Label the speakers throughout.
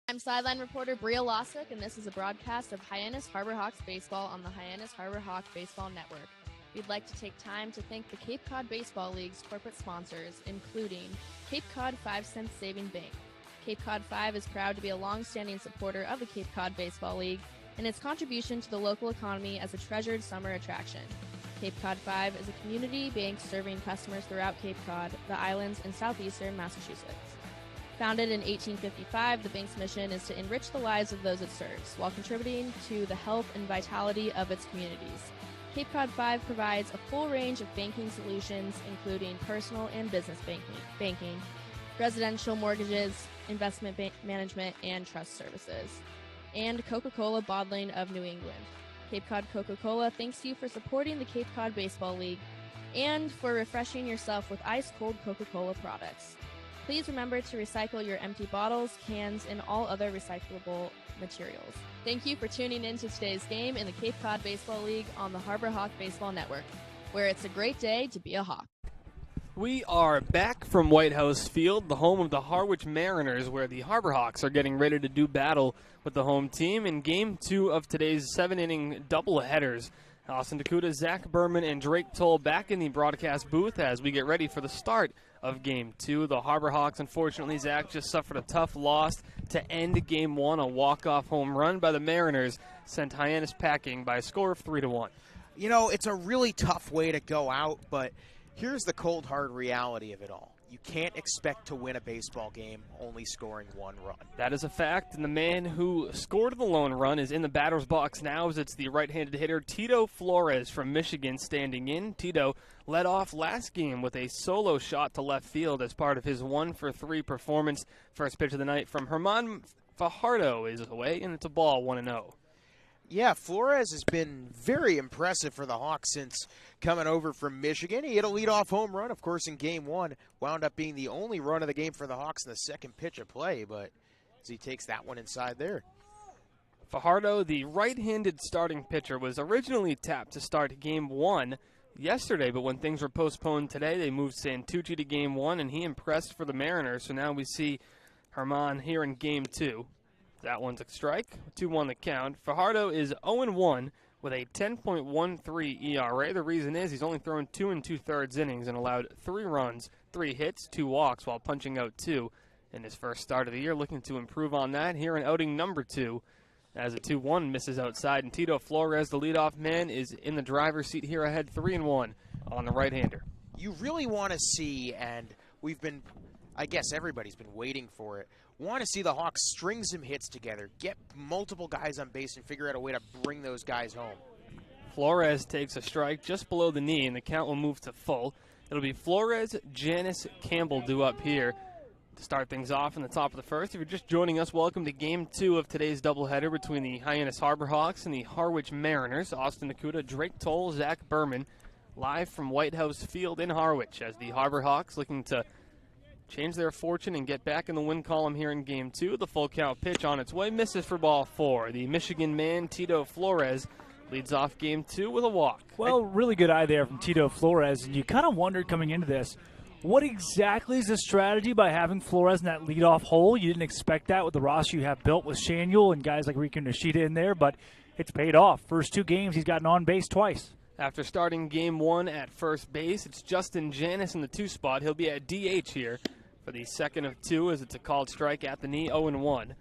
Speaker 1: I'm sideline reporter Bria Losick, and this is a broadcast of Hyannis Harbor Hawks baseball on the Hyannis Harbor Hawk Baseball Network. We'd like to take time to thank the Cape Cod Baseball League's corporate sponsors, including Cape Cod 5-Cent Saving Bank. Cape Cod 5 is proud to be a long-standing supporter of the Cape Cod Baseball League and its contribution to the local economy as a treasured summer attraction. Cape Cod 5 is a community bank serving customers throughout Cape Cod, the islands, and southeastern Massachusetts. Founded in 1855, the bank's mission is to enrich the lives of those it serves while contributing to the health and vitality of its communities. Cape Cod 5 provides a full range of banking solutions, including personal and business banking, residential mortgages, investment management, and trust services, and Coca-Cola Bottling of New England. Cape Cod Coca-Cola thanks you for supporting the Cape Cod Baseball League and for refreshing yourself with ice-cold Coca-Cola products. Please remember to recycle your empty bottles, cans, and all other recyclable materials. Thank you for tuning in to today's game in the Cape Cod Baseball League on the Harbor Hawk Baseball Network, where it's a great day to be a Hawk.
Speaker 2: We are back from White House Field, the home of the Harwich Mariners, where the Harbor Hawks are getting ready to do battle with the home team in Game 2 of today's 7-inning doubleheaders. Austin Dakuta, Zach Berman, and Drake Toll back in the broadcast booth as we get ready for the start of Game 2. The Harbor Hawks, unfortunately, Zach, just suffered a tough loss to end Game 1. A walk-off home run by the Mariners sent Hyannis packing by a score of 3-1.
Speaker 3: You know, it's a really tough way to go out, but here's the cold, hard reality of it all. You can't expect to win a baseball game only scoring one run.
Speaker 2: That is a fact, and the man who scored the lone run is in the batter's box now, as it's the right-handed hitter Tito Flores from Michigan standing in. Tito led off last game with a solo shot to left field as part of his 1-for-3 performance. First pitch of the night from Herman Fajardo is away, and it's a ball, 1-0.
Speaker 3: Yeah, Flores has been very impressive for the Hawks since coming over from Michigan. He hit a leadoff home run, of course, in Game 1. Wound up being the only run of the game for the Hawks in the second pitch of play, but as he takes that one inside there.
Speaker 2: Fajardo, the right-handed starting pitcher, was originally tapped to start Game 1 yesterday, but when things were postponed today, they moved Santucci to Game 1, and he impressed for the Mariners. So now we see Herman here in Game 2. That one's a strike, 2-1 the count. Fajardo is 0-1 with a 10.13 ERA. The reason is he's only thrown 2 2/3 innings and allowed 3 runs, 3 hits, 2 walks while punching out 2 in his first start of the year. Looking to improve on that here in outing number 2 as a 2-1 misses outside. And Tito Flores, the leadoff man, is in the driver's seat here ahead 3-1 on the right-hander.
Speaker 3: You really want to see, and we've been, I guess everybody's been waiting for it, want to see the Hawks string some hits together, get multiple guys on base, and figure out a way to bring those guys home.
Speaker 2: Flores takes a strike just below the knee, and the count will move to full. It'll be Flores, Hyannis, Campbell due up here to start things off in the top of the first. If you're just joining us, welcome to Game 2 of today's doubleheader between the Hyannis Harbor Hawks and the Harwich Mariners. Austin Dakuta, Drake Toll, Zach Berman, live from White House Field in Harwich as the Harbor Hawks looking to change their fortune and get back in the win column here in Game 2. The full count pitch on its way, misses for ball 4. The Michigan man, Tito Flores, leads off Game 2 with a walk.
Speaker 4: Well, really good eye there from Tito Flores, and you kind of wondered coming into this, what exactly is the strategy by having Flores in that leadoff hole? You didn't expect that with the roster you have built with Shanuel and guys like Rico Nishida in there, but it's paid off. First 2 games, he's gotten on base twice.
Speaker 2: After starting Game 1 at first base, it's Justin Hyannis in the 2 spot. He'll be at DH here for the second of 2 as it's a called strike at the knee, 0-1.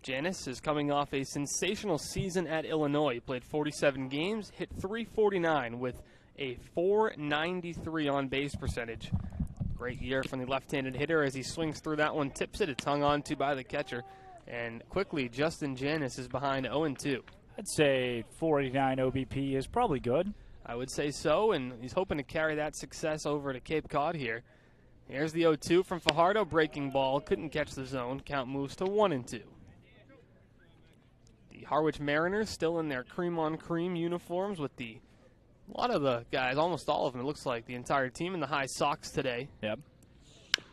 Speaker 2: Hyannis is coming off a sensational season at Illinois. He played 47 games, hit .349 with a .493 on-base percentage. Great year from the left-handed hitter as he swings through that one, tips it. It's hung on to by the catcher. And quickly, Justin Hyannis is behind 0-2.
Speaker 4: I'd say .489 OBP is probably good.
Speaker 2: I would say so, and he's hoping to carry that success over to Cape Cod here. Here's the 0-2 from Fajardo, breaking ball, couldn't catch the zone. Count moves to 1-2. The Harwich Mariners still in their cream-on-cream uniforms with a lot of the guys, almost all of them, it looks like, the entire team in the high socks today.
Speaker 4: Yep.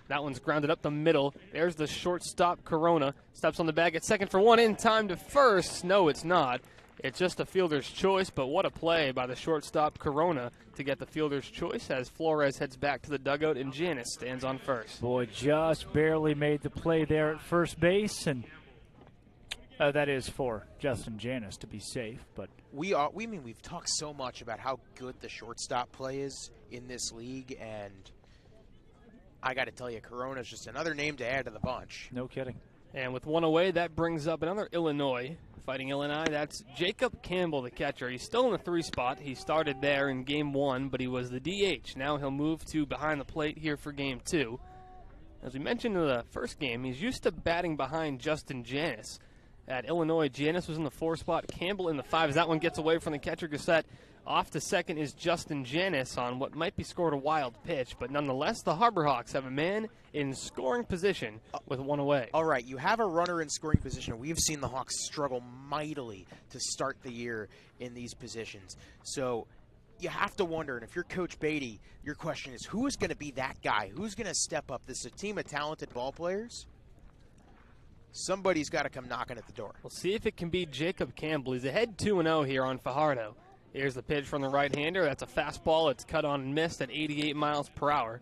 Speaker 2: That one's grounded up the middle. There's the shortstop, Corona. Steps on the bag at second for 1, in time to first. No, it's not. It's just a fielder's choice, but what a play by the shortstop, Corona, to get the fielder's choice as Flores heads back to the dugout and Hyannis stands on first.
Speaker 4: Boy, just barely made the play there at first base, and That is for Justin Hyannis to be safe, but
Speaker 3: We've talked so much about how good the shortstop play is in this league, and I got to tell you, Corona's just another name to add to the bunch.
Speaker 4: no kidding.
Speaker 2: And with one away, that brings up another Illinois. Fighting Illinois, that's Jacob Campbell, the catcher. He's still in the 3 spot. He started there in Game 1, but he was the DH. Now he'll move to behind the plate here for Game 2. As we mentioned in the first game, he's used to batting behind Justin Hyannis. At Illinois, Hyannis was in the 4 spot, Campbell in the 5. As that one gets away from the catcher, Gassett. Off to second is Justin Hyannis on what might be scored a wild pitch, but nonetheless, the Harbor Hawks have a man in scoring position with one away.
Speaker 3: All right, you have a runner in scoring position. We've seen the Hawks struggle mightily to start the year in these positions. So you have to wonder, and if you're Coach Beatty, your question is, who is going to be that guy? Who's going to step up? This is a team of talented ball players. Somebody's got to come knocking at the door.
Speaker 2: We'll see if it can be Jacob Campbell. He's ahead 2-0 here on Fajardo. Here's the pitch from the right-hander. That's a fastball. It's cut on and missed at 88 miles per hour.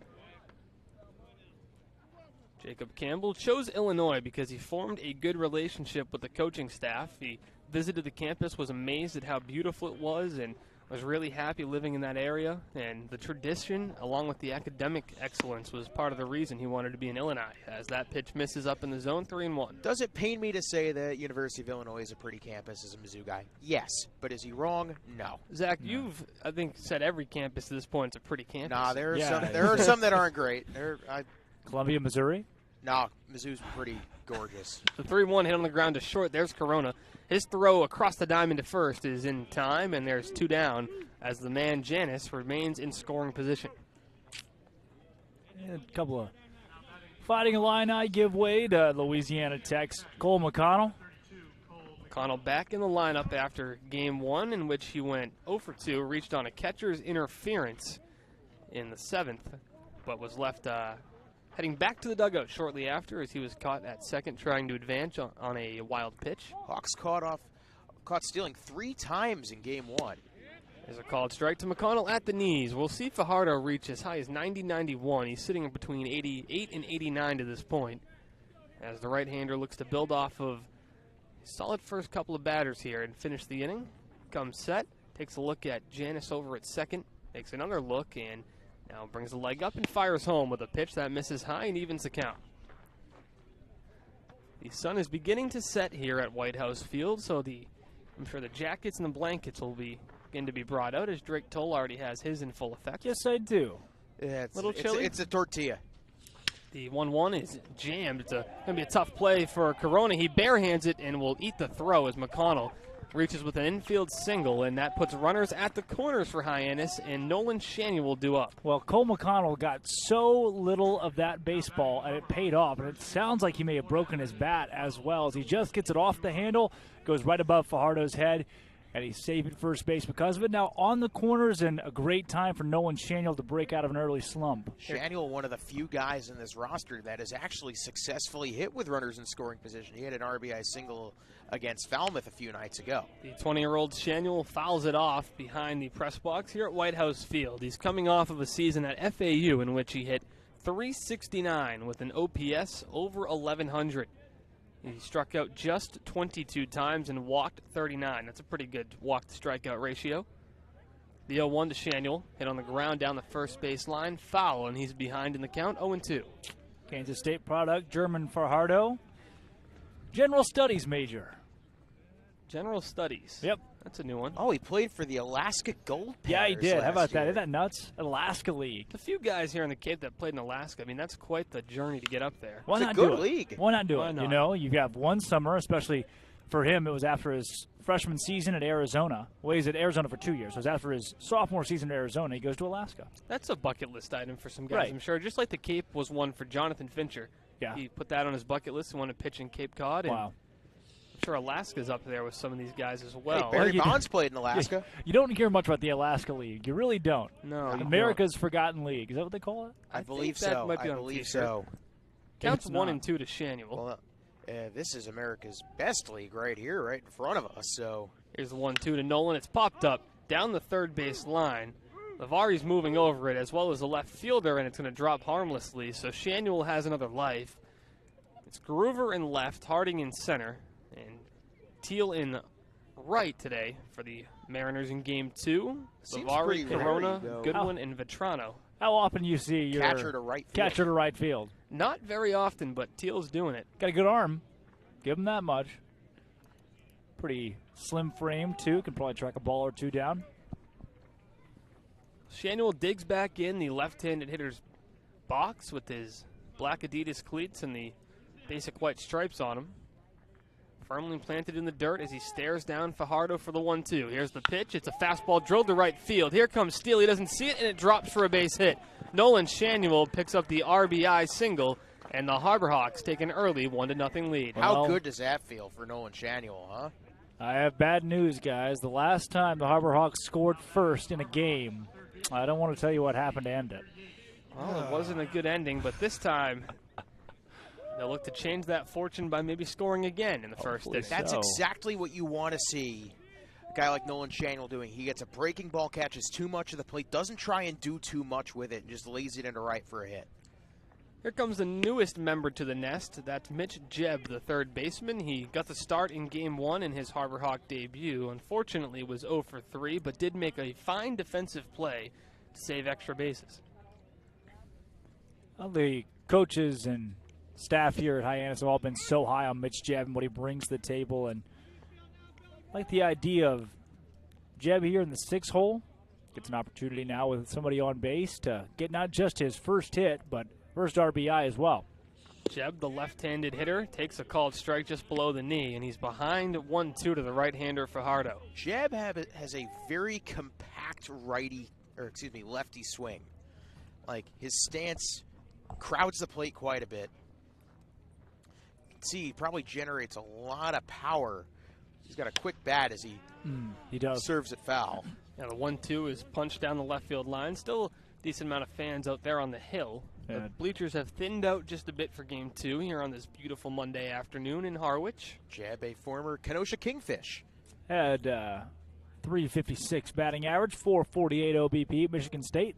Speaker 2: Jacob Campbell chose Illinois because he formed a good relationship with the coaching staff. He visited the campus, was amazed at how beautiful it was, and was really happy living in that area. And the tradition, along with the academic excellence, was part of the reason he wanted to be in Illinois. As that pitch misses up in the zone, 3-1.
Speaker 3: Does it pain me to say that University of Illinois is a pretty campus as a Mizzou guy? Yes. But is he wrong? No.
Speaker 2: Zach, you've, I think, said every campus at this point is a pretty campus.
Speaker 3: Nah, there are some that aren't great.
Speaker 4: Columbia, Missouri?
Speaker 3: No, Mizzou's pretty gorgeous.
Speaker 2: The 3-1 hit on the ground to short. There's Corona. His throw across the diamond to first is in time, and there's 2 down as the man Hyannis remains in scoring position.
Speaker 4: And a couple of Fighting Illini give way to Louisiana Tech's Cole McConnell.
Speaker 2: McConnell back in the lineup after Game 1, in which he went 0 for 2, reached on a catcher's interference in the 7th, but was left heading back to the dugout shortly after as he was caught at second trying to advance on a wild pitch.
Speaker 3: Hawks caught stealing 3 times in Game 1.
Speaker 2: There's a called strike to McConnell at the knees. We'll see Fajardo reach as high as 90-91. He's sitting between 88 and 89 to this point as the right-hander looks to build off of his solid first couple of batters here and finish the inning. Comes set, takes a look at Hyannis over at second, takes another look, and now brings the leg up and fires home with a pitch that misses high and evens the count. The sun is beginning to set here at White House Field, so I'm sure the jackets and the blankets will begin to be brought out as Drake Toll already has his in full effect.
Speaker 4: Yes, I do.
Speaker 3: Yeah,
Speaker 2: Little chilly.
Speaker 3: It's a tortilla.
Speaker 2: The 1-1 is jammed. It's going to be a tough play for Corona. He barehands it and will eat the throw as McConnell reaches with an infield single, and that puts runners at the corners for Hyannis, and Nolan Shania will do up.
Speaker 4: Well, Cole McConnell got so little of that baseball, and it paid off. And it sounds like he may have broken his bat as well, as he just gets it off the handle, goes right above Fajardo's head, and he's safe at first base because of it. Now on the corners, and a great time for Nolan Shania to break out of an early slump.
Speaker 3: Shania, one of the few guys in this roster that has actually successfully hit with runners in scoring position. He had an RBI single against Falmouth a few nights ago.
Speaker 2: The 20-year-old Shania fouls it off behind the press box here at White House Field. He's coming off of a season at FAU in which he hit .369 with an OPS over 1,100. He struck out just 22 times and walked 39. That's a pretty good walk-to-strikeout ratio. The 0-1 to Shania, hit on the ground down the first base line, foul, and he's behind in the count, 0-2.
Speaker 4: Kansas State product, German Fajardo. General Studies major.
Speaker 2: General Studies.
Speaker 4: Yep.
Speaker 2: That's a new one.
Speaker 3: Oh, he played for the Alaska Gold Padders.
Speaker 4: Yeah, he did. How about that?
Speaker 3: year.
Speaker 4: Isn't that nuts? Alaska League.
Speaker 2: A few guys here in the Cape that played in Alaska. I mean, that's quite the journey to get up there.
Speaker 4: Why
Speaker 3: It's a
Speaker 4: not
Speaker 3: good
Speaker 4: do it?
Speaker 3: league.
Speaker 4: Why not do
Speaker 2: Why
Speaker 4: it?
Speaker 2: not?
Speaker 4: You know, you have one summer, especially for him. It was after his freshman season at Arizona. Well, he's at Arizona for 2 years. It was after his sophomore season at Arizona. He goes to Alaska.
Speaker 2: That's a bucket list item for some guys,
Speaker 4: Right.
Speaker 2: I'm sure. Just like the Cape was one for Jonathan Fincher.
Speaker 4: Yeah.
Speaker 2: He put that on his bucket list and wanted to pitch in Cape Cod. And
Speaker 4: Wow.
Speaker 2: I'm sure Alaska's up there with some of these guys as well.
Speaker 3: Hey, Barry
Speaker 4: you-
Speaker 3: Bonds played in Alaska.
Speaker 4: You don't hear much about the Alaska League. You really don't.
Speaker 2: No, you
Speaker 4: America's Forgotten League. Is that what they call it?
Speaker 3: I believe
Speaker 2: think that
Speaker 3: so.
Speaker 2: might be
Speaker 3: I
Speaker 2: on a
Speaker 3: believe
Speaker 2: t-shirt.
Speaker 3: so.
Speaker 2: Counts
Speaker 4: It's
Speaker 2: 1
Speaker 4: not.
Speaker 2: and 2 to Shania.
Speaker 3: Well, this is America's best league right here, right in front of us. So
Speaker 2: Here's the 1-2 to Nolan. It's popped up down the third base line. Lavari's moving over it as well as the left fielder, and it's going to drop harmlessly. So Shanuel has another life. It's Groover in left, Harding in center, and Teal in right today for the Mariners in Game 2.
Speaker 3: Seems
Speaker 2: Lavari,
Speaker 3: pretty rare,
Speaker 2: Corona,
Speaker 3: though.
Speaker 2: Goodwin, and Vetrano.
Speaker 4: How often do you see your
Speaker 3: Catcher to right field.
Speaker 4: catcher to right field?
Speaker 2: Not very often, but Teal's doing it.
Speaker 4: Got a good arm. Give him that much. Pretty slim frame, too. Can probably track a ball or two down.
Speaker 2: Shanuel digs back in the left-handed hitter's box with his black Adidas cleats and the basic white stripes on him. Firmly planted in the dirt as he stares down Fajardo for the 1-2. Here's the pitch. It's a fastball drilled to right field. Here comes Steele. He doesn't see it, and it drops for a base hit. Nolan Shanuel picks up the RBI single, and the Harbor Hawks take an early 1-0 lead.
Speaker 3: How good does that feel for Nolan Shanuel, huh?
Speaker 4: I have bad news, guys. The last time the Harbor Hawks scored first in a game, I don't want to tell you what happened to end it.
Speaker 2: Well, it wasn't a good ending, but this time they'll look to change that fortune by maybe scoring again in the first inning.
Speaker 3: That's exactly what you want to see a guy like Nolan Shanuel doing. He gets a breaking ball, catches too much of the plate, doesn't try and do too much with it, and just lays it into right for a hit.
Speaker 2: Here comes the newest member to the nest. That's Mitch Jebb, the third baseman. He got the start in Game 1 in his Harbor Hawk debut. Unfortunately, was 0 for 3, but did make a fine defensive play to save extra bases.
Speaker 4: Well, the coaches and staff here at Hyannis have all been so high on Mitch Jebb and what he brings to the table. And I like the idea of Jebb here in the 6th hole. Gets an opportunity now with somebody on base to get not just his first hit, but first RBI as well.
Speaker 2: Jebb, the left-handed hitter, takes a called strike just below the knee, and he's behind 1-2 to the right-hander Fajardo.
Speaker 3: Jebb has a very compact lefty swing. Like, his stance crowds the plate quite a bit. You can see he probably generates a lot of power. He's got a quick bat as
Speaker 4: he does.
Speaker 3: Serves it foul.
Speaker 2: Now the 1-2 is punched down the left field line. Still a decent amount of fans out there on the hill. The bleachers have thinned out just a bit for Game 2 here on this beautiful Monday afternoon in Harwich.
Speaker 3: Jebb, a former Kenosha Kingfish.
Speaker 4: Had 356 batting average, 448 OBP at Michigan State.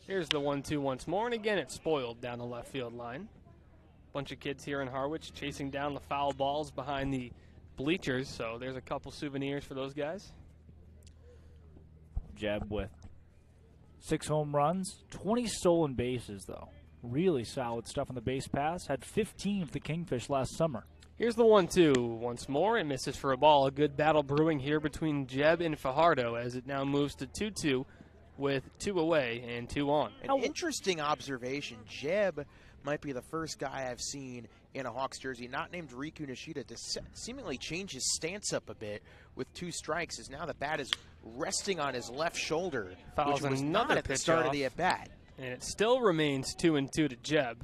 Speaker 2: Here's the 1-2 once more, and again it's spoiled down the left field line. Bunch of kids here in Harwich chasing down the foul balls behind the bleachers, so there's a couple souvenirs for those guys.
Speaker 4: Jebb with 6 home runs, 20 stolen bases, though. Really solid stuff on the base pass. Had 15 for the Kingfish last summer.
Speaker 2: Here's the 1-2 once more. It misses for a ball. A good battle brewing here between Jebb and Fajardo as it now moves to 2-2 with 2 away and 2 on.
Speaker 3: An interesting observation. Jebb might be the first guy I've seen in a Hawks jersey, not named Riku Nishida, to seemingly change his stance up a bit with 2 strikes, as now the bat is resting on his left shoulder,
Speaker 2: Fouls
Speaker 3: which was
Speaker 2: another
Speaker 3: not at the
Speaker 2: pitch
Speaker 3: start
Speaker 2: off.
Speaker 3: of the at-bat.
Speaker 2: And it still remains 2-2 to Jebb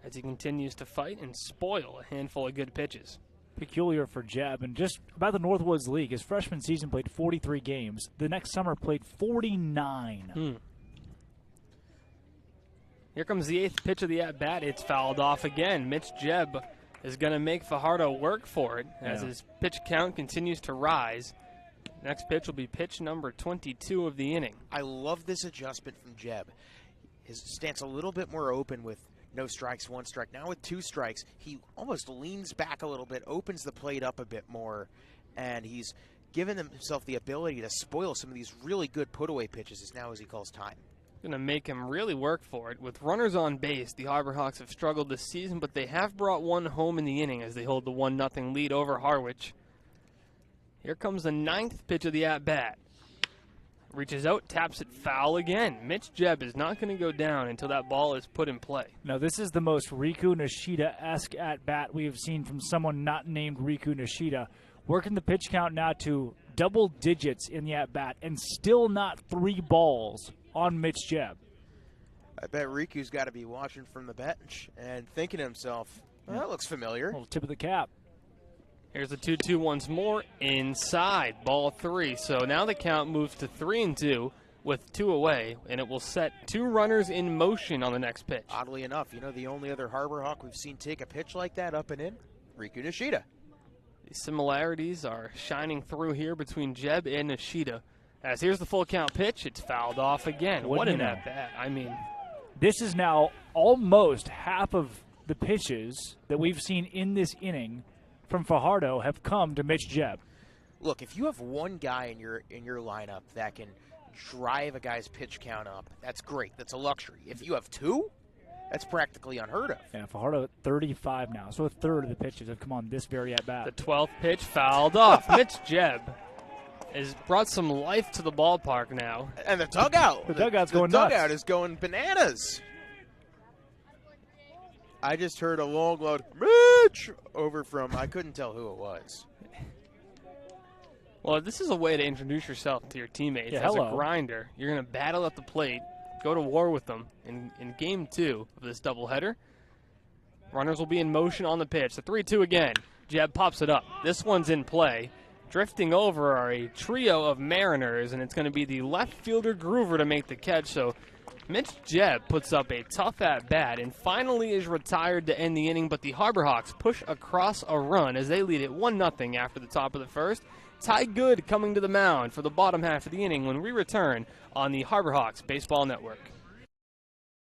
Speaker 2: as he continues to fight and spoil a handful of good pitches.
Speaker 4: Peculiar for Jebb. And just about the Northwoods League, his freshman season played 43 games. The next summer played 49.
Speaker 2: Here comes the 8th pitch of the at-bat. It's fouled off again. Mitch Jebb is going to make Fajardo work for it as his pitch count continues to rise. Next pitch will be pitch number 22 of the inning.
Speaker 3: I love this adjustment from Jebb. His stance a little bit more open with no strikes, 1 strike. Now with 2 strikes, he almost leans back a little bit, opens the plate up a bit more, and he's given himself the ability to spoil some of these really good put-away pitches as he calls time.
Speaker 2: Going to make him really work for it. With runners on base, the Harbor Hawks have struggled this season, but they have brought 1 home in the inning as they hold the 1-0 lead over Harwich. Here comes the 9th pitch of the at-bat. Reaches out, taps it foul again. Mitch Jebb is not going to go down until that ball is put in play.
Speaker 4: Now, this is the most Riku Nishida-esque at-bat we have seen from someone not named Riku Nishida. Working the pitch count now to double digits in the at-bat and still not 3 balls on Mitch Jebb.
Speaker 3: I bet Riku's got to be watching from the bench and thinking to himself, well, that looks familiar.
Speaker 4: Little tip of the cap.
Speaker 2: Here's the 2-2 once more. Inside, ball 3. So now the count moves to 3-2 with 2 away, and it will set 2 runners in motion on the next pitch.
Speaker 3: Oddly enough, the only other Harbor Hawk we've seen take a pitch like that up and in, Riku Nishida.
Speaker 2: The similarities are shining through here between Jebb and Nishida. As here's the full count pitch, it's fouled off again. What an at-bat. I mean,
Speaker 4: this is now almost half of the pitches that we've seen in this inning from Fajardo have come to Mitch Jebb.
Speaker 3: look, if you have one guy in your lineup that can drive a guy's pitch count up, that's great. That's a luxury. If you have two, that's practically unheard of.
Speaker 4: Yeah, Fajardo at 35 now, so a third of the pitches have come on this very at-bat.
Speaker 2: The 12th pitch fouled off. Mitch Jebb has brought some life to the ballpark now.
Speaker 3: And the dugout.
Speaker 4: The dugout's going
Speaker 3: nuts.
Speaker 4: nuts.
Speaker 3: The dugout is going bananas. I just heard a long, loud Mitch over from, I couldn't tell who it was.
Speaker 2: Well, this is a way to introduce yourself to your teammates.
Speaker 4: Yeah,
Speaker 2: as
Speaker 4: hello.
Speaker 2: a grinder, you're going to battle at the plate, go to war with them in game 2 of this doubleheader. Runners will be in motion on the pitch. The 3-2 again. Jebb pops it up. This one's in play. Drifting over are a trio of Mariners, and it's going to be the left fielder Groover to make the catch. So Mitch Jebb puts up a tough at-bat and finally is retired to end the inning, but the Harbor Hawks push across a run as they lead it 1-0 after the top of the first. Ty Good coming to the mound for the bottom half of the inning when we return on the Harbor Hawks Baseball Network.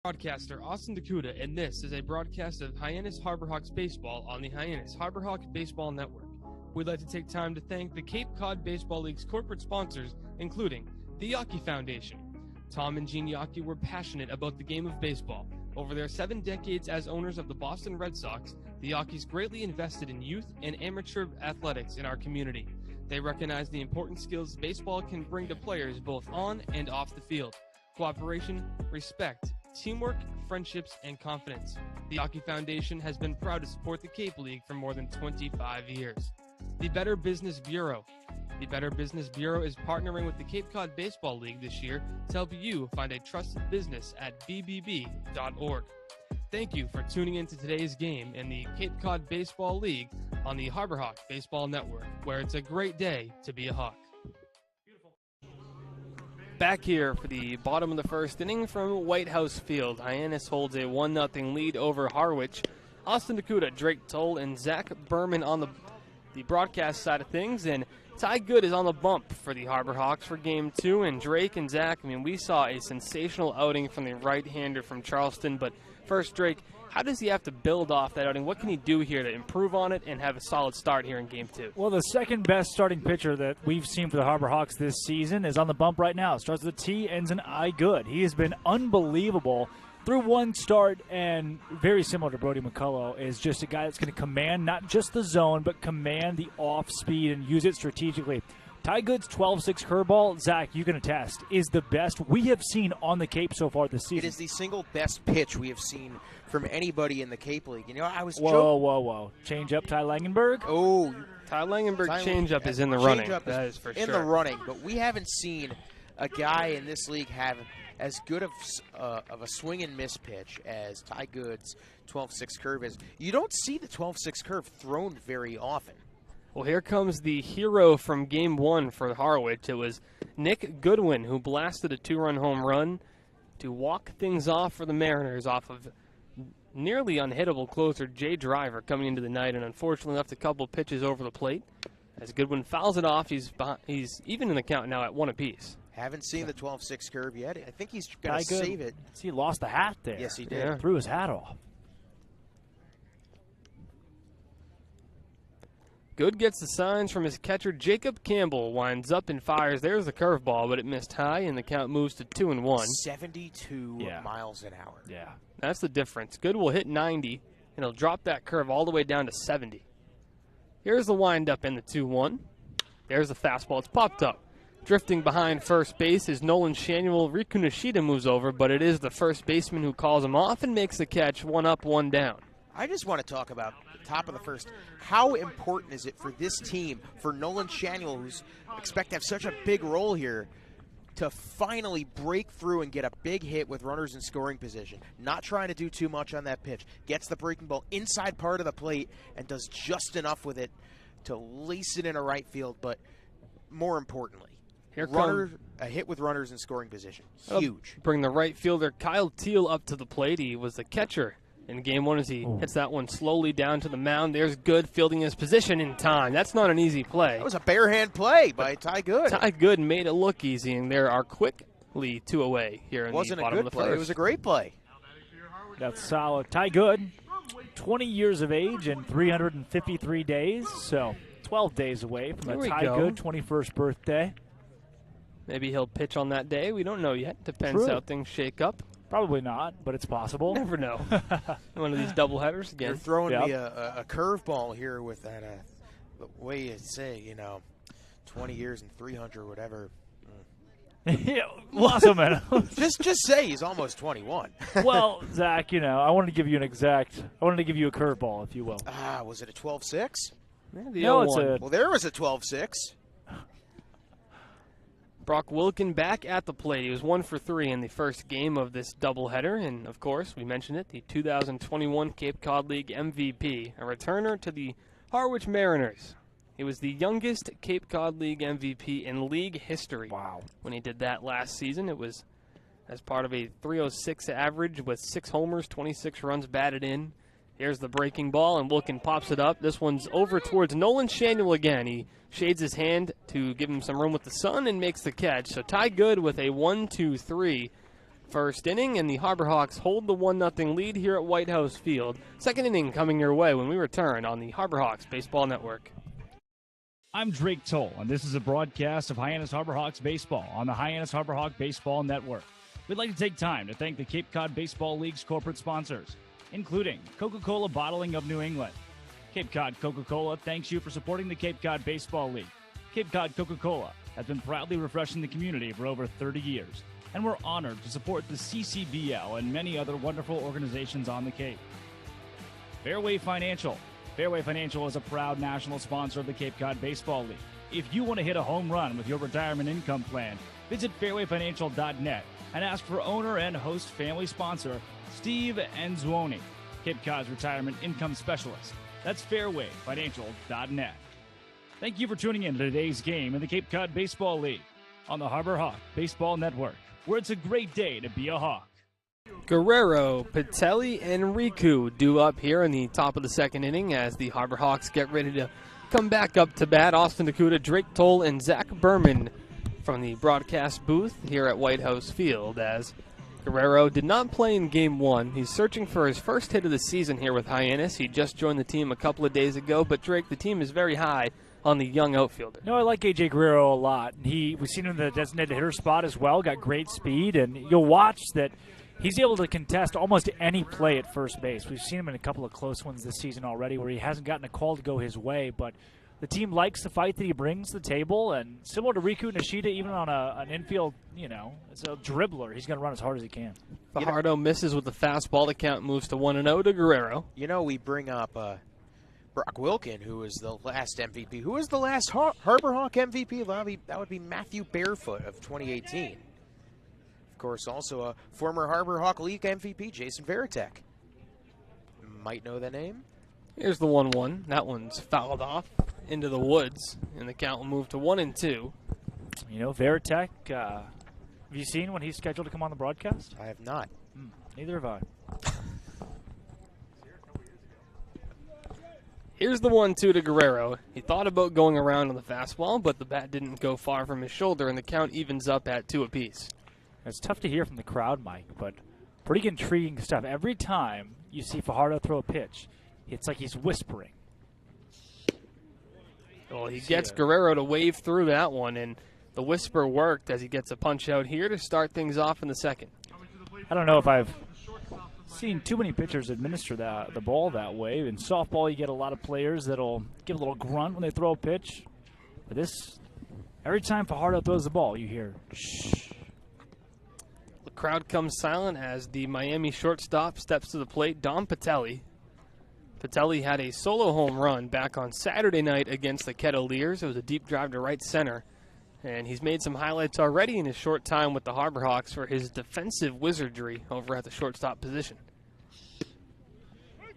Speaker 2: Broadcaster Austin Dakuda, and this is a broadcast of Hyannis Harbor Hawks Baseball on the Hyannis Harbor Hawks Baseball Network. We'd like to take time to thank the Cape Cod Baseball League's corporate sponsors, including the Yawkey Foundation. Tom and Gene Yawkey were passionate about the game of baseball. Over their 7 decades as owners of the Boston Red Sox, the Yawkeys greatly invested in youth and amateur athletics in our community. They recognize the important skills baseball can bring to players both on and off the field: cooperation, respect, teamwork, friendships, and confidence. The Yawkey Foundation has been proud to support the Cape League for more than 25 years. The Better Business Bureau. The Better Business Bureau is partnering with the Cape Cod Baseball League this year to help you find a trusted business at bbb.org. Thank you for tuning in to today's game in the Cape Cod Baseball League on the Harbor Hawk Baseball Network, where it's a great day to be a Hawk. Back here for the bottom of the first inning from White House Field. Hyannis holds a 1-0 lead over Harwich. Austin Dakuda, Drake Toll, and Zach Berman on the broadcast side of things, and Ty Good is on the bump for the Harbor Hawks for Game 2, and Drake and Zach, I mean, we saw a sensational outing from the right-hander from Charleston, but first, Drake, how does he have to build off that outing? What can he do here to improve on it and have a solid start here in Game 2?
Speaker 4: Well, the second best starting pitcher that we've seen for the Harbor Hawks this season is on the bump right now. Starts with a T, ends in I good. He has been unbelievable through one start, and very similar to Brody McCullough, is just a guy that's going to command not just the zone, but command the off speed and use it strategically. Ty Good's 12-6 curveball, Zach, you can attest, is the best we have seen on the Cape so far this season.
Speaker 3: It is the single best pitch we have seen from anybody in the Cape League. You know, I was
Speaker 4: Whoa. Change up Ty Langenberg?
Speaker 3: Oh,
Speaker 2: Ty Langenberg changeup is in the running. That is for sure.
Speaker 3: In the running, but we haven't seen a guy in this league have as good of a swing and miss pitch as Ty Good's 12-6 curve is. You don't see the 12-6 curve thrown very often.
Speaker 2: Well, here comes the hero from Game 1 for Harwich. It was Nick Goodwin who blasted a 2-run home run to walk things off for the Mariners off of nearly unhittable closer Jay Driver coming into the night, and unfortunately left a couple pitches over the plate. As Goodwin fouls it off, he's even in the count now at 1 apiece.
Speaker 3: Haven't seen the 12-6 curve yet. I think he's going to save it.
Speaker 4: See, he lost the hat there.
Speaker 3: Yes, he did.
Speaker 2: Yeah.
Speaker 4: Threw his hat off.
Speaker 2: Good gets the signs from his catcher, Jacob Campbell. Winds up and fires. There's the curveball, but it missed high, and the count moves to 2-1.
Speaker 3: 72 miles an hour.
Speaker 2: Yeah, that's the difference. Good will hit 90, and he'll drop that curve all the way down to 70. Here's the windup in the 2-1. There's the fastball. It's popped up. Drifting behind first base is Nolan Shanuel. Riku Nishida moves over, but it is the first baseman who calls him off and makes the catch. 1 up, 1 down.
Speaker 3: I just want to talk about the top of the first. How important is it for this team, for Nolan Shanuel, who's expect to have such a big role here, to finally break through and get a big hit with runners in scoring position? Not trying to do too much on that pitch. Gets the breaking ball inside part of the plate and does just enough with it to lace it in a right field. But more importantly, a hit with runners in scoring position. Huge.
Speaker 2: Bring the right fielder Kyle Teal up to the plate. He was the catcher in Game 1 as he hits that one slowly down to the mound. There's Good fielding his position in time. That's not an easy play.
Speaker 3: That was a bare hand play by Ty Good.
Speaker 2: Ty Good made it look easy, and there are quickly 2 away here in the bottom of the first.
Speaker 3: It wasn't a good play. It was a great play.
Speaker 4: That's solid. Ty Good, 20 years of age and 353 days. So 12 days away from
Speaker 2: There
Speaker 4: a
Speaker 2: we
Speaker 4: Ty
Speaker 2: go.
Speaker 4: Good 21st birthday.
Speaker 2: Maybe he'll pitch on that day. We don't know yet. Depends
Speaker 4: True.
Speaker 2: how things shake up.
Speaker 4: Probably not, but it's possible.
Speaker 2: Never know. One of these doubleheaders
Speaker 3: You're
Speaker 2: again.
Speaker 3: throwing
Speaker 4: Yep.
Speaker 3: me a curveball here with that the way you say, 20 years and 300 whatever.
Speaker 4: Yeah, lots of momentum.
Speaker 3: Just say he's almost 21.
Speaker 4: Well, Zach, I wanted to give you a curveball, if you will.
Speaker 3: Was it a 12-6?
Speaker 2: Yeah, the
Speaker 4: No, it's
Speaker 2: 0-1.
Speaker 4: a
Speaker 3: Well, there was a 12-6.
Speaker 2: Brock Wilkin back at the plate. He was 1 for 3 in the first game of this doubleheader. And, of course, we mentioned it, the 2021 Cape Cod League MVP, a returner to the Harwich Mariners. He was the youngest Cape Cod League MVP in league history.
Speaker 4: Wow.
Speaker 2: When he did that last season, it was as part of a 306 average with 6 homers, 26 runs batted in. Here's the breaking ball, and Wilkin pops it up. This one's over towards Nolan Shanuel again. He shades his hand to give him some room with the sun and makes the catch. So Ty Good with a 1-2-3 first inning, and the Harbor Hawks hold the 1-0 lead here at White House Field. Second inning coming your way when we return on the Harbor Hawks Baseball Network.
Speaker 5: I'm Drake Toll, and this is a broadcast of Hyannis Harbor Hawks baseball on the Hyannis Harbor Hawk Baseball Network. We'd like to take time to thank the Cape Cod Baseball League's corporate sponsors, including Coca-Cola Bottling of New England. Cape Cod Coca-Cola thanks you for supporting the Cape Cod Baseball League. Cape Cod Coca-Cola has been proudly refreshing the community for over 30 years, and we're honored to support the CCBL and many other wonderful organizations on the Cape. Fairway Financial. Fairway Financial is a proud national sponsor of the Cape Cod Baseball League. If you want to hit a home run with your retirement income plan, visit fairwayfinancial.net and ask for owner and host family sponsor Steve Enzuoni, Cape Cod's retirement income specialist. That's fairwayfinancial.net. Thank you for tuning in to today's game in the Cape Cod Baseball League on the Harbor Hawk Baseball Network, where it's a great day to be a Hawk.
Speaker 2: Guerrero, Pitelli, and Riku due up here in the top of the second inning as the Harbor Hawks get ready to come back up to bat. Austin Nakuda, Drake Toll, and Zach Berman from the broadcast booth here at White House Field as Guerrero did not play in Game 1. He's searching for his first hit of the season here with Hyannis. He just joined the team a couple of days ago, but Drake, the team is very high on the young outfielder.
Speaker 4: No, I like A.J. Guerrero a lot. We've seen him in the designated hitter spot as well, got great speed, and you'll watch that he's able to contest almost any play at first base. We've seen him in a couple of close ones this season already where he hasn't gotten a call to go his way, but the team likes the fight that he brings to the table, and similar to Riku Nishida, even on an infield, it's a dribbler. He's going to run as hard as he can.
Speaker 2: Fajardo misses with the fastball. The count moves to 1-0 to Guerrero.
Speaker 3: We bring up Brock Wilkin, who was the last MVP. Who was the last Harbor Hawk MVP? That would be Matthew Barefoot of 2018. Of course, also a former Harbor Hawk League MVP, Jason Veritek. Might know the name.
Speaker 2: Here's the 1-1. That one's fouled off into the woods, and the count will move to 1-2.
Speaker 4: Veritek, have you seen when he's scheduled to come on the broadcast?
Speaker 3: I have not.
Speaker 4: Neither have I.
Speaker 2: Here's the 1-2 to Guerrero. He thought about going around on the fastball, but the bat didn't go far from his shoulder, and the count evens up at 2 apiece.
Speaker 4: It's tough to hear from the crowd, Mike, but pretty intriguing stuff. Every time you see Fajardo throw a pitch, it's like he's whispering.
Speaker 2: Well, he gets Guerrero to wave through that one, and the whisper worked as he gets a punch out here to start things off in the second.
Speaker 4: I don't know if I've seen too many pitchers administer the ball that way. In softball, you get a lot of players that'll give a little grunt when they throw a pitch. But every time Fajardo throws the ball, you hear shh.
Speaker 2: The crowd comes silent as the Miami shortstop steps to the plate, Dom Pitelli. Pitelli had a solo home run back on Saturday night against the Kettleers. It was a deep drive to right center. And he's made some highlights already in his short time with the Harbor Hawks for his defensive wizardry over at the shortstop position.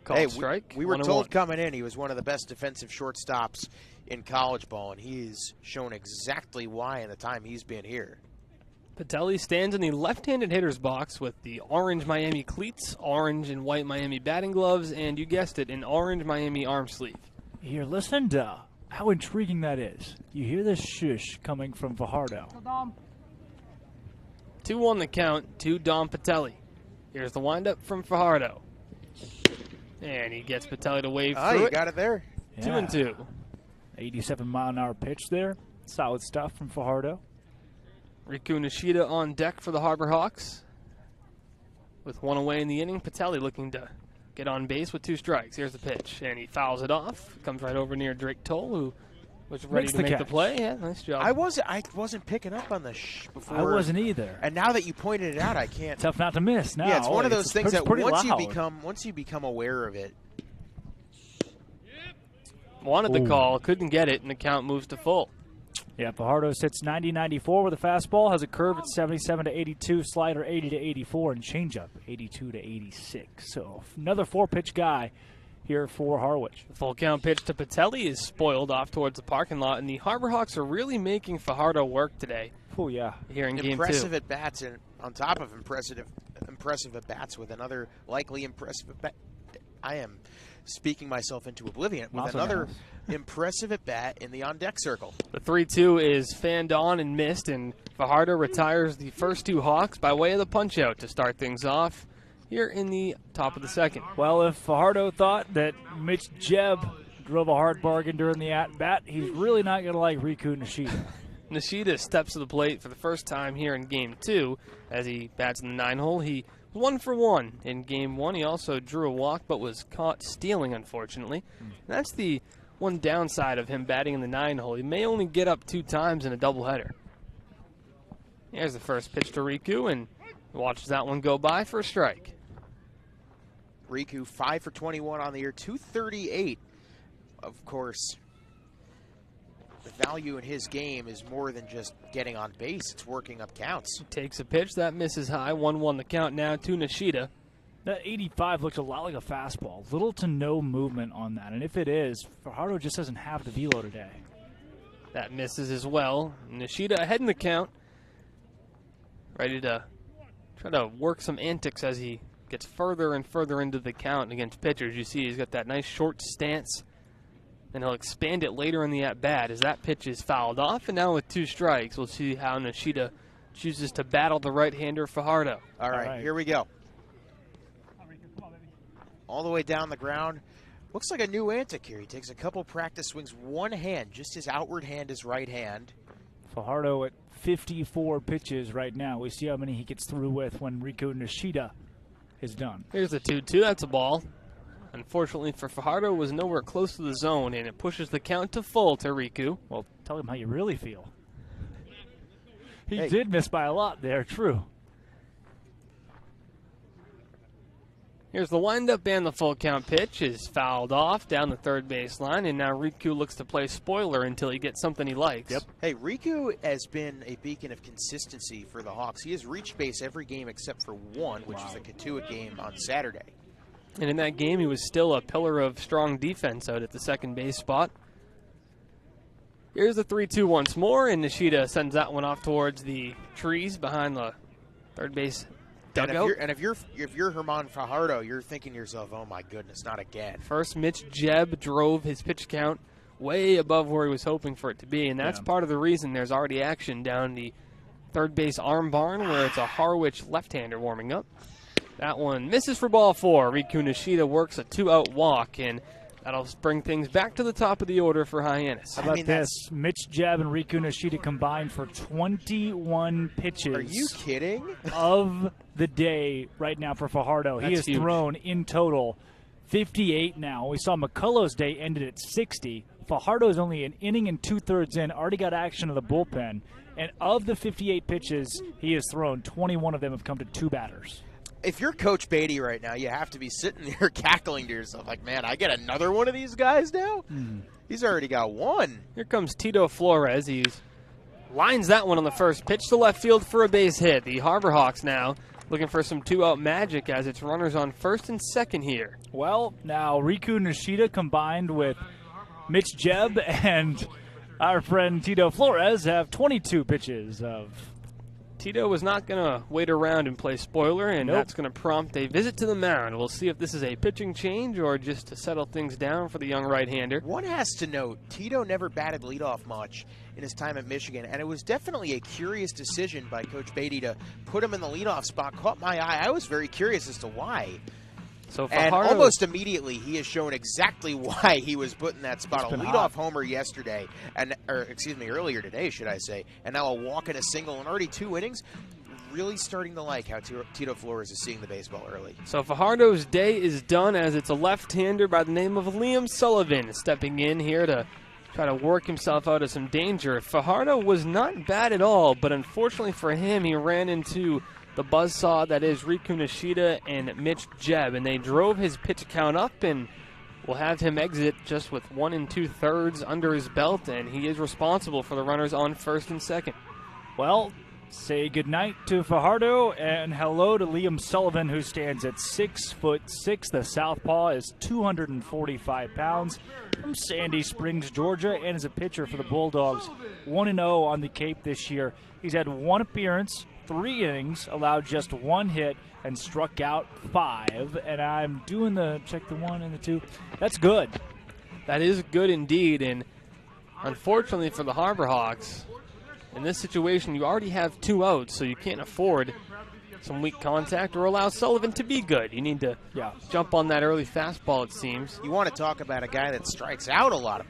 Speaker 2: Called strike.
Speaker 3: We were told coming in he was one of the best defensive shortstops in college ball, and he's shown exactly why in the time he's been here.
Speaker 2: Pitelli stands in the left-handed hitter's box with the orange Miami cleats, orange and white Miami batting gloves, and you guessed it, an orange Miami arm sleeve.
Speaker 4: Here, listen to how intriguing that is. You hear this shush coming from Fajardo.
Speaker 2: 2-1 the count to Dom Pitelli. Here's the windup from Fajardo. And he gets Pitelli to wave through
Speaker 3: you
Speaker 2: it.
Speaker 3: got it there.
Speaker 2: 2-2.
Speaker 4: 87-mile-an-hour pitch there. Solid stuff from Fajardo.
Speaker 2: Riku Nishida on deck for the Harbor Hawks. With one away in the inning, Pitelli looking to get on base with 2 strikes. Here's the pitch, and he fouls it off. Comes right over near Drake Toll, who was ready to make the play. Yeah, nice job.
Speaker 3: I wasn't picking up on the before.
Speaker 4: I wasn't either.
Speaker 3: And now that you pointed it out, I can't.
Speaker 4: Tough not to miss. Now,
Speaker 3: yeah, it's one of those things that
Speaker 4: loud.
Speaker 3: once you become aware of it.
Speaker 2: Wanted the call, couldn't get it, and the count moves to full.
Speaker 4: Yeah, Fajardo sits 90-94 with a fastball, has a curve at 77-82, slider 80-84, and changeup 82-86. So another 4-pitch guy here for Harwich.
Speaker 2: The full count pitch to Pitelli is spoiled off towards the parking lot, and the Harbor Hawks are really making Fajardo work today.
Speaker 4: Oh, yeah.
Speaker 2: Here in Game 2.
Speaker 3: Impressive at-bats, and on top of impressive at-bats with another likely impressive at-bat. I am speaking myself into oblivion with another impressive at-bat in the on-deck circle.
Speaker 2: The 3-2 is fanned on and missed, and Fajardo retires the first 2 Hawks by way of the punch-out to start things off here in the top of the second.
Speaker 4: Well, if Fajardo thought that Mitch Jebb drove a hard bargain during the at-bat, he's really not going to like Riku Nishida.
Speaker 2: Nishida steps to the plate for the first time here in Game 2 as he bats in the 9-hole. He 1 for 1 in Game 1. He also drew a walk but was caught stealing, unfortunately. That's the one downside of him batting in the 9-hole. He may only get up 2 times in a doubleheader. Here's the first pitch to Riku, and watches that one go by for a strike.
Speaker 3: Riku 5 for 21 on the year, 238. Of course, the value in his game is more than just getting on base. It's working up counts.
Speaker 2: Takes a pitch. That misses high. 1-1 the count now to Nishida.
Speaker 4: That 85 looks a lot like a fastball. Little to no movement on that. And if it is, Fajardo just doesn't have the velo today.
Speaker 2: That misses as well. Nishida ahead in the count. Ready to try to work some antics as he gets further and further into the count against pitchers. You see he's got that nice short stance. And he'll expand it later in the at-bat as that pitch is fouled off. And now with 2 strikes, we'll see how Nishida chooses to battle the right-hander Fajardo.
Speaker 3: All right, here we go. All the way down the ground. Looks like a new antic here. He takes a couple practice swings, one hand, just his outward hand, his right hand.
Speaker 4: Fajardo at 54 pitches right now. We see how many he gets through with when Riku Nishida is done.
Speaker 2: Here's the 2-2. That's a ball. Unfortunately for Fajardo, was nowhere close to the zone, and it pushes the count to full to Riku.
Speaker 4: Well, tell him how you really feel. He did miss by a lot there, true.
Speaker 2: Here's the windup, and the full count pitch is fouled off down the third base line, and now Riku looks to play spoiler until he gets something he likes.
Speaker 3: Yep. Hey, Riku has been a beacon of consistency for the Hawks. He has reached base every game except for one, which is the Katua game on Saturday.
Speaker 2: And in that game, he was still a pillar of strong defense out at the second base spot. Here's the 3-2 once more, and Nishida sends that one off towards the trees behind the third base dugout.
Speaker 3: And if you're Herman Fajardo, you're thinking to yourself, oh my goodness, not again.
Speaker 2: First, Mitch Jebb drove his pitch count way above where he was hoping for it to be, and that's part of the reason there's already action down the third base arm barn where it's a Harwich left-hander warming up. That one misses for ball 4. Riku Nishida works a 2-out walk, and that'll bring things back to the top of the order for Hyannis.
Speaker 4: How about this? Mitch Jebb and Riku Nishida combined for 21 pitches.
Speaker 3: Are you kidding?
Speaker 4: Of the day right now for Fajardo. He has thrown in total 58 now. We saw McCullough's day ended at 60. Fajardo is only an inning and 2/3 in, already got action of the bullpen. And of the 58 pitches he has thrown, 21 of them have come to 2 batters.
Speaker 3: If you're Coach Beatty right now, you have to be sitting there cackling to yourself like, man, I get another one of these guys now? He's already got one.
Speaker 2: Here comes Tito Flores. He lines that one on the first pitch to left field for a base hit. The Harbor Hawks now looking for some 2-out magic as it's runners on first and second here.
Speaker 4: Well, now Riku Nishida combined with Mitch Jebb and our friend Tito Flores have 22 pitches of...
Speaker 2: Tito was not going to wait around and play spoiler, and that's going to prompt a visit to the mound. We'll see if this is a pitching change or just to settle things down for the young right-hander.
Speaker 3: One has to note, Tito never batted leadoff much in his time at Michigan, and it was definitely a curious decision by Coach Beatty to put him in the leadoff spot. Caught my eye. I was very curious as to why.
Speaker 2: So
Speaker 3: And
Speaker 2: Fajardo,
Speaker 3: almost immediately, he has shown exactly why he was put in that spot. A leadoff homer yesterday, earlier today, should I say, and now a walk and a single in already 2 innings. Really starting to like how Tito Flores is seeing the baseball early.
Speaker 2: So Fajardo's day is done, as it's a left-hander by the name of Liam Sullivan stepping in here to try to work himself out of some danger. Fajardo was not bad at all, but unfortunately for him, he ran into the buzzsaw that is Riku Nishida and Mitch Jebb, and they drove his pitch count up, and will have him exit just with 1 2/3 under his belt, and he is responsible for the runners on first and second.
Speaker 4: Well, say goodnight to Fajardo and hello to Liam Sullivan, who stands at 6'6". The southpaw is 245 pounds from Sandy Springs, Georgia, and is a pitcher for the Bulldogs. 1-0 on the Cape this year. He's had 1 appearance, 3 innings, allowed just 1 hit, and struck out 5. And I'm doing the check the 1 and the 2. That's good.
Speaker 2: That is good indeed, and unfortunately for the Harbor Hawks, in this situation, you already have 2 outs, so you can't afford some weak contact or allow Sullivan to be good. You need to jump on that early fastball, it seems.
Speaker 3: You want to talk about a guy that strikes out a lot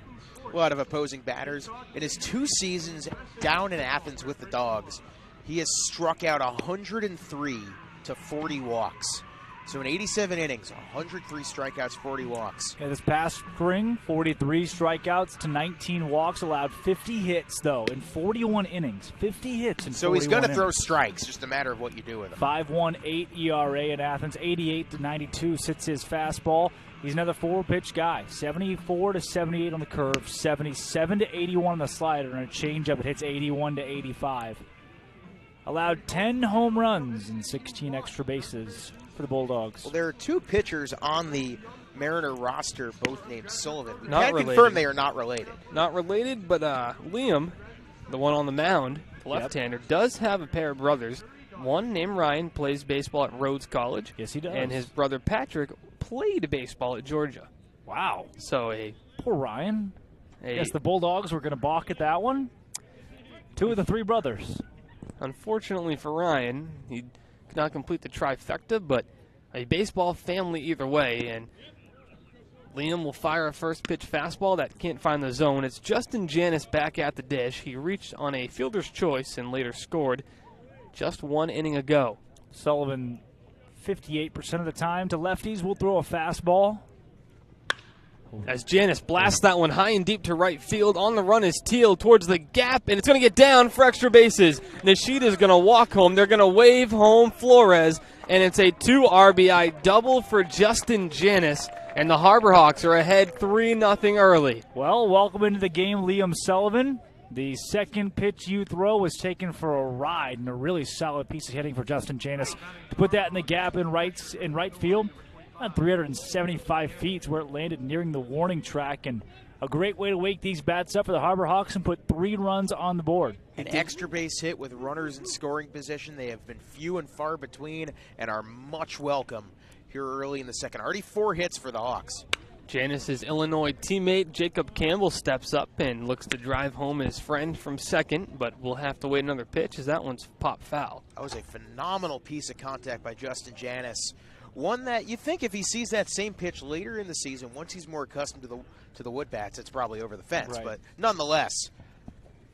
Speaker 3: of opposing batters. In his 2 seasons down in Athens with the Dogs, he has struck out 103 to 40 walks. So in 87 innings, 103 strikeouts, 40 walks.
Speaker 4: Yeah, this past spring, 43 strikeouts to 19 walks, allowed 50 hits, though, in 41 innings. 50 hits in 41 innings.
Speaker 3: So he's going to throw strikes, just a matter of what you do with him.
Speaker 4: 5.18 ERA in Athens, 88 to 92 sits his fastball. He's another 4-pitch guy, 74 to 78 on the curve, 77 to 81 on the slider, and a changeup that hits 81 to 85. Allowed 10 home runs and 16 extra bases for the Bulldogs.
Speaker 3: Well, there are 2 pitchers on the Mariner roster, both named Sullivan. We
Speaker 2: Not
Speaker 3: can
Speaker 2: related.
Speaker 3: confirm they are not related.
Speaker 2: Not related, but Liam, the one on the mound, the left-hander, does have a pair of brothers. One named Ryan plays baseball at Rhodes College.
Speaker 4: Yes, he does.
Speaker 2: And his brother Patrick played baseball at Georgia.
Speaker 4: Wow.
Speaker 2: So
Speaker 4: poor Ryan. Yes, the Bulldogs were going to balk at that one. 2 of the 3 brothers.
Speaker 2: Unfortunately for Ryan, he could not complete the trifecta, but a baseball family either way, and Liam will fire a first pitch fastball that can't find the zone. It's Justin Hyannis back at the dish. He reached on a fielder's choice and later scored just 1 inning ago.
Speaker 4: Sullivan, 58% of the time to lefties, will throw a fastball.
Speaker 2: As Hyannis blasts that one high and deep to right field. On the run is Teal towards the gap, and it's going to get down for extra bases. Nishida's going to walk home. They're going to wave home Flores, and it's a 2 RBI double for Justin Hyannis, and the Harbor Hawks are ahead 3-0 early.
Speaker 4: Well, welcome into the game, Liam Sullivan. The second pitch you throw was taken for a ride, and a really solid piece of hitting for Justin Hyannis to put that in the gap in right field. About 375 feet is where it landed, nearing the warning track, and a great way to wake these bats up for the Harbor Hawks and put 3 runs on the board.
Speaker 3: An extra base hit with runners in scoring position. They have been few and far between and are much welcome here early in the second. Already 4 hits for the Hawks.
Speaker 2: Hyannis' Illinois teammate Jacob Campbell steps up and looks to drive home his friend from second, but we'll have to wait another pitch as that one's popped foul.
Speaker 3: That was a phenomenal piece of contact by Justin Hyannis. One that you think if he sees that same pitch later in the season, once he's more accustomed to the wood bats, it's probably over the fence.
Speaker 4: Right.
Speaker 3: But nonetheless,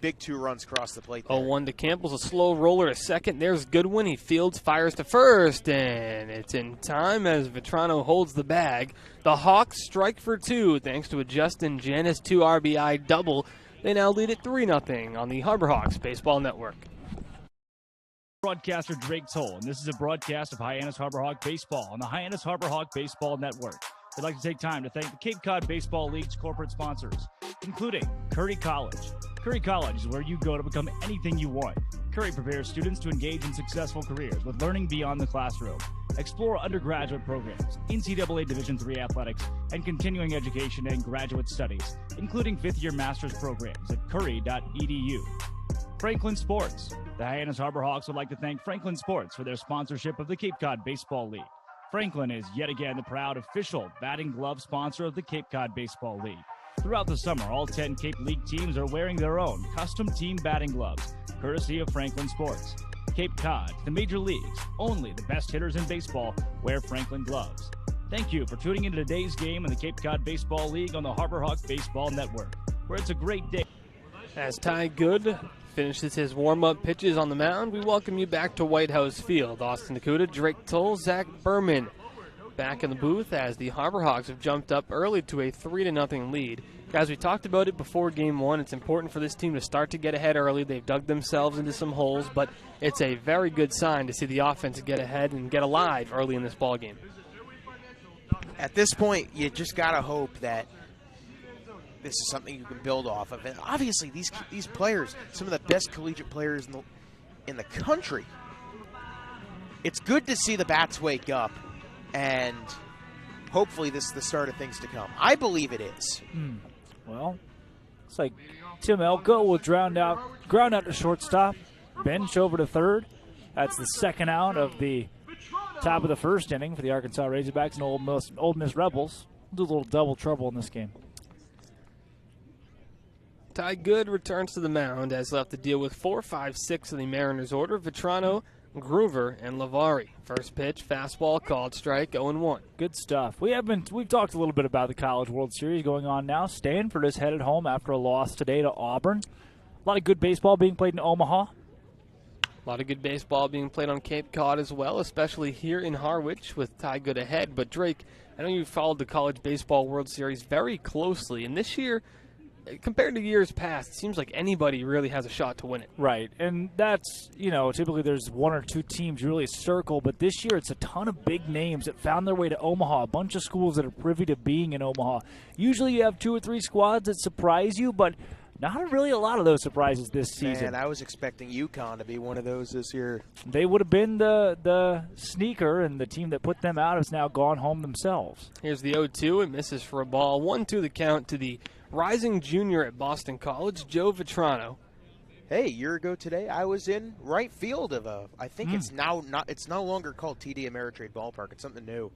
Speaker 3: big 2 runs across the plate there.
Speaker 2: 0-1 to Campbell's a slow roller to second. There's Goodwin. He fields, fires to first, and it's in time as Vetrano holds the bag. The Hawks strike for 2 thanks to a Justin Hyannis 2 RBI double. They now lead at 3-0 on the Harbor Hawks Baseball Network.
Speaker 5: Broadcaster Drake Toll, and this is a broadcast of Hyannis Harbor Hawk Baseball on the Hyannis Harbor Hawk Baseball Network. We'd like to take time to thank the Cape Cod Baseball League's corporate sponsors, including Curry College. Curry College is where you go to become anything you want. Curry prepares students to engage in successful careers with learning beyond the classroom. Explore undergraduate programs, NCAA Division III athletics, and continuing education and graduate studies, including 5th-year master's programs at curry.edu. Franklin Sports. The Hyannis Harbor Hawks would like to thank Franklin Sports for their sponsorship of the Cape Cod Baseball League. Franklin is yet again the proud official batting glove sponsor of the Cape Cod Baseball League. Throughout the summer, all 10 Cape League teams are wearing their own custom team batting gloves, courtesy of Franklin Sports. Cape Cod, the major leagues, only the best hitters in baseball wear Franklin gloves. Thank you for tuning into today's game in the Cape Cod Baseball League on the Harbor Hawk Baseball Network, where it's a great day.
Speaker 2: As Ty Good finishes his warm-up pitches on the mound, we welcome you back to White House Field. Austin Nakuda, Drake Toll, Zach Berman back in the booth as the Harbor Hawks have jumped up early to a 3-0 lead. Guys, we talked about it before Game 1. It's important for this team to start to get ahead early. They've dug themselves into some holes, but it's a very good sign to see the offense get ahead and get alive early in this ballgame.
Speaker 3: At this point, you just got to hope that this is something you can build off of. And obviously, these players, some of the best collegiate players in the country, it's good to see the bats wake up, and hopefully this is the start of things to come. I believe it is.
Speaker 4: Well, looks like Tim Elko will ground out to shortstop, bench over to third. That's the second out of the top of the first inning for the Arkansas Razorbacks and Old Miss Rebels. We'll do a little double trouble in this game.
Speaker 2: Ty Good returns to the mound as left to deal with 4, 5, 6 of the Mariners' order. Vetrano, Groover, and Lavari. First pitch, fastball, called strike, 0-1.
Speaker 4: Good stuff. We've talked a little bit about the College World Series going on now. Stanford is headed home after a loss today to Auburn. A lot of good baseball being played in Omaha.
Speaker 2: A lot of good baseball being played on Cape Cod as well, especially here in Harwich with Ty Good ahead. But Drake, I know you followed the College Baseball World Series very closely, and this year, compared to years past, it seems like anybody really has a shot to win it.
Speaker 4: Right, and that's, typically there's one or two teams you really circle, but this year it's a ton of big names that found their way to Omaha, a bunch of schools that are privy to being in Omaha. Usually you have 2 or 3 squads that surprise you, but not really a lot of those surprises this season.
Speaker 3: Man, I was expecting UConn to be one of those this year.
Speaker 4: They would have been the sneaker, and the team that put them out has now gone home themselves.
Speaker 2: Here's the 0-2. It misses for a ball. 1-2 the count to the rising junior at Boston College, Joe Vetrano.
Speaker 3: Hey, a year ago today, I was in right field of I think it's no longer called TD Ameritrade Ballpark. It's something new.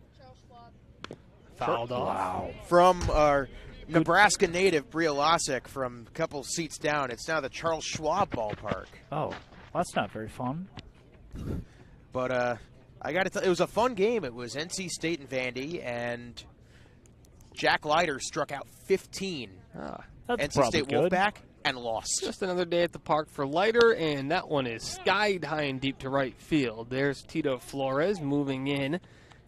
Speaker 2: Fouled off.
Speaker 3: Wow. From our Nebraska native, Bria Lasek, from a couple seats down. It's now the Charles Schwab Ballpark.
Speaker 4: Oh, that's not very fun.
Speaker 3: But I got to tell you, it was a fun game. It was NC State and Vandy, and Jack Leiter struck out 15.
Speaker 4: That's
Speaker 3: NC State
Speaker 4: good.
Speaker 3: Wolfpack, and lost.
Speaker 2: Just another day at the park for Leiter, and that one is skied high and deep to right field. There's Tito Flores moving in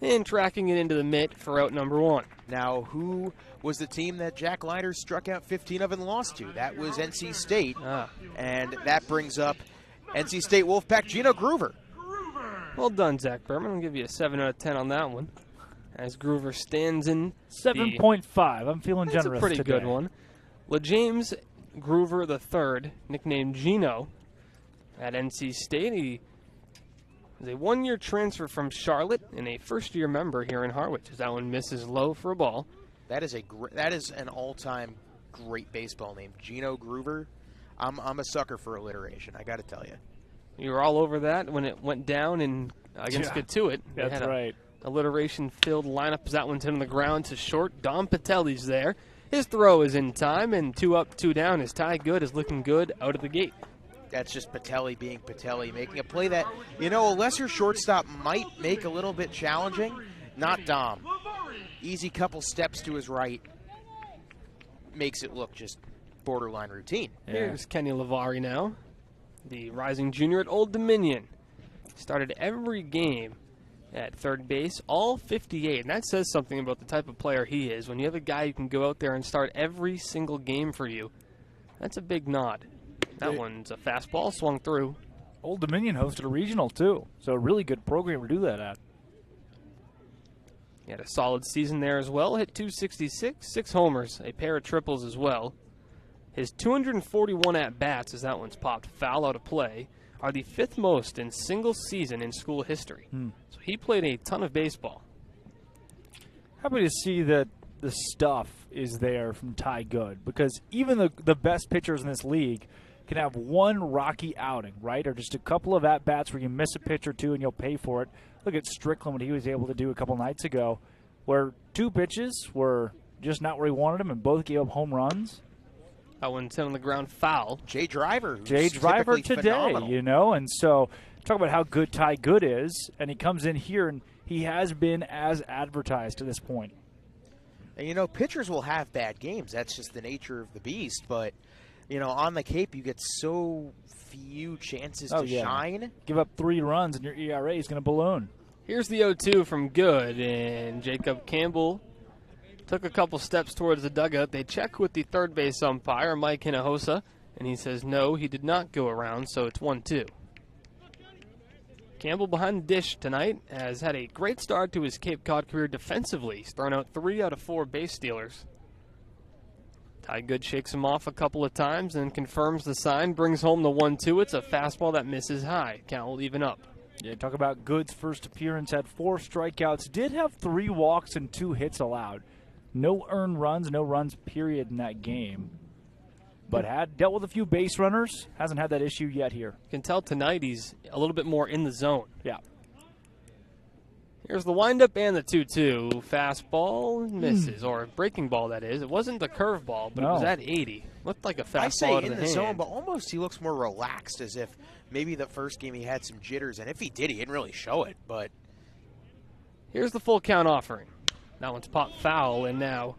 Speaker 2: and tracking it into the mitt for out number 1.
Speaker 3: Now, who was the team that Jack Leiter struck out 15 of and lost to? That was NC State, and that brings up NC State Wolfpack Gino Groover.
Speaker 2: Well done, Zach Berman. I'll give you a 7 out of 10 on that one. As Groover stands in
Speaker 4: 7.5. I'm feeling generous.
Speaker 2: That's a pretty
Speaker 4: today.
Speaker 2: good one. LeJames Groover III, nicknamed Gino, at NC State. He is a 1-year transfer from Charlotte and a first-year member here in Harwich. As that one misses low for a ball.
Speaker 3: That is an all-time great baseball name, Gino Groover. I'm a sucker for alliteration. I got to tell you.
Speaker 2: You were all over that when it went down and against Katuitt.
Speaker 4: That's right.
Speaker 2: Alliteration-filled lineup as that one's hit on the ground to short. Dom Pitelli's there. His throw is in time, and 2 up, 2 down. His Ty Good is looking good out of the gate.
Speaker 3: That's just Pitelli being Pitelli, making a play that, a lesser shortstop might make a little bit challenging. Not Dom. Easy couple steps to his right. Makes it look just borderline routine.
Speaker 2: Yeah. Here's Kenny Lavari now, the rising junior at Old Dominion. Started every game at third base, all 58, and that says something about the type of player he is. When you have a guy who can go out there and start every single game for you, that's a big nod. That one's a fastball, swung through.
Speaker 4: Old Dominion hosted a regional, too, so a really good program to do that at.
Speaker 2: He had a solid season there as well, hit 266, 6 homers, a pair of triples as well. His 241 at-bats, as that one's popped foul out of play, are the 5th most in single season in school history. So he played a ton of baseball.
Speaker 4: Happy to see that the stuff is there from Ty Good, because even the best pitchers in this league can have one rocky outing, right? Or just a couple of at-bats where you miss a pitch or two and you'll pay for it. Look at Strickland, what he was able to do a couple nights ago, where 2 pitches were just not where he wanted them and both gave up home runs.
Speaker 2: That one's hit on the ground foul.
Speaker 3: Jay Driver
Speaker 4: today,
Speaker 3: phenomenal.
Speaker 4: and so talk about how good Ty Good is, and he comes in here and he has been as advertised to this point.
Speaker 3: And, you know, pitchers will have bad games. That's just the nature of the beast. But, you know, on the Cape, you get so few chances to shine.
Speaker 4: Give up 3 runs, and your ERA is going to balloon.
Speaker 2: Here's the 0-2 from Good, and Jacob Campbell took a couple steps towards the dugout. They check with the third base umpire, Mike Hinojosa, and he says no, he did not go around, so it's 1-2. Campbell behind the dish tonight has had a great start to his Cape Cod career defensively. He's thrown out 3 out of 4 base stealers. Ty Good shakes him off a couple of times and confirms the sign, brings home the 1-2. It's a fastball that misses high. Count will even up.
Speaker 4: Yeah, talk about Good's first appearance, had 4 strikeouts, did have 3 walks and 2 hits allowed. No earned runs, no runs period in that game. But had dealt with a few base runners, hasn't had that issue yet here.
Speaker 2: You can tell tonight he's a little bit more in the zone.
Speaker 4: Yeah.
Speaker 2: Here's the windup and the 2-2. Fastball misses, or breaking ball, that is. It wasn't the curveball, but it was at 80. Looked like a fastball
Speaker 3: I say
Speaker 2: out of
Speaker 3: in
Speaker 2: the
Speaker 3: the
Speaker 2: hand.
Speaker 3: zone, but almost he looks more relaxed, as if maybe the first game he had some jitters, and if he did, he didn't really show it. But
Speaker 2: here's the full count offering. That one's popped foul, and now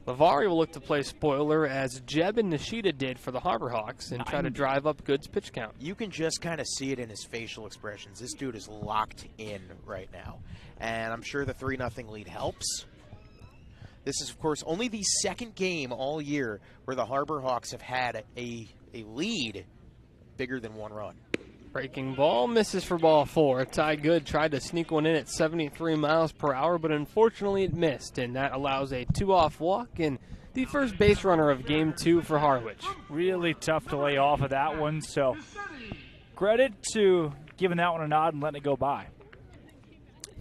Speaker 2: Lavari will look to play spoiler, as Jeb and Nishida did for the Harbor Hawks, and try to drive up Good's pitch count.
Speaker 3: You can just kind of see it in his facial expressions. This dude is locked in right now, and I'm sure the 3-0 lead helps. This is, of course, only the second game all year where the Harbor Hawks have had a lead bigger than 1 run.
Speaker 2: Breaking ball misses for ball 4. Ty Good tried to sneak one in at 73 miles per hour, but unfortunately it missed, and that allows a 2-off walk and the first base runner of Game 2 for Harwich.
Speaker 4: Really tough to lay off of that one, so credit to giving that one a nod and letting it go by.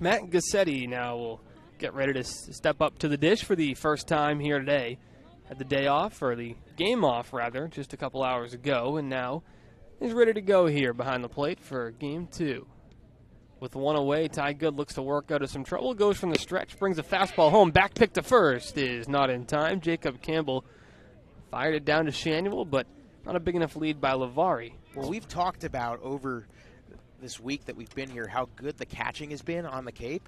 Speaker 2: Matt Gassetti now will get ready to step up to the dish for the first time here today. Had the day off, or the game off, rather, just a couple hours ago, and now he's ready to go here behind the plate for Game 2. With 1 away, Ty Good looks to work out of some trouble, goes from the stretch, brings a fastball home, back pick to first, is not in time. Jacob Campbell fired it down to Shanuel, but not a big enough lead by Lavari.
Speaker 3: Well, we've talked about over this week that we've been here how good the catching has been on the Cape.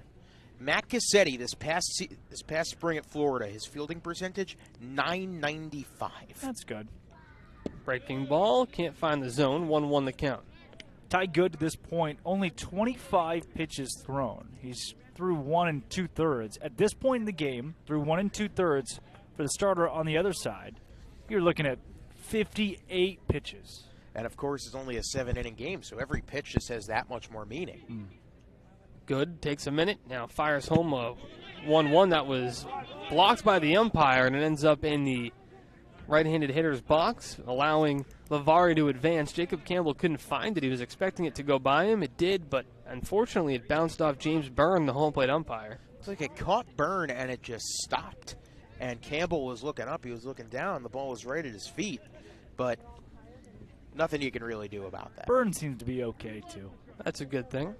Speaker 3: Matt Cassetti this past spring at Florida, his fielding percentage, .995.
Speaker 4: That's good.
Speaker 2: Breaking ball, can't find the zone, 1-1 the count.
Speaker 4: Ty Good to this point, only 25 pitches thrown. He's through 1 2/3. At this point in the game, through 1 2/3 for the starter on the other side, you're looking at 58 pitches.
Speaker 3: And, of course, it's only a 7-inning game, so every pitch just has that much more meaning.
Speaker 2: Good, takes a minute, now fires home a 1-1 that was blocked by the umpire, and it ends up in the right-handed hitter's box, allowing Lavari to advance. Jacob Campbell couldn't find it. He was expecting it to go by him. It did, but unfortunately it bounced off James Byrne, the home plate umpire.
Speaker 3: It's like it caught Byrne and it just stopped. And Campbell was looking up, he was looking down, the ball was right at his feet. But nothing you can really do about that.
Speaker 4: Byrne seems to be okay, too.
Speaker 2: That's a good thing.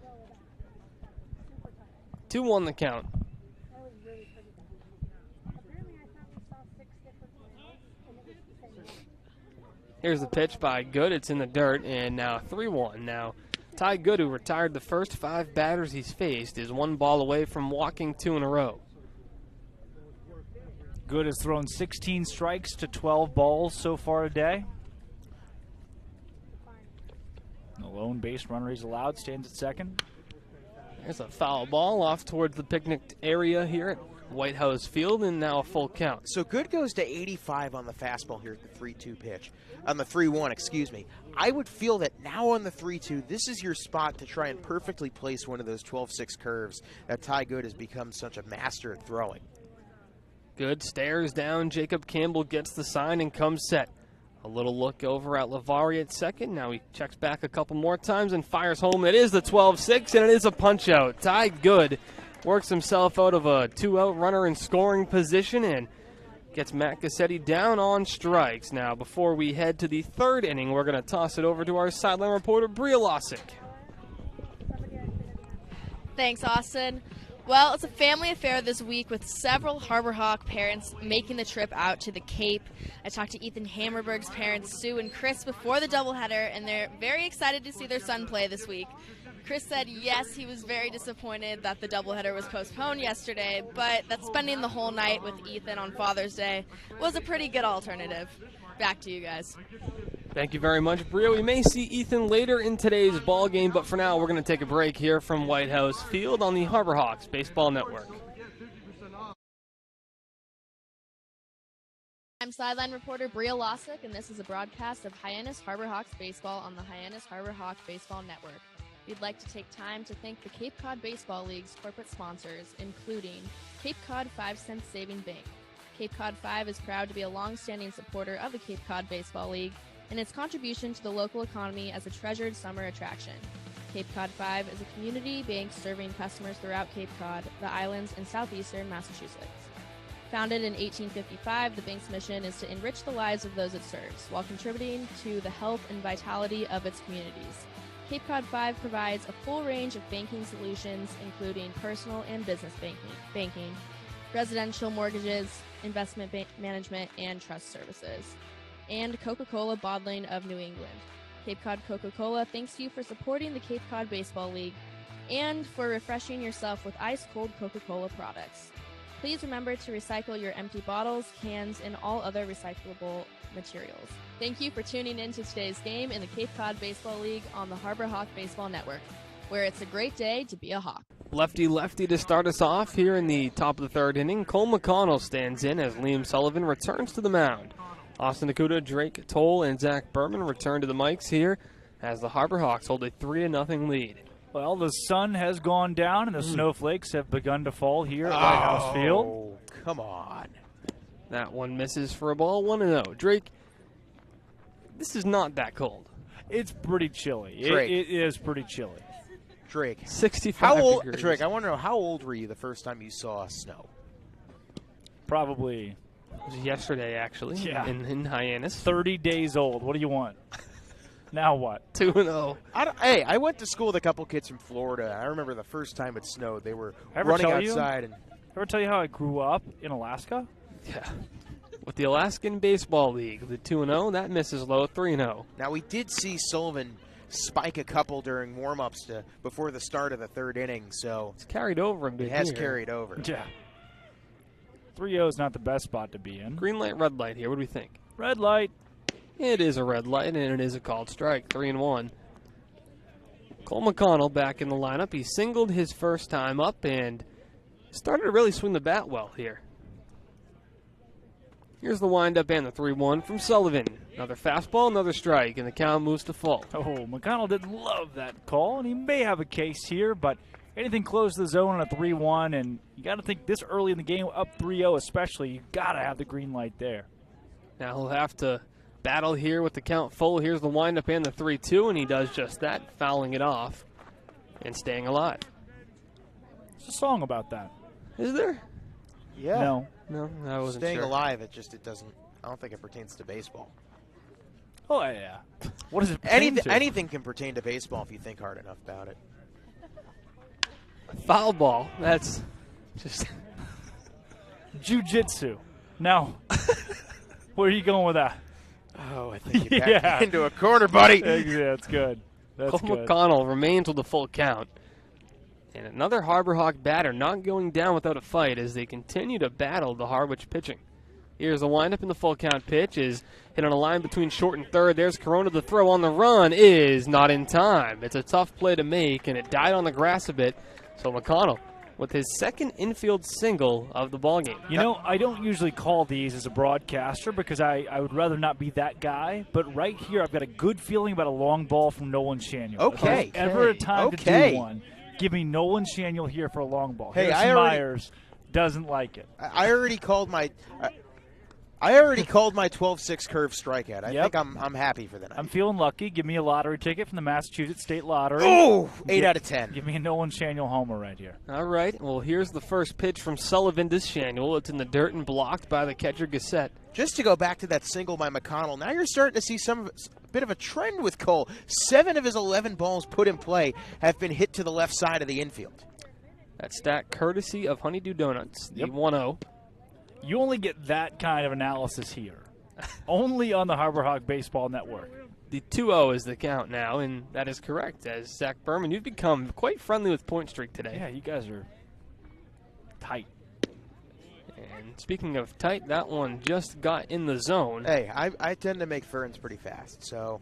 Speaker 2: 2-1 the count. Here's the pitch by Good. It's in the dirt, and now 3-1. Now, Ty Good, who retired the first 5 batters he's faced, is 1 ball away from walking 2 in a row.
Speaker 4: Good has thrown 16 strikes to 12 balls so far today. The lone base runner he's allowed stands at second.
Speaker 2: There's a foul ball off towards the picnic area here at White House Field, and now a full count.
Speaker 3: So Good goes to 85 on the fastball here at the 3-2 pitch. On the 3-1, excuse me. I would feel that now on the 3-2, this is your spot to try and perfectly place one of those 12-6 curves that Ty Good has become such a master at throwing.
Speaker 2: Good stares down. Jacob Campbell gets the sign and comes set. A little look over at Lavari at second. Now he checks back a couple more times and fires home. It is the 12-6, and it is a punch-out. Ty Good works himself out of a 2-out runner in scoring position and gets Matt Cassetti down on strikes. Now, before we head to the 3rd inning, we're going to toss it over to our sideline reporter, Bria Losick.
Speaker 1: Thanks, Austin. Well, it's a family affair this week with several Harbor Hawk parents making the trip out to the Cape. I talked to Ethan Hammerberg's parents, Sue and Chris, before the doubleheader, and they're very excited to see their son play this week. Chris said yes, he was very disappointed that the doubleheader was postponed yesterday, but that spending the whole night with Ethan on Father's Day was a pretty good alternative. Back to you guys.
Speaker 2: Thank you very much, Bria. We may see Ethan later in today's ball game, but for now we're going to take a break here from White House Field on the Harbor Hawks Baseball Network.
Speaker 1: I'm sideline reporter Bria Losick, and this is a broadcast of Hyannis Harbor Hawks Baseball on the Hyannis Harbor Hawk Baseball Network. We'd like to take time to thank the Cape Cod Baseball League's corporate sponsors, including Cape Cod 5 Cent Saving Bank. Cape Cod 5 is proud to be a long-standing supporter of the Cape Cod Baseball League and its contribution to the local economy as a treasured summer attraction. Cape Cod 5 is a community bank serving customers throughout Cape Cod, the islands, and southeastern Massachusetts. Founded in 1855, the bank's mission is to enrich the lives of those it serves while contributing to the health and vitality of its communities. Cape Cod 5 provides a full range of banking solutions, including personal and business banking, residential mortgages, investment management, and trust services, and Coca-Cola Bottling of New England. Cape Cod Coca-Cola thanks you for supporting the Cape Cod Baseball League and for refreshing yourself with ice-cold Coca-Cola products. Please remember to recycle your empty bottles, cans, and all other recyclable materials. Thank you for tuning in to today's game in the Cape Cod Baseball League on the Harbor Hawk Baseball Network, where it's a great day to be a Hawk.
Speaker 2: Lefty to start us off here in the top of the third inning. Cole McConnell stands in as Liam Sullivan returns to the mound. Austin Nakuda, Drake Toll, and Zach Berman return to the mics here as the Harbor Hawks hold a 3-0 lead.
Speaker 4: Well, the sun has gone down and the snowflakes have begun to fall here at White House Field.
Speaker 3: Oh, come on.
Speaker 2: That one misses for a ball, 1-0. Drake, this is not that cold.
Speaker 4: It's pretty chilly. It is pretty chilly.
Speaker 3: Drake.
Speaker 2: 65 degrees.
Speaker 3: Drake, I want to know, how old were you the first time you saw snow?
Speaker 4: Probably.
Speaker 2: It was yesterday, actually,
Speaker 4: Yeah.
Speaker 2: in Hyannis.
Speaker 4: 30 days old. What do you want? Now what?
Speaker 2: 2-0.
Speaker 3: I went to school with a couple kids from Florida. And I remember the first time it snowed. They were running outside.
Speaker 4: Ever tell you how I grew up in Alaska?
Speaker 2: Yeah. With the Alaskan Baseball League, the 2-0, that misses low, 3-0.
Speaker 3: Now, we did see Sullivan spike a couple during warm-ups before the start of the third inning, so
Speaker 2: It's carried over a bit.
Speaker 3: it has
Speaker 2: here.
Speaker 3: carried over.
Speaker 4: Yeah. 3-0 is not the best spot to be in.
Speaker 2: Green light, red light here. What do we think?
Speaker 4: Red light.
Speaker 2: It is a red light, and it is a called strike, 3-1. Cole McConnell back in the lineup. He singled his first time up and started to really swing the bat well here. Here's the windup and the 3-1 from Sullivan. Another fastball, another strike, and the count moves to full.
Speaker 4: Oh, McConnell did love that call, and he may have a case here, but anything close to the zone on a 3-1, and you got to think this early in the game, up 3-0 especially, you got to have the green light there.
Speaker 2: Now he'll have to battle here with the count full. Here's the windup and the 3-2, and he does just that, fouling it off and staying alive.
Speaker 4: There's a song about that.
Speaker 2: Is there?
Speaker 3: Yeah.
Speaker 4: No.
Speaker 2: I wasn't
Speaker 3: Staying
Speaker 2: sure.
Speaker 3: alive, it doesn't, I don't think it pertains to baseball.
Speaker 4: Oh, yeah. What does it pertain to?
Speaker 3: Anything can pertain to baseball if you think hard enough about it.
Speaker 2: Foul ball. That's just
Speaker 4: Jiu-jitsu. Now, where are you going with that?
Speaker 3: Oh, I think you backed
Speaker 4: Yeah.
Speaker 3: me into a corner, buddy.
Speaker 4: Yeah, that's good. That's
Speaker 2: Cole
Speaker 4: good.
Speaker 2: McConnell remains with the full count. And another Harbor Hawk batter not going down without a fight as they continue to battle the Harwich pitching. Here's the windup, and the full count pitch is hit on a line between short and third. There's Corona. The throw on the run is not in time. It's a tough play to make, and it died on the grass a bit. So McConnell with his second infield single of the ballgame.
Speaker 4: You know, I don't usually call these as a broadcaster because I would rather not be that guy. But right here, I've got a good feeling about a long ball from Nolan Shaniel.
Speaker 3: Okay.
Speaker 4: If there's ever a time to
Speaker 3: Okay.
Speaker 4: do one, give me Nolan Shaniel here for a long ball.
Speaker 3: Hey,
Speaker 4: Harrison Myers doesn't like it.
Speaker 3: I already called my 12-6 curve strikeout. I
Speaker 4: Yep.
Speaker 3: think I'm happy for the night.
Speaker 4: I'm feeling lucky. Give me a lottery ticket from the Massachusetts State Lottery.
Speaker 3: Oh, 8 out of 10.
Speaker 4: Give me a Nolan Shaniel homer right here.
Speaker 2: All right, well, here's the first pitch from Sullivan to Shanuel. It's in the dirt and blocked by the catcher Gassett.
Speaker 3: Just to go back to that single by McConnell, now you're starting to see a bit of a trend with Cole. 7 of his 11 balls put in play have been hit to the left side of the infield.
Speaker 2: That stat courtesy of Honeydew Donuts, the
Speaker 4: Yep.
Speaker 2: 1-0.
Speaker 4: You only get that kind of analysis here. Only on the Harbor Hawk Baseball Network.
Speaker 2: The 2-0 is the count now, and that is correct. As Zach Berman, you've become quite friendly with Point Streak today.
Speaker 4: Yeah, you guys are tight.
Speaker 2: And speaking of tight, that one just got in the zone.
Speaker 3: Hey, I tend to make ferns pretty fast, so.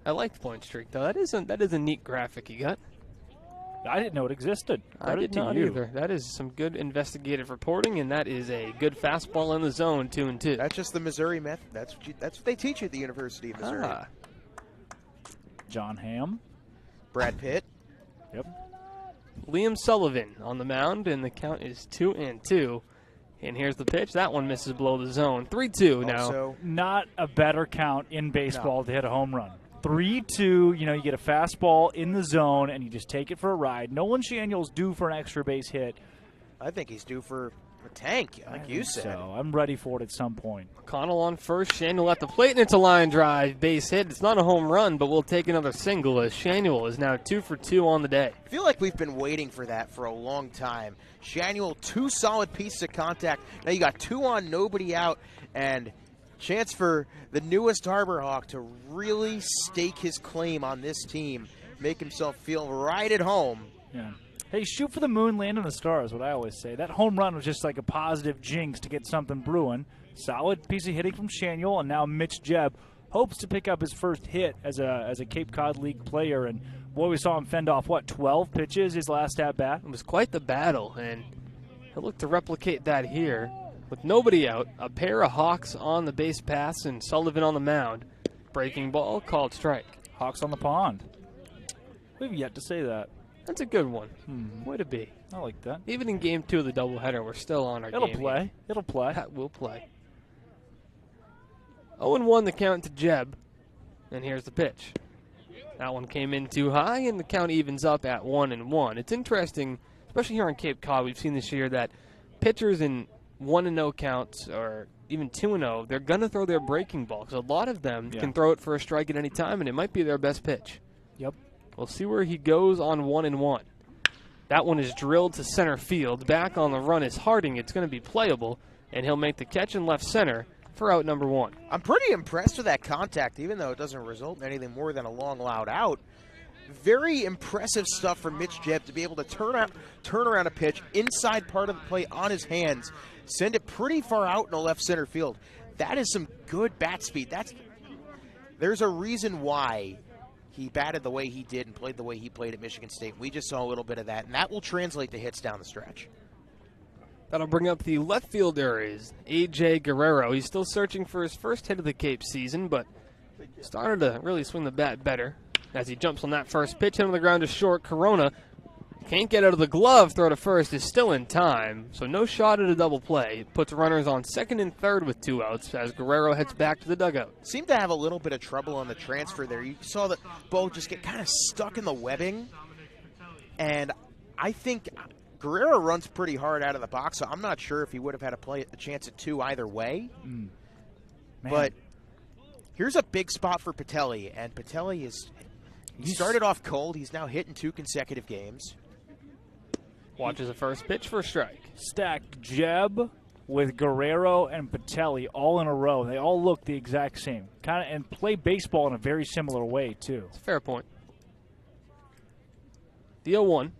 Speaker 2: I liked Point Streak, though. That is a neat graphic you got.
Speaker 4: I didn't know it existed.
Speaker 2: I did not either. That is some good investigative reporting, and that is a good fastball in the zone, 2-2.
Speaker 3: That's just the Missouri method. That's what they teach you at the University of Missouri.
Speaker 4: John Hamm.
Speaker 3: Brad Pitt.
Speaker 4: Yep.
Speaker 2: Liam Sullivan on the mound, and the count is 2-2. And here's the pitch. That one misses below the zone. 3-2 now.
Speaker 3: Also,
Speaker 4: Not a better count in baseball to hit a home run. 3-2, you get a fastball in the zone, and you just take it for a ride. Nolan Shaniel's due for an extra base hit.
Speaker 3: I think he's due for a tank, like you said.
Speaker 4: So I'm ready for it at some point.
Speaker 2: McConnell on first, Shanuel at the plate, and it's a line drive, base hit. It's not a home run, but we'll take another single as Shanuel is now 2 for 2 on the day.
Speaker 3: I feel like we've been waiting for that for a long time. Shanuel, 2 solid pieces of contact. Now you got 2 on, nobody out, and chance for the newest Harbor Hawk to really stake his claim on this team, make himself feel right at home.
Speaker 4: Yeah. Hey, shoot for the moon, land on the stars, what I always say. That home run was just like a positive jinx to get something brewing. Solid piece of hitting from Shanuel, and now Mitch Jebb hopes to pick up his first hit as a Cape Cod League player. And boy, we saw him fend off, 12 pitches his last at-bat?
Speaker 2: It was quite the battle, and he'll look to replicate that here. With nobody out, a pair of Hawks on the base paths and Sullivan on the mound. Breaking ball, called strike.
Speaker 4: Hawks on the pond. We've yet to say that.
Speaker 2: That's a good one. Way to be.
Speaker 4: I like that.
Speaker 2: Even in Game 2 of the doubleheader, we're still on our
Speaker 4: It'll
Speaker 2: game.
Speaker 4: play. It'll play.
Speaker 2: That will play. 0-1 the count to Jebb, and here's the pitch. That one came in too high, and the count evens up at 1-1. It's interesting, especially here on Cape Cod, we've seen this year that pitchers in 1-0 counts or even 2-0, they're going to throw their breaking ball because a lot of them can throw it for a strike at any time, and it might be their best pitch.
Speaker 4: Yep.
Speaker 2: We'll see where he goes on 1-1. That one is drilled to center field. Back on the run is Harding. It's going to be playable, and he'll make the catch in left center for out number 1.
Speaker 3: I'm pretty impressed with that contact, even though it doesn't result in anything more than a long, loud out. Very impressive stuff from Mitch Jebb to be able to turn around a pitch inside part of the plate on his hands, send it pretty far out in the left center field. That is some good bat speed. There's a reason why he batted the way he did and played the way he played at Michigan State. We just saw a little bit of that, and that will translate to hits down the stretch.
Speaker 2: That'll bring up the left fielder is A.J. Guerrero. He's still searching for his first hit of the Cape season, but started to really swing the bat better as he jumps on that first pitch. Hit on the ground to short. Corona can't get out of the glove. Throw to first is still in time, so no shot at a double play. Puts runners on second and third with 2 outs as Guerrero heads back to the dugout.
Speaker 3: Seemed to have a little bit of trouble on the transfer there. You saw the ball just get kind of stuck in the webbing, and I think Guerrero runs pretty hard out of the box, so I'm not sure if he would have had a chance at 2 either way. But here's a big spot for Pitelli, and Pitelli he started off cold. He's now hitting 2 consecutive games.
Speaker 2: Watches the first pitch for a strike.
Speaker 4: Stacked Jebb with Guerrero and Pitelli all in a row. They all look the exact same. And play baseball in a very similar way, too.
Speaker 2: It's a fair point. The 0-1.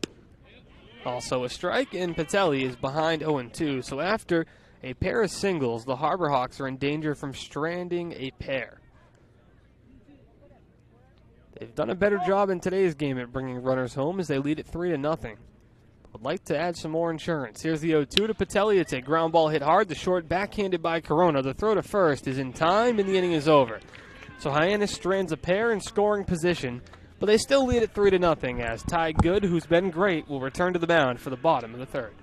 Speaker 2: Also a strike, and Pitelli is behind 0-2. So after a pair of singles, the Harbor Hawks are in danger from stranding a pair. They've done a better job in today's game at bringing runners home as they lead it 3-0. Would like to add some more insurance. Here's the 0-2 to Pitelli. It's a ground ball hit hard. The short backhanded by Corona. The throw to first is in time, and the inning is over. So Hyannis strands a pair in scoring position, but they still lead it 3-0 as Ty Good, who's been great, will return to the mound for the bottom of the third.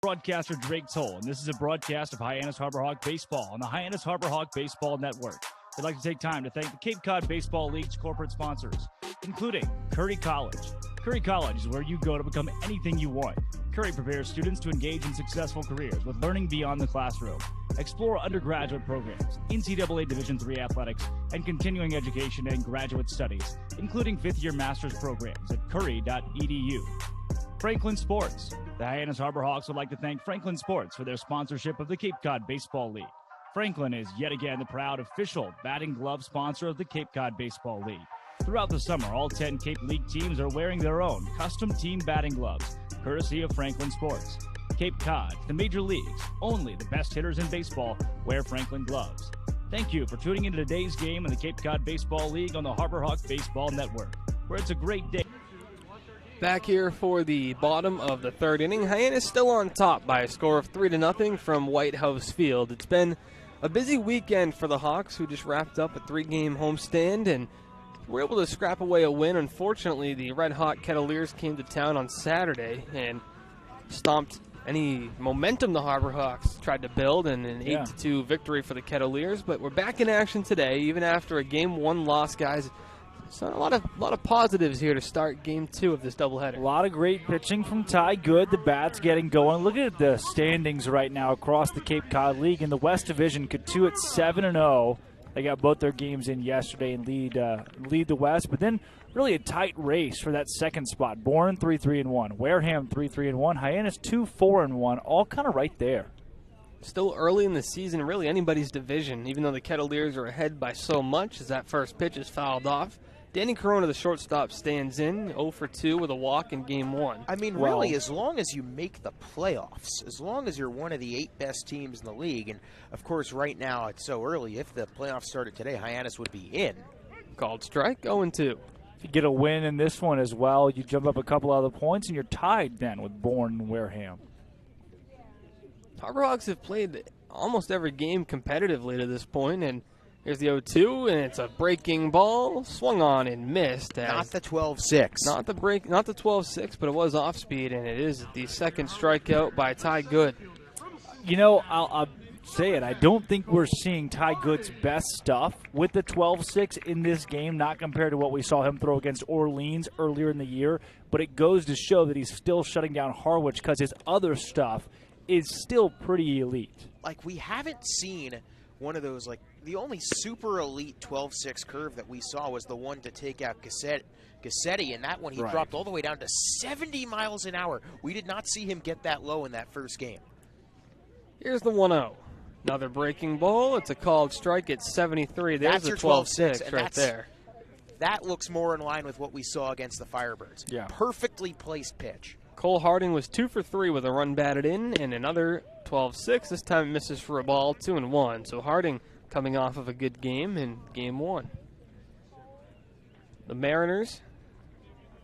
Speaker 5: Broadcaster Drake Toll, and this is a broadcast of Hyannis Harbor Hawk Baseball on the Hyannis Harbor Hawk Baseball Network. We'd like to take time to thank the Cape Cod Baseball League's corporate sponsors, including Curry College. Curry College is where you go to become anything you want. Curry prepares students to engage in successful careers with learning beyond the classroom. Explore undergraduate programs, NCAA Division III athletics, and continuing education and graduate studies, including fifth-year master's programs at curry.edu. Franklin Sports. The Hyannis Harbor Hawks would like to thank Franklin Sports for their sponsorship of the Cape Cod Baseball League. Franklin is yet again the proud official batting glove sponsor of the Cape Cod Baseball League. Throughout the summer, all 10 Cape League teams are wearing their own custom team batting gloves, courtesy of Franklin Sports. Cape Cod, the major leagues, only the best hitters in baseball wear Franklin gloves. Thank you for tuning into today's game in the Cape Cod Baseball League on the Harbor Hawk Baseball Network, where it's a great day.
Speaker 2: Back here for the bottom of the third inning, Hyannis still on top by a score of 3-0 from White House Field. It's been a busy weekend for the Hawks, who just wrapped up a 3-game homestand and were able to scrap away a win. Unfortunately, the red-hot Kettleers came to town on Saturday and stomped any momentum the Harbor Hawks tried to build, and an 8-2 victory for the Kettleers. But we're back in action today, even after a Game 1 loss, guys. So a lot of positives here to start Game 2 of this doubleheader.
Speaker 4: A lot of great pitching from Ty Good. The bat's getting going. Look at the standings right now across the Cape Cod League. In the West Division, Cotuit 7-0. They got both their games in yesterday and lead the West. But then really a tight race for that second spot. Bourne 3-3-1, Wareham 3-3-1, Hyannis 2-4-1, all kind of right there.
Speaker 2: Still early in the season, really anybody's division, even though the Kettleers are ahead by so much as that first pitch is fouled off. Danny Corona, the shortstop, stands in 0-for-2 with a walk in Game 1.
Speaker 3: I mean, really, as long as you make the playoffs, as long as you're one of the 8 best teams in the league, and, of course, right now it's so early, if the playoffs started today, Hyannis would be in.
Speaker 2: Called strike, 0-2.
Speaker 4: If you get a win in this one as well, you jump up a couple other points, and you're tied then with Bourne and Wareham.
Speaker 2: Harbor Hawks have played almost every game competitively to this point, and here's the 0-2, and it's a breaking ball, swung on and missed.
Speaker 3: Not the 12-6.
Speaker 2: Not the 12-6, but it was off speed, and it is the second strikeout by Ty Good.
Speaker 4: You know, I'll say it. I don't think we're seeing Ty Good's best stuff with the 12-6 in this game, not compared to what we saw him throw against Orleans earlier in the year, but it goes to show that he's still shutting down Harwich because his other stuff is still pretty elite.
Speaker 3: Like, we haven't seen one of those, like, the only super elite 12-6 curve that we saw was the one to take out Gassetti, and that one he dropped all the way down to 70 miles an hour. We did not see him get that low in that first game.
Speaker 2: Here's the 1-0. Another breaking ball. It's a called strike at 73. There's the 12-6 right there.
Speaker 3: That looks more in line with what we saw against the Firebirds.
Speaker 4: Yeah.
Speaker 3: Perfectly placed pitch.
Speaker 2: Cole Harding was 2 for 3 with a run batted in, and another 12-6. This time it misses for a ball, 2-1. So Harding coming off of a good game in Game 1. The Mariners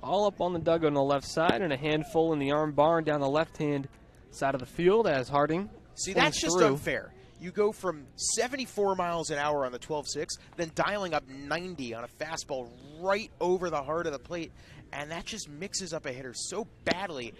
Speaker 2: all up on the dugout on the left side, and a handful in the arm barn down the left-hand side of the field as Harding
Speaker 3: See, that's just unfair. You go from 74 miles an hour on the 12-6, then dialing up 90 on a fastball right over the heart of the plate, and that just mixes up a hitter so badly.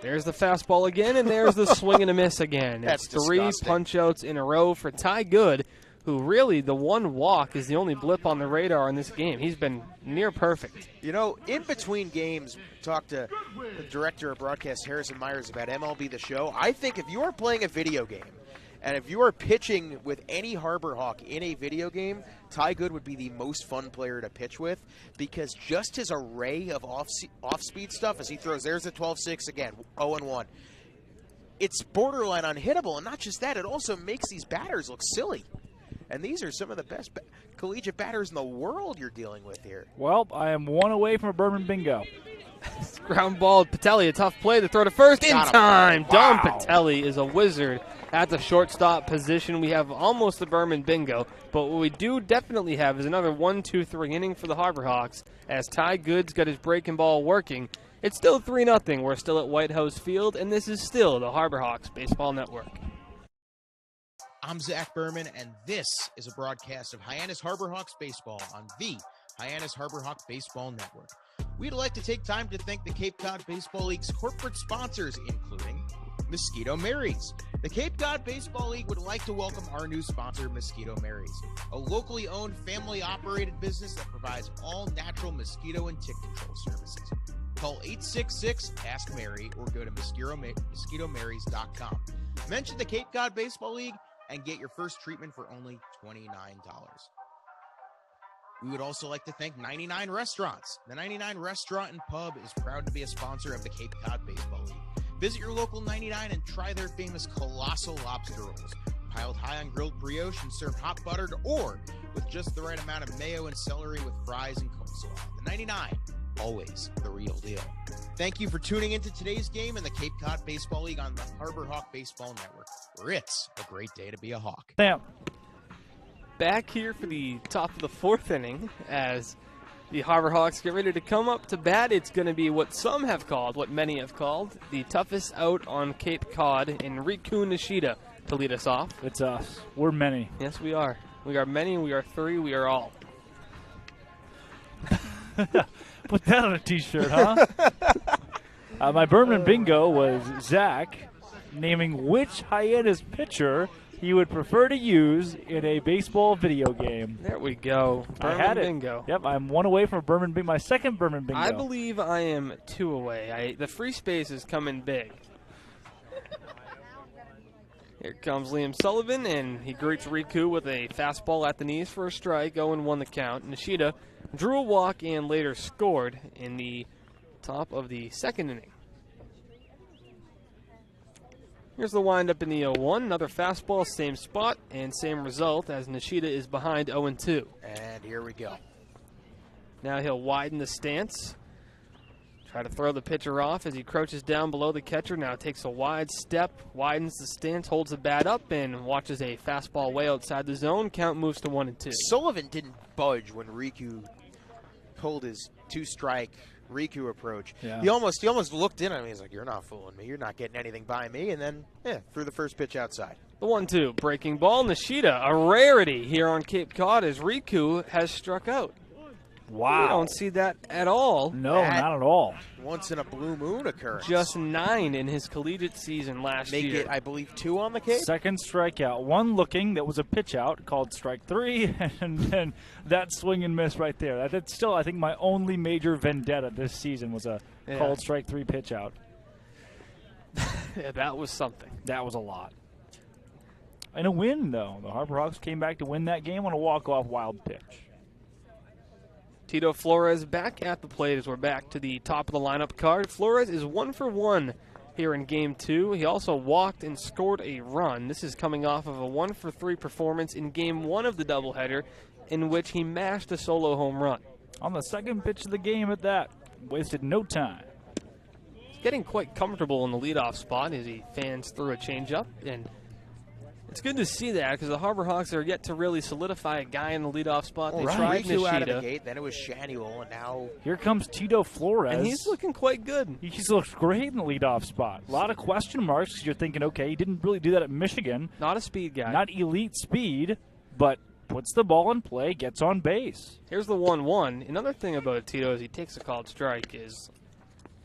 Speaker 2: There's the fastball again, and there's the swing and a miss again.
Speaker 3: That's
Speaker 2: it's 3 punch-outs in a row for Ty Good, who really, the one walk is the only blip on the radar in this game. He's been near perfect.
Speaker 3: You know, in between games, talked to the director of broadcast, Harrison Myers, about MLB The Show. I think if you are playing a video game, and if you are pitching with any Harbor Hawk in a video game, Ty Good would be the most fun player to pitch with, because just his array of off-speed stuff as he throws, there's the 12-6 again, 0-1. It's borderline unhittable, and not just that, it also makes these batters look silly. And these are some of the best collegiate batters in the world you're dealing with here.
Speaker 4: Well, I am one away from a Berman bingo.
Speaker 2: Ground ball, Pitelli, a tough play to throw to first in time.
Speaker 3: Wow.
Speaker 2: Dom Pitelli is a wizard at the shortstop position. We have almost the Berman bingo, but what we do definitely have is another 1-2-3 inning for the Harbor Hawks as Ty Good's got his breaking ball working. It's still 3-0. We're still at White House Field, and this is still the Harbor Hawks Baseball Network.
Speaker 3: I'm Zach Berman, and this is a broadcast of Hyannis Harbor Hawks Baseball on the Hyannis Harbor Hawk Baseball Network. We'd like to take time to thank the Cape Cod Baseball League's corporate sponsors, including Mosquito Mary's. The Cape Cod Baseball League would like to welcome our new sponsor, Mosquito Mary's, a locally owned, family-operated business that provides all-natural mosquito and tick control services. Call 866-ASK-MARY or go to mosquitomarys.com. Mention the Cape Cod Baseball League and get your first treatment for only $29. We would also like to thank 99 Restaurants. The 99 Restaurant and Pub is proud to be a sponsor of the Cape Cod Baseball League. Visit your local 99 and try their famous Colossal Lobster Rolls, piled high on grilled brioche and served hot buttered or with just the right amount of mayo and celery with fries and coleslaw. The 99, always the real deal. Thank you for tuning into today's game in the Cape Cod Baseball League on the Harbor Hawk Baseball Network, where it's a great day to be a Hawk.
Speaker 4: Damn.
Speaker 2: Back here for the top of the fourth inning as the Harbor Hawks get ready to come up to bat. It's going to be what some have called, what many have called, the toughest out on Cape Cod in Riku Nishida to lead us off.
Speaker 4: It's us. We're many.
Speaker 2: Yes, we are. We are many, we are three, we are all.
Speaker 4: Put that on a T-shirt, huh? My Berman bingo was Zach naming which Hyannis pitcher he would prefer to use in a baseball video game.
Speaker 2: There we go.
Speaker 4: I had it.
Speaker 2: Bingo.
Speaker 4: Yep, I'm one away from a Berman bingo. My second Berman bingo.
Speaker 2: I believe I am two away. The free space is coming big. Here comes Liam Sullivan, and he greets Riku with a fastball at the knees for a strike. 0-1 the count. Nishida drew a walk and later scored in the top of the second inning. Here's the windup in the 0-1. Another fastball, same spot, and same result as Nishida is behind 0-2.
Speaker 3: And here we go.
Speaker 2: Now he'll widen the stance. Try to throw the pitcher off as he crouches down below the catcher. Now takes a wide step, widens the stance, holds the bat up, and watches a fastball way outside the zone. Count moves to 1-2.
Speaker 3: Sullivan didn't budge when Riku pulled his two-strike Riku approach.
Speaker 4: Yeah.
Speaker 3: He almost looked in on me. He's like, "You're not fooling me. You're not getting anything by me." And then, threw the first pitch outside.
Speaker 2: The 1-2 breaking ball. Nishida, a rarity here on Cape Cod as Riku has struck out.
Speaker 4: Wow.
Speaker 2: We don't see that at all.
Speaker 4: No,
Speaker 3: That
Speaker 4: not at all.
Speaker 3: Once in a blue moon occurrence.
Speaker 2: Just 9 in his collegiate season last
Speaker 3: Make
Speaker 2: year.
Speaker 3: it, I believe, 2 on the Cape.
Speaker 4: Second strikeout. One looking that was a pitch out called strike 3, and then that swing and miss right there. That's still, I think, my only major vendetta this season was a called strike 3 pitch out.
Speaker 2: Yeah, that was something.
Speaker 4: That was a lot. And a win, though. The Harbor Hawks came back to win that game on a walk-off wild pitch.
Speaker 2: Tito Flores back at the plate as we're back to the top of the lineup card. Flores is 1 for 1 here in Game 2. He also walked and scored a run. This is coming off of a 1 for 3 performance in Game 1 of the doubleheader in which he mashed a solo home run.
Speaker 4: On the second pitch of the game at that. Wasted no time.
Speaker 2: He's getting quite comfortable in the leadoff spot as he fans through a changeup, and it's good to see that because the Harbor Hawks are yet to really solidify a guy in the leadoff spot. They tried
Speaker 3: Riku out of the
Speaker 2: Nishida,
Speaker 3: gate, then it was Shanuel, and now
Speaker 4: Here comes Tito Flores.
Speaker 2: and he's looking quite good.
Speaker 4: He looks great in the leadoff spot. A lot of question marks because you're thinking, okay, he didn't really do that at Michigan.
Speaker 2: Not a speed guy.
Speaker 4: Not elite speed, but puts the ball in play, gets on base.
Speaker 2: Here's the 1-1. Another thing about Tito is he takes a called strike is,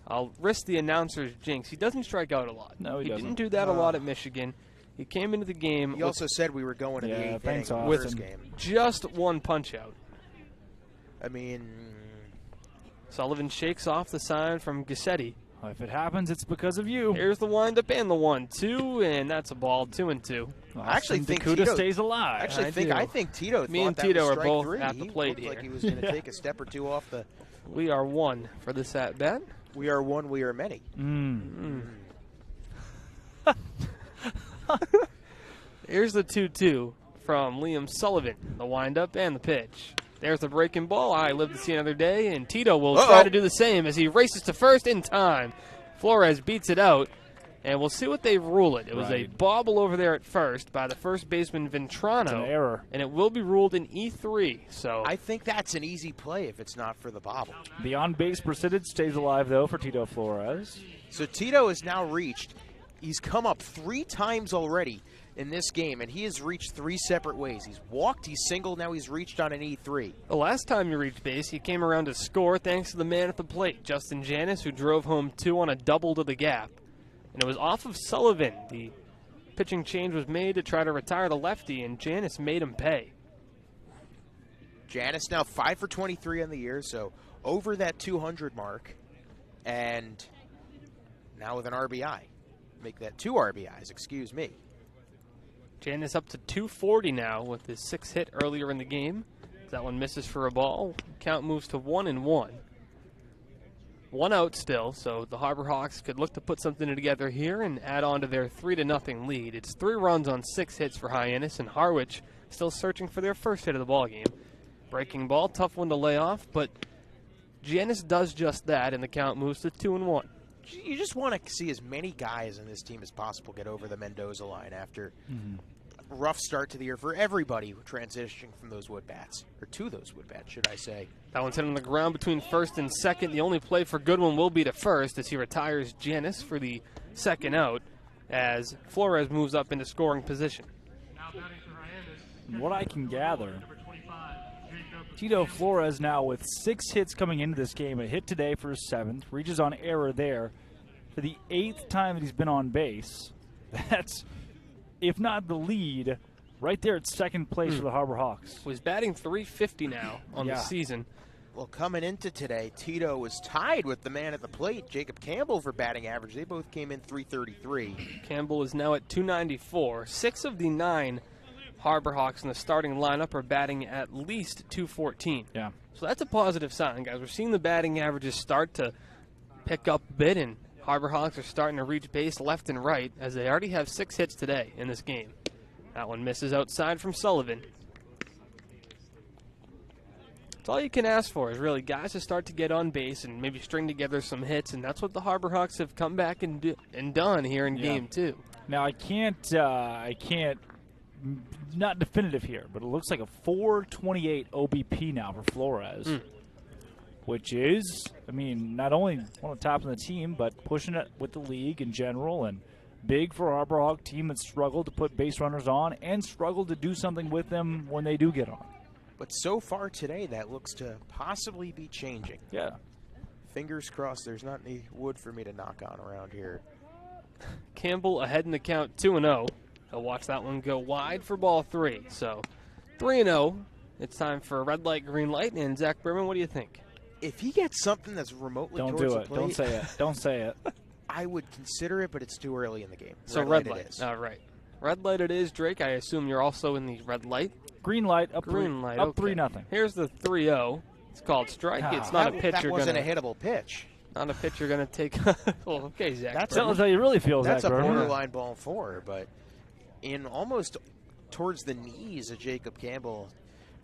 Speaker 2: I'll risk the announcer's jinx, he doesn't strike out a lot.
Speaker 4: No, he doesn't.
Speaker 2: Didn't do that a lot at Michigan. He came into the game
Speaker 3: he also said we were going to the 8th
Speaker 4: thanks,
Speaker 3: inning of
Speaker 2: with
Speaker 3: the first
Speaker 4: Austin.
Speaker 3: game.
Speaker 2: just one punch out.
Speaker 3: I mean,
Speaker 2: Sullivan shakes off the sign from Gassetti.
Speaker 4: If it happens, it's because of you.
Speaker 2: Here's the windup and the 1-2, and that's a ball. 2-2.
Speaker 3: I actually think
Speaker 4: Dakuta
Speaker 3: Tito
Speaker 4: stays alive.
Speaker 3: I think Tito.
Speaker 2: Me
Speaker 3: thought
Speaker 2: and
Speaker 3: that
Speaker 2: Tito
Speaker 3: was
Speaker 2: are
Speaker 3: strike
Speaker 2: both
Speaker 3: 3.
Speaker 2: at the
Speaker 3: He
Speaker 2: plate
Speaker 3: looked
Speaker 2: here.
Speaker 3: like he was going to take a step or two off the.
Speaker 2: We are 1 for this at bat.
Speaker 3: We are one. We are many.
Speaker 2: Here's the 2-2 from Liam Sullivan. The windup and the pitch. There's the breaking ball. I live to see another day, and Tito will try to do the same as he races to first in time. Flores beats it out, and we'll see what they rule it. It was a bobble over there at first by the first baseman Ventrano.
Speaker 4: It's an error.
Speaker 2: And it will be ruled in E3. So
Speaker 3: I think that's an easy play if it's not for the bobble.
Speaker 4: The on-base percentage stays alive, though, for Tito Flores.
Speaker 3: So Tito has now reached. He's come up 3 times already in this game, and he has reached 3 separate ways. He's walked, he's singled, now he's reached on an E3.
Speaker 2: the last time he reached base, he came around to score thanks to the man at the plate, Justin Hyannis, who drove home 2 on a double to the gap. And it was off of Sullivan. The pitching change was made to try to retire the lefty, and Hyannis made him pay.
Speaker 3: Hyannis now 5 for 23 on the year, so over that 200 mark, and now with an RBI. Make that 2 RBIs, excuse me.
Speaker 2: Hyannis up to 240 now with his 6th hit earlier in the game. That one misses for a ball. Count moves to 1-1. 1 out still, so the Harbor Hawks could look to put something together here and add on to their 3-0 lead. It's 3 runs on 6 hits for Hyannis, and Harwich still searching for their first hit of the ballgame. Breaking ball, tough one to lay off, but Hyannis does just that, and the count moves to 2-1.
Speaker 3: You just want to see as many guys in this team as possible get over the Mendoza line after a rough start to the year for everybody transitioning from those wood bats, or to those wood bats, should I say.
Speaker 2: That one's hit on the ground between first and second. The only play for Goodwin will be to first as he retires Hyannis for the second out as Flores moves up into scoring position.
Speaker 4: What I can gather, Tito Flores now with 6 hits coming into this game, a hit today for his 7th, reaches on error there for the 8th time that he's been on base. That's, if not the lead, right there at second place for the Harbor Hawks.
Speaker 2: He's batting .350 now on the season.
Speaker 3: Well, coming into today, Tito was tied with the man at the plate, Jacob Campbell, for batting average. They both came in .333.
Speaker 2: Campbell is now at .294. 6 of the 9 Harbor Hawks in the starting lineup are batting at least .214.
Speaker 4: Yeah.
Speaker 2: So that's a positive sign, guys. We're seeing the batting averages start to pick up a bit, and Harbor Hawks are starting to reach base left and right as they already have 6 hits today in this game. That one misses outside from Sullivan. That's all you can ask for is really guys to start to get on base and maybe string together some hits, and that's what the Harbor Hawks have come back and done here in Game 2.
Speaker 4: Now, I can't, not definitive here, but it looks like a .428 OBP now for Flores, which is, I mean, not only one of the tops in the team, but pushing it with the league in general, and big for a Harbor Hawk team that struggled to put base runners on and struggled to do something with them when they do get on.
Speaker 3: But so far today, that looks to possibly be changing.
Speaker 4: Yeah.
Speaker 3: Fingers crossed there's not any wood for me to knock on around here.
Speaker 2: Campbell ahead in the count 2-0. He'll watch that one go wide for ball 3. So 3-0. It's time for a red light, green light. And Zach Berman, what do you think?
Speaker 3: If he gets something that's remotely
Speaker 4: Don't
Speaker 3: towards
Speaker 4: do
Speaker 3: the
Speaker 4: it.
Speaker 3: plate,
Speaker 4: Don't say it. Don't say it.
Speaker 3: I would consider it, but it's too early in the game.
Speaker 2: So red light. All right. Red light it is, Drake. I assume you're also in the red light.
Speaker 4: Green light, up
Speaker 2: Green light,
Speaker 4: up
Speaker 2: okay.
Speaker 4: 3-0.
Speaker 2: Here's the 3-0. It's called strike. It's not a pitch
Speaker 3: That
Speaker 2: you're
Speaker 3: wasn't
Speaker 2: gonna.
Speaker 3: a hittable pitch.
Speaker 2: Not a pitch you're gonna take. Well, okay, Zach.
Speaker 4: Tell us how you really feel,
Speaker 3: That's
Speaker 4: Zach
Speaker 3: a
Speaker 4: Berman.
Speaker 3: borderline ball 4, but in almost towards the knees of Jacob Campbell,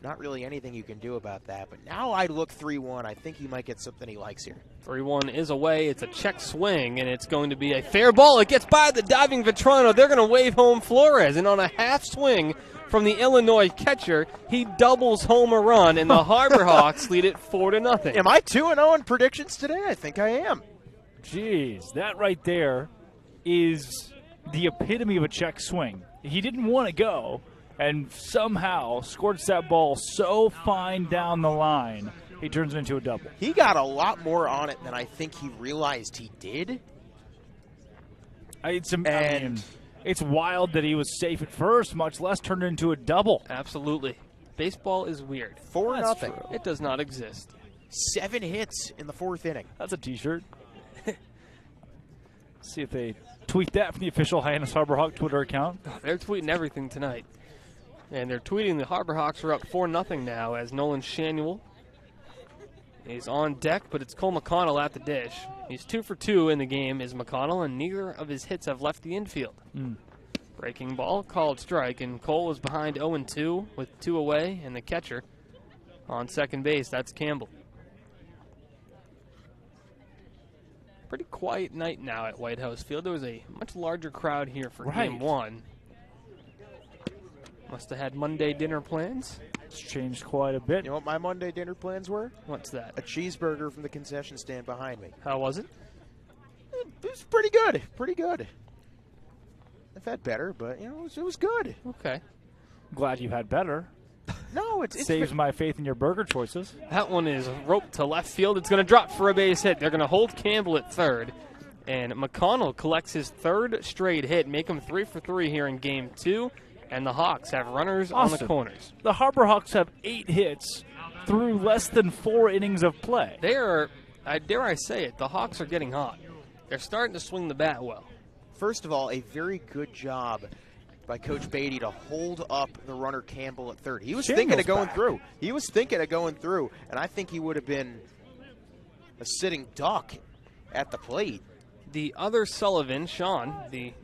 Speaker 3: not really anything you can do about that. But now I look 3-1. I think he might get something he likes here.
Speaker 2: 3-1 is away. It's a check swing, and it's going to be a fair ball. It gets by the diving Vetrano. They're going to wave home Flores, and on a half swing from the Illinois catcher, he doubles home a run, and the Harbor Hawks lead it 4-0.
Speaker 3: Am I 2-0 in predictions today? I think I am.
Speaker 4: Jeez, that right there is the epitome of a check swing. He didn't want to go, and somehow squirts that ball so fine down the line, he turns it into a double.
Speaker 3: He got a lot more on it than I think he realized he did.
Speaker 4: It's wild that he was safe at first, much less turned it into a double.
Speaker 2: Absolutely. Baseball is weird.
Speaker 3: 4-0.
Speaker 2: It does not exist.
Speaker 3: 7 hits in the 4th inning.
Speaker 4: That's a T-shirt. See if they tweet that from the official Hyannis Harbor Hawk Twitter account.
Speaker 2: They're tweeting everything tonight. And they're tweeting the Harbor Hawks are up 4-0 now as Nolan Shanuel is on deck, but it's Cole McConnell at the dish. He's 2 for 2 in the game is McConnell, and neither of his hits have left the infield. Breaking ball, called strike, and Cole is behind 0-2 with 2 away, and the catcher on second base, that's Campbell. Pretty quiet night now at White House Field. There was a much larger crowd here for Game 1. Must have had Monday dinner plans.
Speaker 4: It's changed quite a bit.
Speaker 3: You know what my Monday dinner plans were?
Speaker 2: What's that?
Speaker 3: A cheeseburger from the concession stand behind me.
Speaker 2: How was it?
Speaker 3: It was pretty good. Pretty good. I've had better, but, you know, it was good.
Speaker 2: Okay.
Speaker 4: Glad you had better.
Speaker 3: No, it's
Speaker 4: saves my faith in your burger choices.
Speaker 2: That one is roped to left field. It's going to drop for a base hit. They're going to hold Campbell at third. And McConnell collects his 3rd straight hit, make him 3 for 3 here in Game 2. And the Hawks have runners on the corners.
Speaker 4: The Harbor Hawks have 8 hits through less than 4 innings of play.
Speaker 2: They are, dare I say it, the Hawks are getting hot. They're starting to swing the bat well.
Speaker 3: First of all, a very good job by Coach Beatty to hold up the runner Campbell at third. He was thinking of going through. He was thinking of going through, and I think he would have been a sitting duck at the plate.
Speaker 2: The other Sullivan, Sean,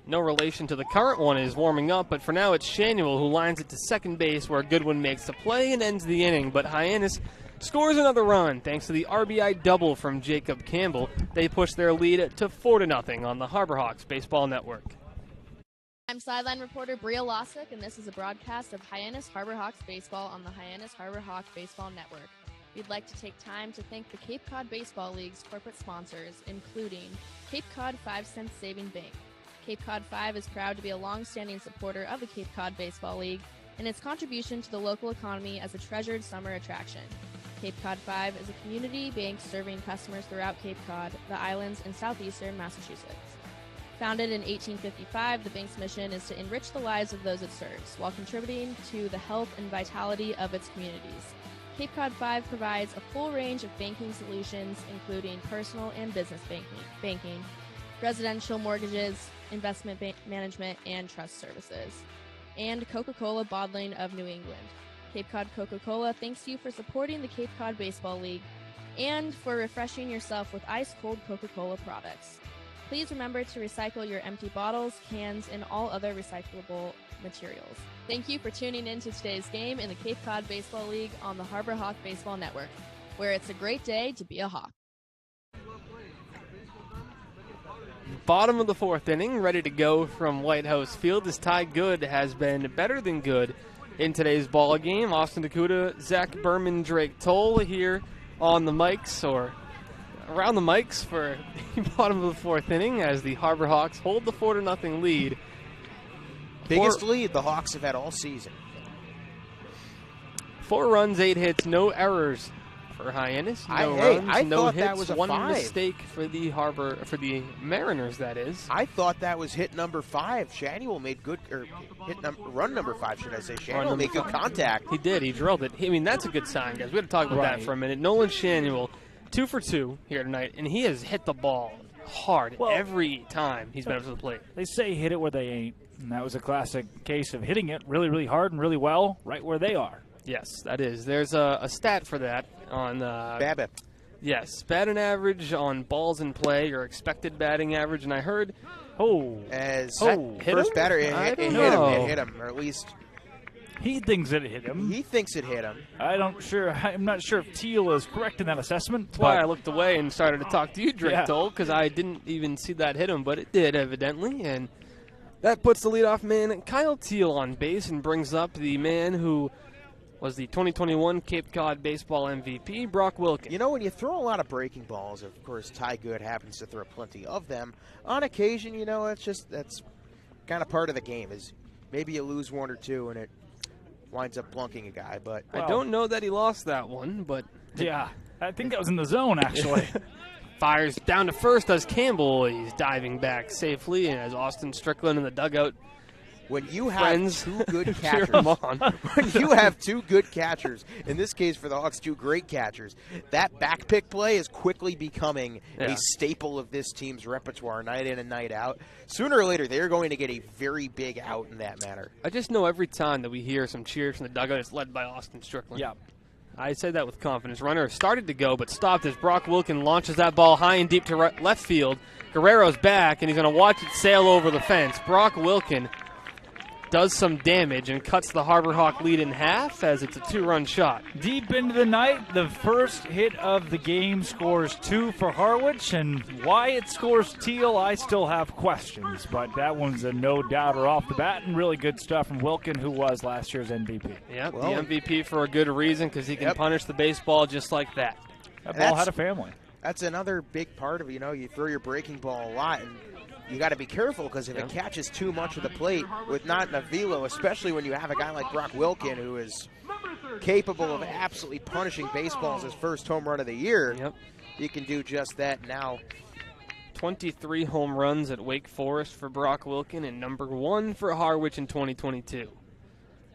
Speaker 2: no relation to the current one, is warming up, but for now it's Shanuel who lines it to second base where Goodwin makes the play and ends the inning. But Hyannis scores another run thanks to the RBI double from Jacob Campbell. They push their lead to 4-0 on the Harbor Hawks Baseball Network.
Speaker 1: I'm sideline reporter Bria Losick, and this is a broadcast of Hyannis Harbor Hawks Baseball on the Hyannis Harbor Hawk Baseball Network. We'd like to take time to thank the Cape Cod Baseball League's corporate sponsors, including Cape Cod 5 Cent Saving Bank. Cape Cod 5 is proud to be a long-standing supporter of the Cape Cod Baseball League and its contribution to the local economy as a treasured summer attraction. Cape Cod 5 is a community bank serving customers throughout Cape Cod, the islands, and southeastern Massachusetts. Founded in 1855, the bank's mission is to enrich the lives of those it serves while contributing to the health and vitality of its communities. Cape Cod 5 provides a full range of banking solutions, including personal and business banking, residential mortgages, investment management, and trust services, and Coca-Cola Bottling of New England. Cape Cod Coca-Cola thanks you for supporting the Cape Cod Baseball League and for refreshing yourself with ice-cold Coca-Cola products. Please remember to recycle your empty bottles, cans, and all other recyclable materials. Thank you for tuning in to today's game in the Cape Cod Baseball League on the Harbor Hawk Baseball Network, where it's a great day to be a Hawk.
Speaker 2: Bottom of the fourth inning, ready to go from White House Field as Ty Good has been better than good in today's ball game. Austin Dakuta, Zach Berman, Drake Toll here on the mics, or around the mics for the bottom of the fourth inning as the Harbor Hawks hold the 4-0 lead.
Speaker 3: Biggest lead the Hawks have had all season.
Speaker 2: 4 runs, 8 hits, no errors for Hyannis. No runs,
Speaker 3: I
Speaker 2: no
Speaker 3: thought
Speaker 2: hits.
Speaker 3: that was a
Speaker 2: one
Speaker 3: 5.
Speaker 2: mistake for the Mariners, that is.
Speaker 3: I thought that was hit number 5. Shanuel made good, or run number 5, should I say? Shanuel made good contact.
Speaker 2: He did. He drilled it. I mean, that's a good sign, guys. We had to talk about that for a minute. Nolan Shanuel, 2 for 2 here tonight, and he has hit the ball hard every time he's been up to the plate.
Speaker 4: They say hit it where they ain't, and that was a classic case of hitting it really, really hard and really well right where they are.
Speaker 2: Yes, that is. There's a stat for that on
Speaker 3: BABIP.
Speaker 2: Yes, batting average on balls in play, or expected batting average, and I heard
Speaker 3: first batter, it hit him, or at least
Speaker 4: he thinks it hit him.
Speaker 3: He thinks it hit him.
Speaker 4: I'm not sure if Teal is correct in that assessment.
Speaker 2: That's why I looked away and started to talk to you, Drake Toll, because I didn't even see that hit him, but it did, evidently, and that puts the leadoff man, Kyle Teal, on base and brings up the man who was the 2021 Cape Cod Baseball MVP, Brock Wilkin.
Speaker 3: You know, when you throw a lot of breaking balls, of course, Ty Good happens to throw plenty of them. On occasion, you know, that's kind of part of the game. Is maybe you lose one or two and it winds up plunking a guy. But
Speaker 2: I don't know that he lost that one, but
Speaker 4: yeah, I think that was in the zone actually.
Speaker 2: Fires down to first as Campbell. He's diving back safely, and as Austin Strickland in the dugout.
Speaker 3: When you have two good catchers,
Speaker 2: when
Speaker 3: you have two good catchers, in this case for the Hawks, 2 great catchers, that back pick play is quickly becoming a staple of this team's repertoire night in and night out. Sooner or later, they're going to get a very big out in that manner.
Speaker 2: I just know every time that we hear some cheers from the dugout, it's led by Austin Strickland.
Speaker 4: Yeah.
Speaker 2: I say that with confidence. Runner started to go, but stopped as Brock Wilkin launches that ball high and deep to left field. Guerrero's back, and he's going to watch it sail over the fence. Brock Wilkin does some damage and cuts the Harbor Hawk lead in half as it's a 2-run shot.
Speaker 4: Deep into the night, the first hit of the game scores 2 for Harwich, and why it scores Teal, I still have questions, but that one's a no-doubter off the bat, and really good stuff from Wilkin, who was last year's MVP.
Speaker 2: Yep, the MVP for a good reason, because he can punish the baseball just like that.
Speaker 4: That ball had a family.
Speaker 3: That's another big part of it. You know, you throw your breaking ball a lot, and you got to be careful, because if it catches too much of the plate with not enough velo, especially when you have a guy like Brock Wilkin who is capable of absolutely punishing baseballs his first home run of the year, you can do just that now.
Speaker 2: 23 home runs at Wake Forest for Brock Wilkin and number 1 for Harwich in 2022.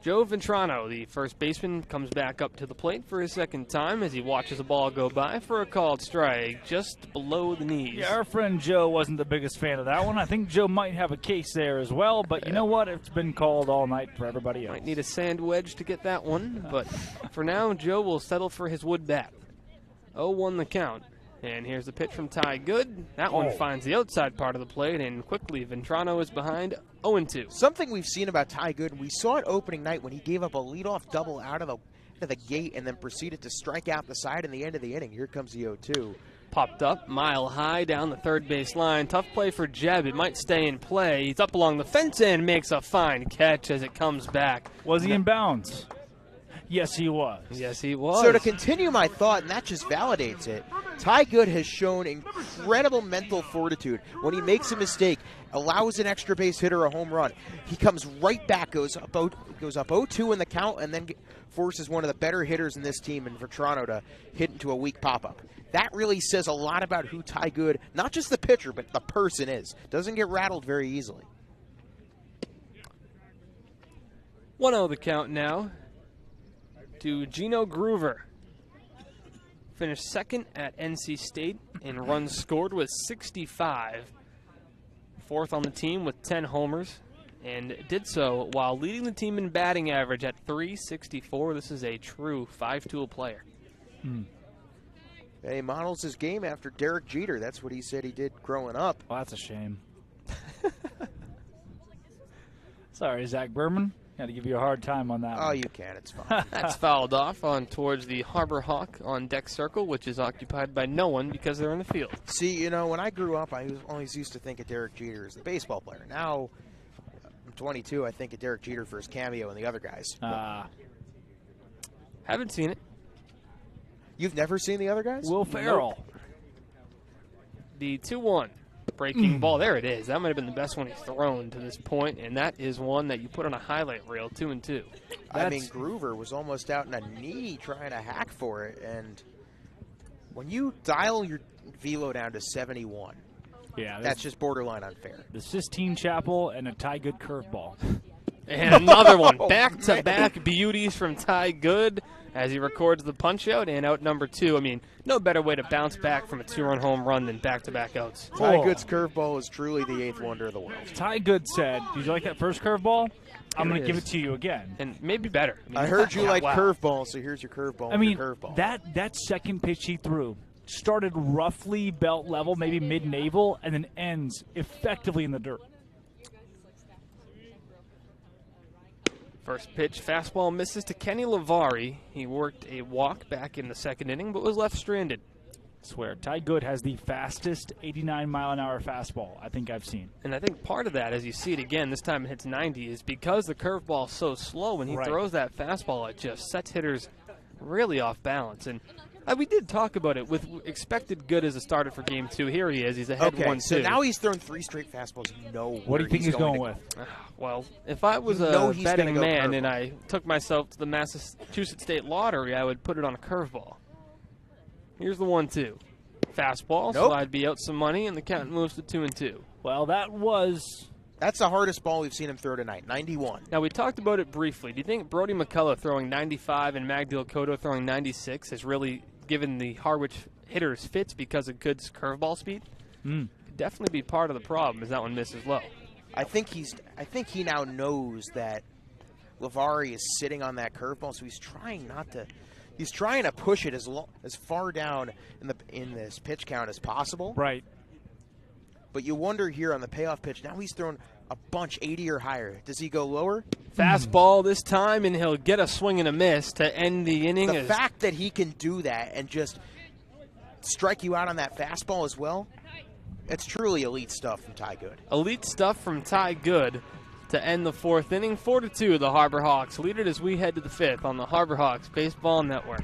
Speaker 2: Joe Ventrano, the first baseman, comes back up to the plate for his second time as he watches the ball go by for a called strike just below the knees.
Speaker 4: Yeah, our friend Joe wasn't the biggest fan of that one. I think Joe might have a case there as well, but you know what? It's been called all night for everybody else.
Speaker 2: Might need a sand wedge to get that one, but for now, Joe will settle for his wood bat. 0-1 the count And here's the pitch from Ty Good. That one finds the outside part of the plate, and quickly Ventrano is behind 0-2.
Speaker 3: Something we've seen about Ty Good, we saw it opening night when he gave up a leadoff double out of the gate and then proceeded to strike out the side in the end of the inning. Here comes the 0-2.
Speaker 2: Popped up, mile high down the third base line. Tough play for Jeb. It might stay in play. He's up along the fence and makes a fine catch as it comes back.
Speaker 4: Was he in bounds? Yes, he was.
Speaker 2: Yes, he was.
Speaker 3: So to continue my thought, and that just validates it, Ty Good has shown incredible mental fortitude. When he makes a mistake, allows an extra base hitter a home run, he comes right back, goes up 0-2 in the count, and then forces one of the better hitters in this team in Ventrano to hit into a weak pop-up. That really says a lot about who Ty Good, not just the pitcher, but the person is. Doesn't get rattled very easily.
Speaker 2: 1-0 the count now to Gino Groover. Finished second at NC State in runs scored with 65. Fourth on the team with 10 homers, and did so while leading the team in batting average at .364. This is a true five-tool player.
Speaker 3: He models his game after Derek Jeter. That's what he said he did growing up.
Speaker 4: Well, that's a shame. Sorry, Zach Berman. Got to give you a hard time on that
Speaker 3: Oh,
Speaker 4: one.
Speaker 3: you can. It's fine.
Speaker 2: That's fouled off on towards the Harbor Hawk on deck circle, which is occupied by no one because they're in the field.
Speaker 3: See, when I grew up, I always used to think of Derek Jeter as the baseball player. Now, I'm 22, I think of Derek Jeter for his cameo and the other guys.
Speaker 2: Haven't seen it.
Speaker 3: You've never seen the other guys?
Speaker 4: Will Ferrell.
Speaker 2: The 2-1 breaking ball. There it is. That might have been the best one he's thrown to this point, and that is one that you put on a highlight reel, 2-2.
Speaker 3: I mean, Groover was almost out in a knee trying to hack for it, and when you dial your velo down to 71, that's just borderline unfair.
Speaker 4: The Sistine Chapel and a Ty Good curveball.
Speaker 2: And another one. Back-to-back beauties from Ty Good as he records the punch-out and out number 2. I mean, no better way to bounce back from a 2-run home run than back-to-back outs.
Speaker 3: Ty Good's curveball is truly the 8th wonder of the world.
Speaker 4: Ty Good said, did you like that first curveball? I'm going to give it to you again.
Speaker 2: And maybe better.
Speaker 3: I heard you like curveball, so here's your curveball.
Speaker 4: I mean,
Speaker 3: curveball.
Speaker 4: that second pitch he threw started roughly belt level, maybe mid-navel, and then ends effectively in the dirt.
Speaker 2: First pitch, fastball misses to Kenny Lavari. He worked a walk back in the second inning, but was left stranded.
Speaker 4: I swear, Ty Good has the fastest 89-mile-an-hour fastball I think I've seen.
Speaker 2: And I think part of that, as you see it again, this time it hits 90, is because the curveball's so slow. When he throws that fastball, it just sets hitters really off balance. And we did talk about it with expected good as a starter for Game 2. Here he is. He's ahead 1-2.
Speaker 3: So now he's thrown 3 straight fastballs.
Speaker 4: What do you think he's going with?
Speaker 2: Well, if I was a betting man and I took myself to the Massachusetts State Lottery, I would put it on a curveball. Here's the 1-2. Fastball, so I'd be out some money, and the count moves to 2-2.
Speaker 4: Well,
Speaker 3: that's the hardest ball we've seen him throw tonight, 91.
Speaker 2: Now, we talked about it briefly. Do you think Brody McCullough throwing 95 and Magdil Cotto throwing 96 has really given the Harwich hitters fits because of Good's curveball speed? Could definitely be part of the problem as that one misses low.
Speaker 3: I think he now knows that Lavari is sitting on that curveball, so he's trying to push it as far down in this pitch count as possible.
Speaker 4: Right.
Speaker 3: But you wonder here on the payoff pitch, now he's thrown a bunch 80 or higher. Does he go lower?
Speaker 2: Fastball this time, and he'll get a swing and a miss to end the inning.
Speaker 3: The fact that he can do that and just strike you out on that fastball as well, it's truly elite stuff from Ty Good.
Speaker 2: Elite stuff from Ty Good to end the 4th inning. 4-2, the Harbor Hawks lead it as we head to the 5th on the Harbor Hawks Baseball Network.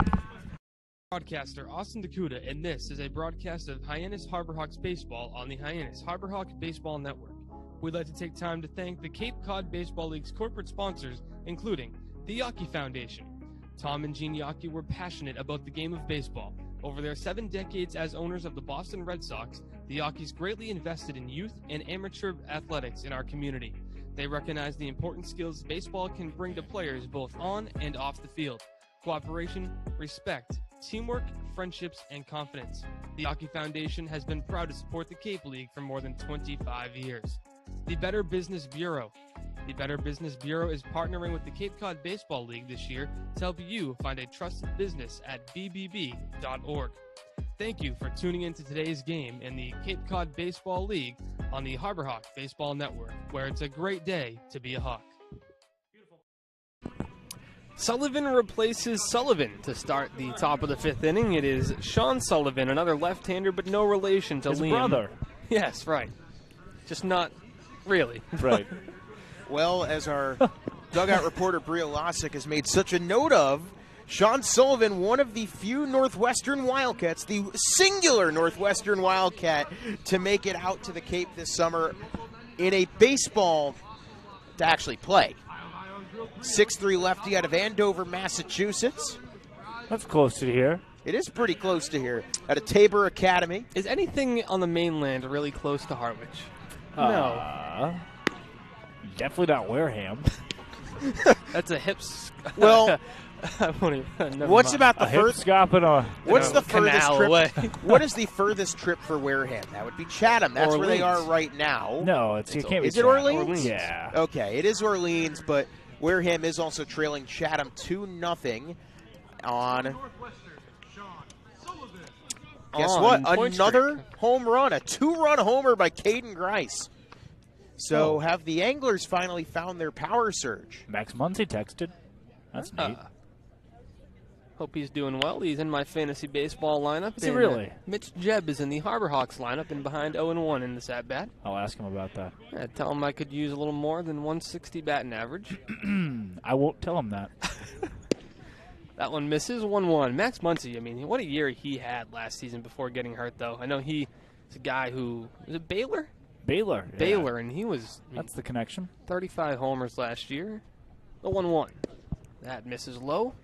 Speaker 2: Broadcaster Austin Dakuda, and this is a broadcast of Hyannis Harbor Hawks Baseball on the Hyannis Harbor Hawks Baseball Network. We'd like to take time to thank the Cape Cod Baseball League's corporate sponsors, including the Yawkey Foundation. Tom and Gene Yawkey were passionate about the game of baseball. Over their 7 decades as owners of the Boston Red Sox, the Yawkeys greatly invested in youth and amateur athletics in our community. They recognize the important skills baseball can bring to players both on and off the field: cooperation, respect, teamwork, friendships, and confidence. The Yawkey Foundation has been proud to support the Cape League for more than 25 years. The Better Business Bureau. The Better Business Bureau is partnering with the Cape Cod Baseball League this year to help you find a trusted business at bbb.org. Thank you for tuning in to today's game in the Cape Cod Baseball League on the Harbor Hawk Baseball Network, where it's a great day to be a Hawk. Sullivan replaces Sullivan to start the top of the 5th inning. It is Sean Sullivan, another left-hander, but no relation to
Speaker 4: His
Speaker 2: Liam.
Speaker 4: brother.
Speaker 2: Yes, right. Just not really.
Speaker 4: Right.
Speaker 3: Well, as our dugout reporter Bria Losick has made such a note of, Sean Sullivan, one of the few Northwestern Wildcats, the singular Northwestern Wildcat to make it out to the Cape this summer in a baseball to actually play. 6'3" lefty out of Andover, Massachusetts.
Speaker 4: That's close to here.
Speaker 3: It is pretty close to here. At a Tabor Academy.
Speaker 2: Is anything on the mainland really close to Harwich? No.
Speaker 4: Definitely not Wareham.
Speaker 2: That's a hips.
Speaker 3: Well,
Speaker 2: I won't even, never
Speaker 3: what's
Speaker 2: mind.
Speaker 3: about the
Speaker 4: A hip
Speaker 3: furthest?
Speaker 4: scop and a...
Speaker 3: What's the furthest
Speaker 2: canal
Speaker 3: trip?
Speaker 2: away.
Speaker 3: What is the furthest trip for Wareham? That would be Chatham. That's where they are
Speaker 2: Orleans.
Speaker 3: right now.
Speaker 4: No, it can't be
Speaker 3: Is it
Speaker 4: Chatham.
Speaker 3: Orleans?
Speaker 4: Yeah.
Speaker 3: Okay, it is Orleans, but Wareham is also trailing Chatham 2-0 on. Guess
Speaker 2: On
Speaker 3: what?
Speaker 2: point
Speaker 3: Another
Speaker 2: streak.
Speaker 3: home run, a 2-run homer by Caden Grice. So have the Anglers finally found their power surge?
Speaker 4: Max Muncy texted. That's neat.
Speaker 2: Hope he's doing well. He's in my fantasy baseball lineup.
Speaker 4: Is he
Speaker 2: and,
Speaker 4: really?
Speaker 2: Mitch Jebb is in the Harbor Hawks lineup and behind 0-1 in this at-bat.
Speaker 4: I'll ask him about that.
Speaker 2: Yeah, tell him I could use a little more than 160 batting average.
Speaker 4: I won't tell him that.
Speaker 2: That one misses 1-1. Max Muncy, I mean, what a year he had last season before getting hurt, though. I know he's a guy who, was it Baylor?
Speaker 4: Baylor. Yeah.
Speaker 2: Baylor, and he was
Speaker 4: That's the connection.
Speaker 2: 35 homers last year. The 1-1. That misses low.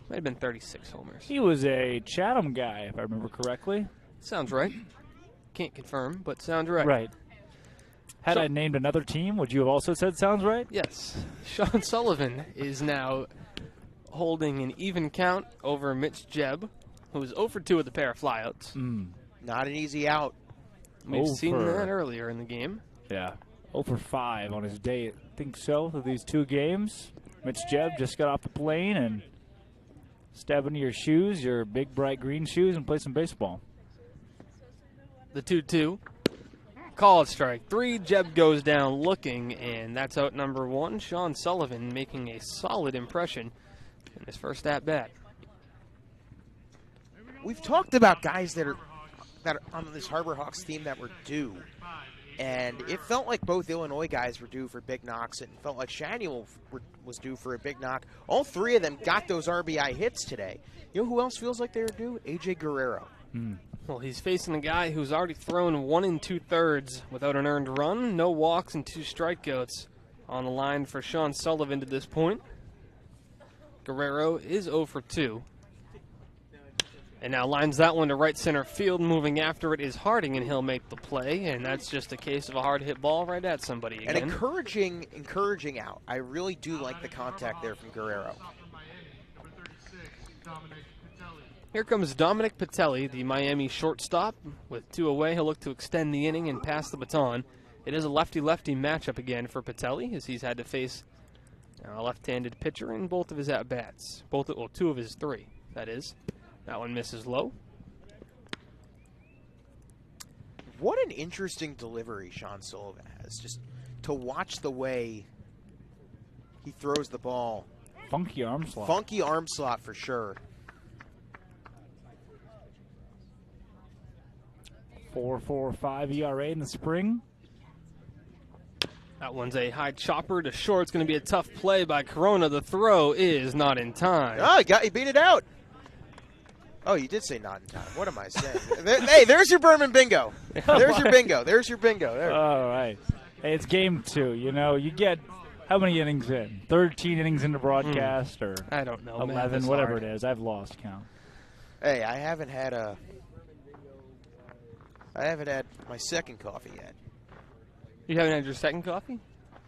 Speaker 2: Might have been 36 homers.
Speaker 4: He was a Chatham guy, if I remember correctly.
Speaker 2: Sounds right. Can't confirm, but sounds right.
Speaker 4: Right. Had
Speaker 2: So-
Speaker 4: I named another team, would you have also said sounds right?
Speaker 2: Yes. Sean Sullivan is now holding an even count over Mitch Jebb, who was 0 for 2 with a pair of flyouts.
Speaker 3: Not an easy out.
Speaker 2: We've
Speaker 4: 0
Speaker 2: seen
Speaker 4: for-
Speaker 2: that earlier in the game.
Speaker 4: Yeah. 0 for 5 on his day. I think so, for these 2 games. Mitch Jebb just got off the plane and step into your shoes, your big, bright green shoes, and play some baseball.
Speaker 2: The 2-2. Call it strike 3. Jebb goes down looking, and that's out number 1. Sean Sullivan making a solid impression in his first at-bat.
Speaker 3: We've talked about guys that are on this Harbor Hawks team that were due. And it felt like both Illinois guys were due for big knocks. It felt like Shaniel was due for a big knock. All 3 of them got those RBI hits today. You know who else feels like they were due? A.J. Guerrero.
Speaker 2: Well, he's facing a guy who's already thrown 1 2/3 without an earned run, no walks, and 2 strikeouts on the line for Sean Sullivan to this point. Guerrero is 0 for 2. And now lines that one to right center field. Moving after it is Harding, and he'll make the play. And that's just a case of a hard hit ball right at somebody again.
Speaker 3: An encouraging out. I really do like the contact there from Guerrero.
Speaker 2: Here comes Dominic Pitelli, the Miami shortstop. With 2 away, he'll look to extend the inning and pass the baton. It is a lefty-lefty matchup again for Pitelli, as he's had to face a left-handed pitcher in both of his at-bats. 2 of his 3, that is. That one misses low.
Speaker 3: What an interesting delivery Sean Sullivan has. Just to watch the way he throws the ball.
Speaker 4: Funky arm slot.
Speaker 3: Funky arm slot for sure.
Speaker 4: 4.45 ERA in the spring.
Speaker 2: That one's a high chopper to short. It's going to be a tough play by Corona. The throw is not in time.
Speaker 3: Oh, he beat it out. Oh, you did say not in time. What am I saying? Hey, there's your Berman bingo. There's your bingo. There's your bingo. There.
Speaker 4: All right. Hey, it's game 2. You know, you get how many innings in? 13 innings in the broadcast or
Speaker 2: I don't know.
Speaker 4: 11, whatever it is. I've lost count.
Speaker 3: Hey, I haven't had my second coffee yet.
Speaker 2: You haven't had your second coffee?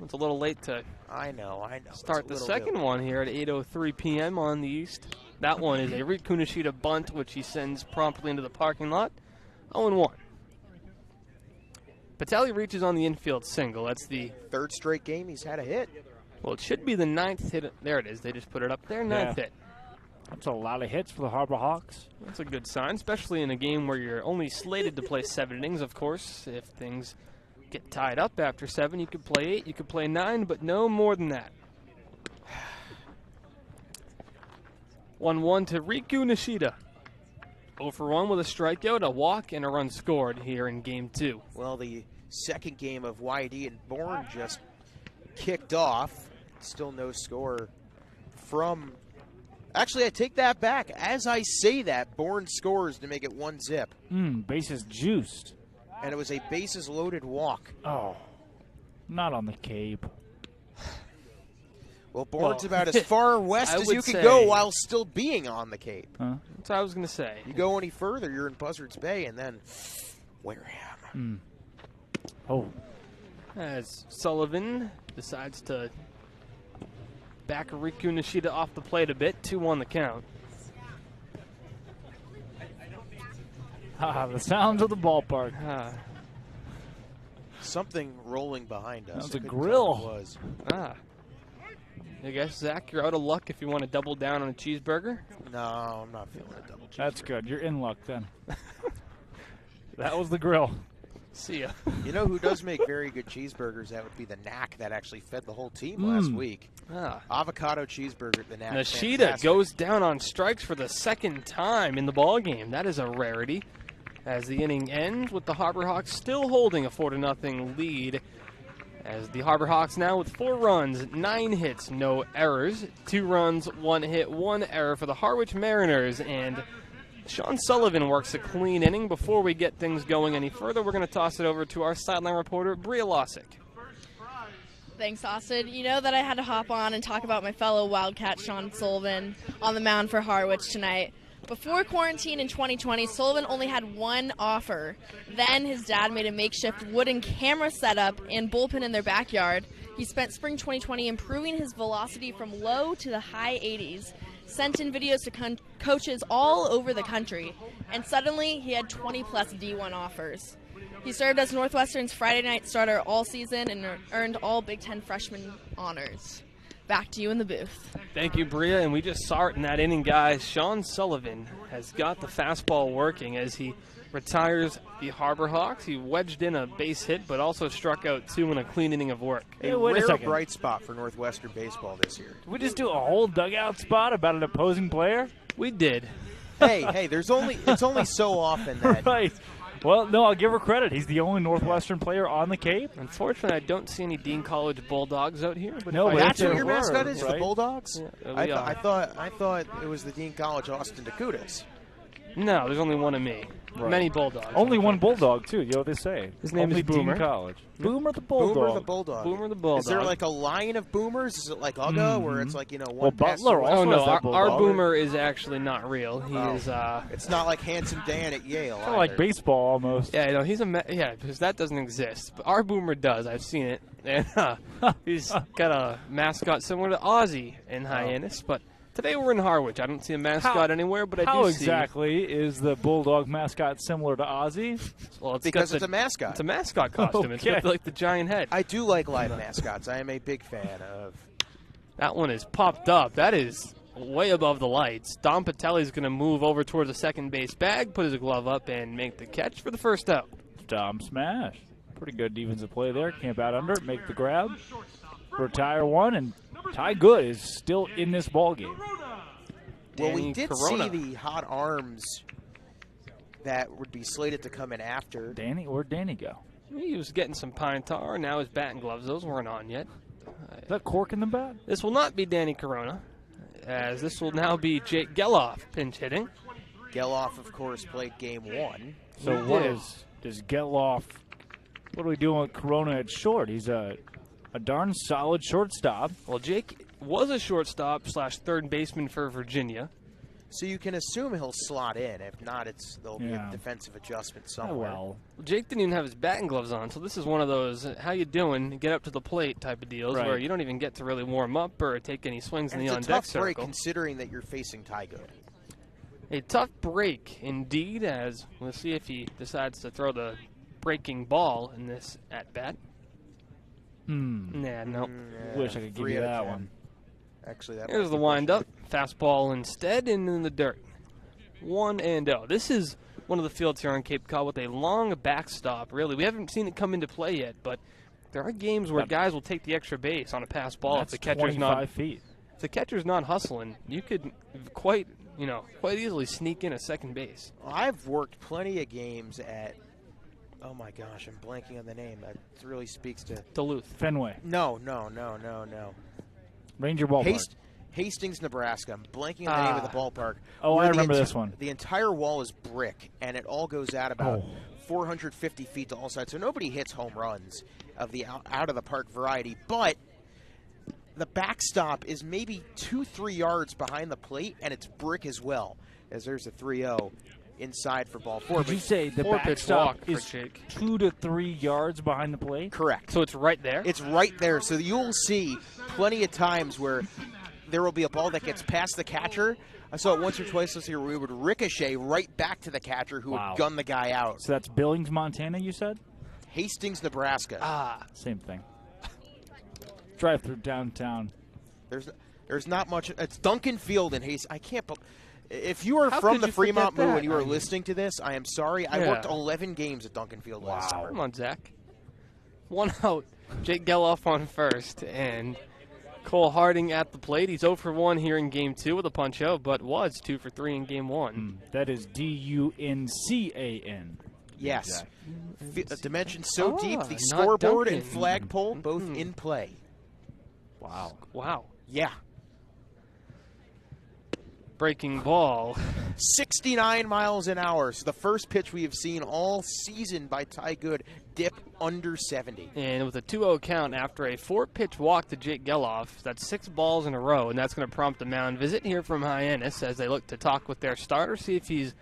Speaker 2: It's a little late to
Speaker 3: I know.
Speaker 2: start the second one here at 8:03 p.m. on the East. That one is a Reed Kunishita bunt, which he sends promptly into the parking lot. 0-1. Pitelli reaches on the infield single. That's the
Speaker 3: Third straight game he's had a hit.
Speaker 2: Well, it should be the 9th hit. There it is. They just put it up there. 9th hit.
Speaker 4: That's a lot of hits for the Harbor Hawks.
Speaker 2: That's a good sign, especially in a game where you're only slated to play 7 innings, of course. If things get tied up after 7, you could play 8, you could play 9, but no more than that. 1-1 to Riku Nishida. 0 for 1 with a strikeout, a walk, and a run scored here in Game 2.
Speaker 3: Well, the second game of YD and Bourne just kicked off. Still no score from... Actually, I take that back. As I say that, Bourne scores to make it 1-0.
Speaker 4: Bases juiced.
Speaker 3: And it was a bases-loaded walk.
Speaker 4: Oh, not on the Cape.
Speaker 3: Well, Bourne's about as far west
Speaker 2: I
Speaker 3: as
Speaker 2: would
Speaker 3: you can
Speaker 2: say-
Speaker 3: go while still being on the Cape.
Speaker 4: Huh?
Speaker 2: That's what I was going to say.
Speaker 3: You go any further, you're in Buzzards Bay, and then Wareham.
Speaker 4: Oh,
Speaker 2: As Sullivan decides to back Riku Nishida off the plate a bit, 2-1 the count.
Speaker 4: the sounds of the ballpark.
Speaker 3: Something rolling behind us.
Speaker 4: That was a
Speaker 3: I couldn't
Speaker 4: grill.
Speaker 3: tell what it was.
Speaker 2: I guess, Zach, you're out of luck if you want to double down on a cheeseburger.
Speaker 3: No, I'm not feeling a double cheeseburger.
Speaker 4: That's good. You're in luck then. That was the grill.
Speaker 2: See ya.
Speaker 3: You know who does make very good cheeseburgers? That would be the Knack that actually fed the whole team last week. Avocado cheeseburger at the Knack.
Speaker 2: Nishida
Speaker 3: Fantastic.
Speaker 2: goes down on strikes for the second time in the ballgame. That is a rarity. As the inning ends with the Harbor Hawks still holding a 4-0 lead. As the Harbor Hawks now with 4 runs, 9 hits, no errors. 2 runs, 1 hit, 1 error for the Harwich Mariners. And Sean Sullivan works a clean inning. Before we get things going any further, we're going to toss it over to our sideline reporter, Bria Losick.
Speaker 1: Thanks, Austin. You know that I had to hop on and talk about my fellow Wildcat, Sean Sullivan, on the mound for Harwich tonight. Before quarantine in 2020, Sullivan only had 1 offer. Then his dad made a makeshift wooden camera setup and bullpen in their backyard. He spent spring 2020 improving his velocity from low to the high 80s, sent in videos to coaches all over the country, and suddenly he had 20-plus D1 offers. He served as Northwestern's Friday night starter all season and earned all Big Ten freshman honors. Back to you in the booth.
Speaker 2: Thank you, Bria. And we just saw it in that inning, guys. Sean Sullivan has got the fastball working as he retires the Harbor Hawks. He wedged in a base hit, but also struck out 2 in a clean inning of work.
Speaker 3: A
Speaker 4: wait a
Speaker 3: rare
Speaker 4: second.
Speaker 3: bright spot for Northwestern baseball this year.
Speaker 4: Did we just do a whole dugout spot about an opposing player?
Speaker 2: We did.
Speaker 3: hey, it's only so often that
Speaker 4: Right. Well, no, I'll give her credit. He's the only Northwestern player on the Cape.
Speaker 2: Unfortunately, I don't see any Dean College Bulldogs out here. But
Speaker 4: No,
Speaker 2: if I
Speaker 4: but
Speaker 3: that's
Speaker 2: had
Speaker 3: what
Speaker 2: to-
Speaker 3: your
Speaker 4: were,
Speaker 3: mascot is, the
Speaker 4: right?
Speaker 3: Bulldogs.
Speaker 2: Yeah,
Speaker 3: I
Speaker 2: we are.
Speaker 3: thought it was the Dean College Austin Dakotas.
Speaker 2: No, there's only one of me.
Speaker 4: Right.
Speaker 2: Many Bulldogs.
Speaker 4: Only one Bulldog, too. You know what they say.
Speaker 2: His name
Speaker 4: Only
Speaker 2: is Boomer.
Speaker 4: Dean College. Boomer the Bulldog.
Speaker 3: Boomer the Bulldog.
Speaker 2: Boomer the Bulldog.
Speaker 3: Is there like a line of boomers? Is it like Ugga, where it's like, one
Speaker 4: Well,
Speaker 3: passes
Speaker 4: Butler
Speaker 3: away?
Speaker 4: also
Speaker 2: Oh, no,
Speaker 4: has that
Speaker 2: our
Speaker 4: Bulldog.
Speaker 2: Boomer is actually not real. He
Speaker 3: Oh.
Speaker 2: is,
Speaker 3: It's not like Handsome Dan at Yale.
Speaker 4: Kind of like
Speaker 3: either.
Speaker 4: baseball almost.
Speaker 2: yeah, no, he's because that doesn't exist. But our Boomer does. I've seen it. And he's got a mascot similar to Ozzy in Hyannis. But today we're in Harwich. I don't see a mascot anywhere, but I
Speaker 4: How
Speaker 2: do
Speaker 4: exactly is the Bulldog mascot similar to Ozzy?
Speaker 2: see. Well, it's
Speaker 3: Because
Speaker 2: got
Speaker 3: it's a mascot.
Speaker 2: It's a mascot costume. It's got
Speaker 4: Okay.
Speaker 2: like the giant head.
Speaker 3: I do like live mascots. I am a big fan of.
Speaker 2: That one is popped up. That is way above the lights. Dom Pitelli's going to move over towards the second base bag, put his glove up, and make the catch for the first out.
Speaker 4: Dom smash. Pretty good defensive play there. Camp out under it, make the grab, retire one, and Ty Good is still in this ball game.
Speaker 3: Well, we
Speaker 2: Danny
Speaker 3: did
Speaker 2: Corona.
Speaker 3: see the hot arms that would be slated to come in after.
Speaker 4: Danny, where'd Danny go?
Speaker 2: He was getting some pine tar. Now his bat and gloves. Those weren't on yet.
Speaker 4: Is that cork in the bat?
Speaker 2: This will not be Danny Corona, as this will now be Jake Geloff pinch hitting.
Speaker 3: Geloff, of course, played game 1.
Speaker 4: So
Speaker 2: He
Speaker 4: what
Speaker 2: did.
Speaker 4: does Getloff? What are we doing with Corona at short? He's a darn solid shortstop.
Speaker 2: Well, Jake was a shortstop / third baseman for Virginia.
Speaker 3: So you can assume he'll slot in. If not, there'll be
Speaker 4: Yeah.
Speaker 3: a defensive adjustment
Speaker 4: Oh,
Speaker 3: somewhere.
Speaker 4: well.
Speaker 2: Jake didn't even have his batting gloves on, so this is one of those how you doing, get up to the plate type of deals
Speaker 4: Right.
Speaker 2: where you don't even get to really warm up or take any swings
Speaker 3: And
Speaker 2: in the
Speaker 3: it's a
Speaker 2: on-deck
Speaker 3: tough break
Speaker 2: circle.
Speaker 3: considering that you're facing Ty Good.
Speaker 2: A tough break indeed, as we'll see if he decides to throw the breaking ball in this at-bat. Nah, no.
Speaker 4: Wish I could give
Speaker 3: 3
Speaker 4: you
Speaker 3: out of
Speaker 4: that
Speaker 3: 10.
Speaker 4: one.
Speaker 3: Actually, that
Speaker 2: Here's
Speaker 3: might
Speaker 2: the
Speaker 3: be
Speaker 2: wind-up. Fastball instead and in the dirt. 1-0. This is one of the fields here on Cape Cod with a long backstop, really. We haven't seen it come into play yet, but there are games where guys will take the extra base on a pass ball if the catcher's
Speaker 4: 25 feet.
Speaker 2: If the catcher's not hustling, you could quite easily sneak in a second base.
Speaker 3: I've worked plenty of games at, oh my gosh, I'm blanking on the name. That really speaks to
Speaker 2: Duluth.
Speaker 4: Fenway.
Speaker 3: No.
Speaker 4: Ranger Ballpark.
Speaker 3: Hastings, Nebraska. I'm blanking on the name of the ballpark.
Speaker 4: Oh, I remember this one.
Speaker 3: The entire wall is brick, and it all goes out about 450 feet to all sides. So nobody hits home runs of the out-of-the-park variety. But the backstop is maybe 2-3 yards behind the plate, and it's brick as well, as there's a 3-0 inside for ball 4.
Speaker 4: Did you say the backstop is 2 to 3 yards behind the plate?
Speaker 3: Correct.
Speaker 2: So it's right there?
Speaker 3: It's right there. So you'll see plenty of times where there will be a ball that gets past the catcher. I saw it once or twice this year where it would ricochet right back to the catcher who would gun the guy out.
Speaker 4: So that's Billings, Montana, you said?
Speaker 3: Hastings, Nebraska.
Speaker 4: Same thing. Drive through downtown.
Speaker 3: There's not much. It's Duncan Field in Hastings. I can't believe. If you are
Speaker 2: How
Speaker 3: from
Speaker 2: could
Speaker 3: the
Speaker 2: you
Speaker 3: Fremont
Speaker 2: forget
Speaker 3: Moo
Speaker 2: that?
Speaker 3: and you are listening to this, I am sorry. I worked 11 games at Duncan Field last summer.
Speaker 2: Come on, Zach. 1 out. Jake Geloff on first, and Cole Harding at the plate. He's 0 for 1 here in Game 2 with a punch-out, but was 2 for 3 in Game 1.
Speaker 4: That is Duncan.
Speaker 3: Yes. The dimension so deep, the
Speaker 2: not
Speaker 3: scoreboard
Speaker 2: Duncan.
Speaker 3: and flagpole both in play.
Speaker 2: Wow.
Speaker 3: Yeah.
Speaker 2: Breaking ball.
Speaker 3: 69 miles an hour. So the first pitch we have seen all season by Ty Good dip under 70.
Speaker 2: And with a 2-0 count after a 4-pitch walk to Jake Geloff, that's 6 balls in a row, and that's going to prompt a mound visit here from Hyannis as they look to talk with their starter, see if he's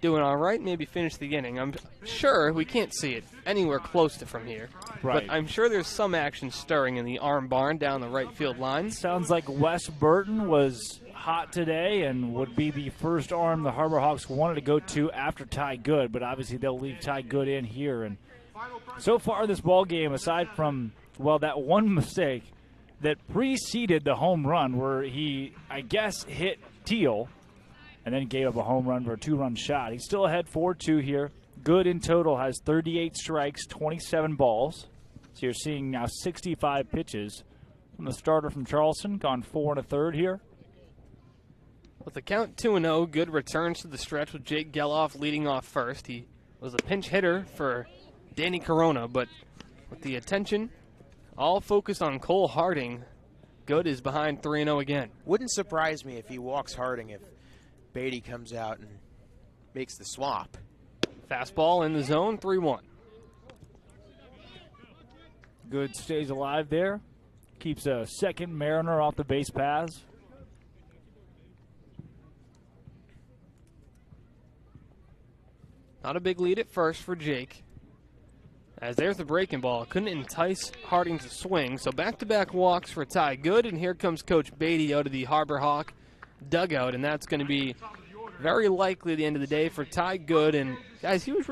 Speaker 2: doing all right, maybe finish the inning. I'm sure we can't see it anywhere close to from here,
Speaker 4: Right.
Speaker 2: but I'm sure there's some action stirring in the arm barn down the right field line.
Speaker 4: Sounds like Wes Burton was hot today and would be the first arm the Harbor Hawks wanted to go to after Ty Good, but obviously they'll leave Ty Good in here. And so far this ball game, aside from, that one mistake that preceded the home run where he, I guess, hit Teal and then gave up a home run for a 2-run shot. He's still ahead 4-2 here. Good in total has 38 strikes, 27 balls. So you're seeing now 65 pitches from the starter from Charleston, gone 4 1/3 here.
Speaker 2: With the count 2-0, Good returns to the stretch with Jake Geloff leading off first. He was a pinch hitter for Danny Corona, but with the attention all focused on Cole Harding, Good is behind 3-0 again.
Speaker 3: Wouldn't surprise me if he walks Harding if Beatty comes out and makes the swap.
Speaker 2: Fastball in the zone, 3-1.
Speaker 4: Good stays alive there. Keeps a second Mariner off the base paths.
Speaker 2: Not a big lead at first for Jake. As there's the breaking ball. Couldn't entice Harding to swing, so back-to-back walks for Ty Good, and here comes Coach Beatty out of the Harbor Hawk dugout, and that's going to be very likely the end of the day for Ty Good. And guys, he was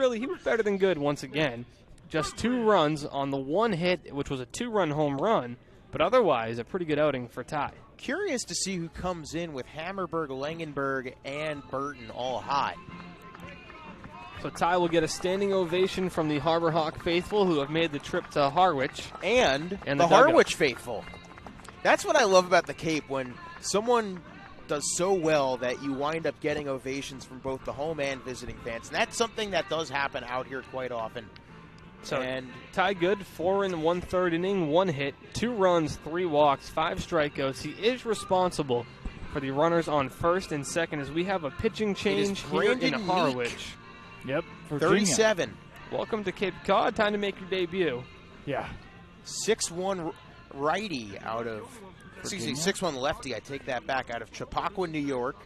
Speaker 2: better than good once again. Just 2 runs on the 1 hit, which was a 2-run home run, but otherwise a pretty good outing for Ty.
Speaker 3: Curious to see who comes in with Hammerberg, Langenberg, and Burton all hot.
Speaker 2: So Ty will get a standing ovation from the Harbor Hawk faithful who have made the trip to Harwich.
Speaker 3: And the
Speaker 2: dugout.
Speaker 3: Harwich faithful. That's what I love about the Cape, when someone does so well that you wind up getting ovations from both the home and visiting fans. And that's something that does happen out here quite often.
Speaker 2: So
Speaker 3: And
Speaker 2: Ty Good, 4 1/3 inning, 1 hit, 2 runs, 3 walks, 5 strikeouts. He is responsible for the runners on first and second as we have a pitching change here in
Speaker 3: Brandon
Speaker 2: Harwich.
Speaker 3: Meek.
Speaker 4: Yep, Virginia.
Speaker 3: 37.
Speaker 2: Welcome to Cape Cod. Time to make your debut.
Speaker 4: Yeah.
Speaker 3: 6'1" righty out of, excuse me, 6'1" lefty. I take that back, out of Chappaqua, New York.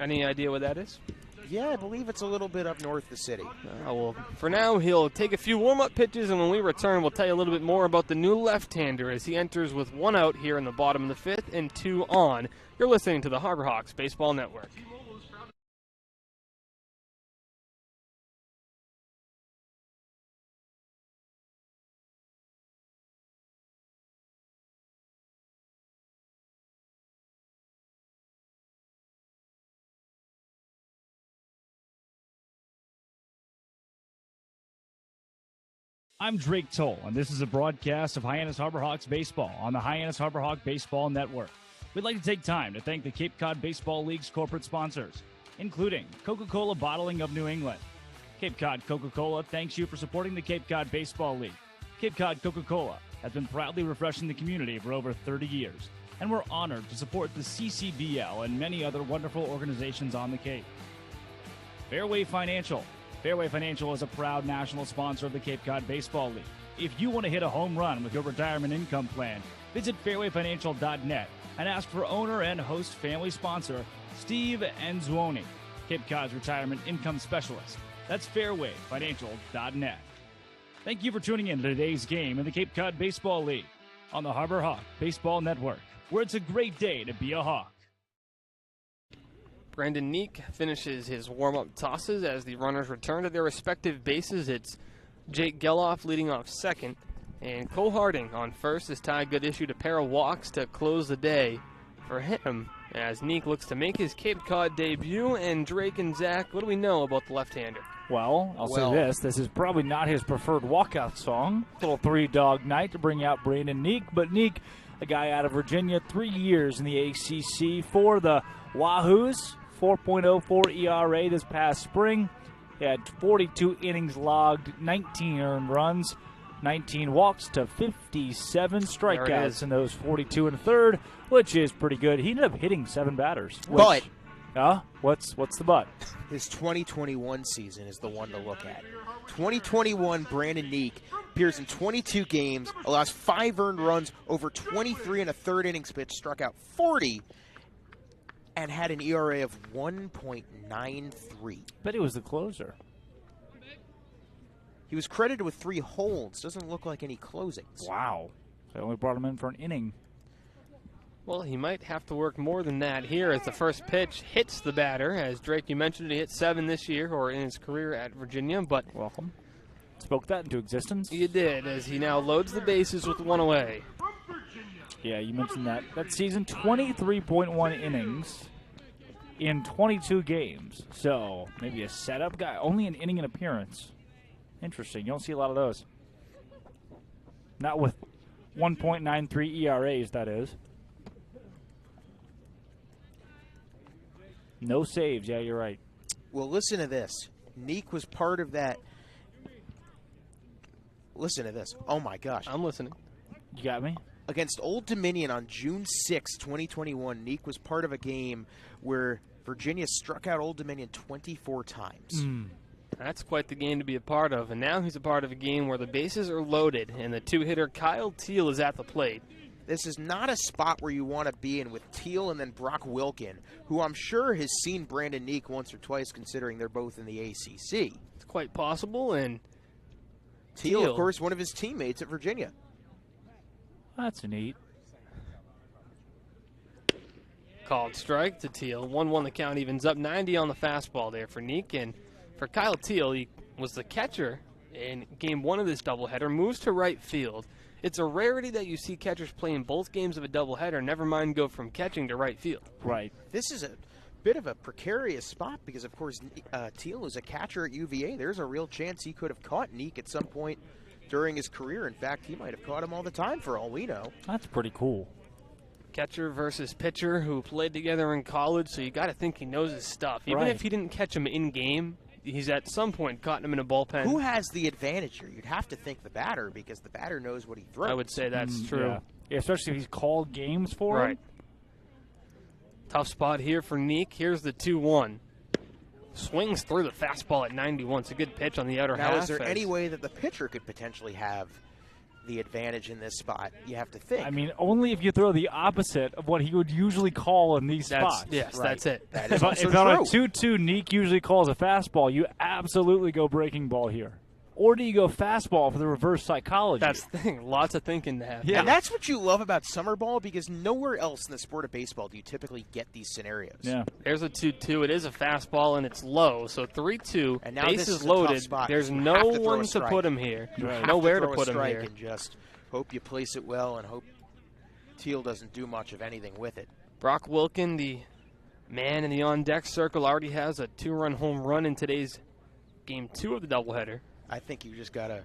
Speaker 2: Any idea what that is?
Speaker 3: Yeah, I believe it's a little bit up north of the city.
Speaker 2: Well, for now, he'll take a few warm-up pitches, and when we return, we'll tell you a little bit more about the new left-hander as he enters with 1 out here in the bottom of the 5th and 2 on. You're listening to the Harbor Hawks Baseball Network.
Speaker 5: I'm Drake Toll, and this is a broadcast of Hyannis Harbor Hawks baseball on the Hyannis Harbor Hawk Baseball Network. We'd like to take time to thank the Cape Cod Baseball League's corporate sponsors, including Coca-Cola Bottling of New England. Cape Cod Coca-Cola thanks you for supporting the Cape Cod Baseball League. Cape Cod Coca-Cola has been proudly refreshing the community for over 30 years, and we're honored to support the CCBL and many other wonderful organizations on the Cape. Fairway Financial. Fairway Financial is a proud national sponsor of the Cape Cod Baseball League. If you want to hit a home run with your retirement income plan, visit fairwayfinancial.net and ask for owner and host family sponsor Steve Enzuoni, Cape Cod's retirement income specialist. That's fairwayfinancial.net. Thank you for tuning in to today's game in the Cape Cod Baseball League on the Harbor Hawk Baseball Network, where it's a great day to be a Hawk.
Speaker 2: Brandon Neek finishes his warm-up tosses as the runners return to their respective bases. It's Jake Geloff leading off second, and Cole Harding on first as Ty Good issued a pair of walks to close the day for him as Neek looks to make his Cape Cod debut. And Drake and Zach, what do we know about the left-hander?
Speaker 4: Well, I'll say this is probably not his preferred walkout song. Little three-dog night to bring out Brandon Neek, but Neek, a guy out of Virginia, 3 years in the ACC for the Wahoos, 4.04 ERA this past spring. He had 42 innings logged, 19 earned runs, 19 walks to 57 strikeouts in those 42 and a third, which is pretty good. He ended up hitting 7 batters.
Speaker 3: But
Speaker 4: what's the but?
Speaker 3: His 2021 season is the one to look at. 2021 Brandon Neek appears in 22 games, allows 5 earned runs over 23 and a third innings pitched, struck out 40, and had an ERA of 1.93.
Speaker 4: But he was the closer.
Speaker 3: He was credited with 3 holds. Doesn't look like any closings.
Speaker 4: Wow. They only brought him in for an inning.
Speaker 2: Well, he might have to work more than that here as the first pitch hits the batter. As Drake, you mentioned, he hit 7 this year or in his career at Virginia, but
Speaker 4: welcome. Spoke that into existence.
Speaker 2: You did, as he now loads the bases with 1 away.
Speaker 4: Yeah, you mentioned that. That season, 23.1 innings in 22 games. So maybe a setup guy, only an inning and appearance. Interesting. You don't see a lot of those. Not with 1.93 ERAs, that is. No saves. Yeah, you're right.
Speaker 3: Well, listen to this. Neek was part of that. Listen to this. Oh, my gosh.
Speaker 2: I'm listening.
Speaker 4: You got me?
Speaker 3: Against Old Dominion on June 6, 2021, Neek was part of a game where Virginia struck out Old Dominion 24 times.
Speaker 2: That's quite the game to be a part of. And now he's a part of a game where the bases are loaded and the 2-hitter Kyle Teal is at the plate.
Speaker 3: This is not a spot where you want to be in with Teal and then Brock Wilkin, who I'm sure has seen Brandon Neek once or twice, considering they're both in the ACC.
Speaker 2: It's quite possible. And
Speaker 3: Teal, of course, one of his teammates at Virginia.
Speaker 4: That's neat.
Speaker 2: Called strike to Teal. 1-1 the count, evens up. 90 on the fastball there for Neek. And for Kyle Teal, he was the catcher in game 1 of this doubleheader, moves to right field. It's a rarity that you see catchers play in both games of a doubleheader, never mind go from catching to right field.
Speaker 4: Right.
Speaker 3: This is a bit of a precarious spot because, of course, Teal is a catcher at UVA. There's a real chance he could have caught Neek at some point during his career. In fact, he might have caught him all the time for all we know.
Speaker 4: That's pretty cool.
Speaker 2: Catcher versus pitcher who played together in college, so you got to think he knows his stuff. Even if he didn't catch him in-game, he's at some point caught him in a bullpen.
Speaker 3: Who has the advantage here? You'd have to think the batter, because the batter knows what he throws.
Speaker 2: I would say that's true.
Speaker 4: Yeah, especially if he's called games for him.
Speaker 2: Tough spot here for Neek. Here's the 2-1. Swings through the fastball at 91. It's a good pitch on the outer half.
Speaker 3: Now, is there any way that the pitcher could potentially have the advantage in this spot? You have to think.
Speaker 4: I mean, only if you throw the opposite of what he would usually call in these spots.
Speaker 2: Yes, that's it.
Speaker 3: That is
Speaker 4: if on a 2-2, Neek usually calls a fastball, you absolutely go breaking ball here. Or do you go fastball for the reverse psychology?
Speaker 2: That's the thing. Lots of thinking to have.
Speaker 3: Yeah, and that's what you love about summer ball, because nowhere else in the sport of baseball do you typically get these scenarios.
Speaker 4: Yeah.
Speaker 2: There's a 2-2. It is a fastball, and it's low. So 3-2.
Speaker 3: And now
Speaker 2: base is loaded. There's no one to put him here. Nowhere to put him here.
Speaker 3: And just hope you place it well and hope Teal doesn't do much of anything with it.
Speaker 2: Brock Wilkin, the man in the on-deck circle, already has a 2-run home run in today's Game 2 of the doubleheader.
Speaker 3: I think you just got to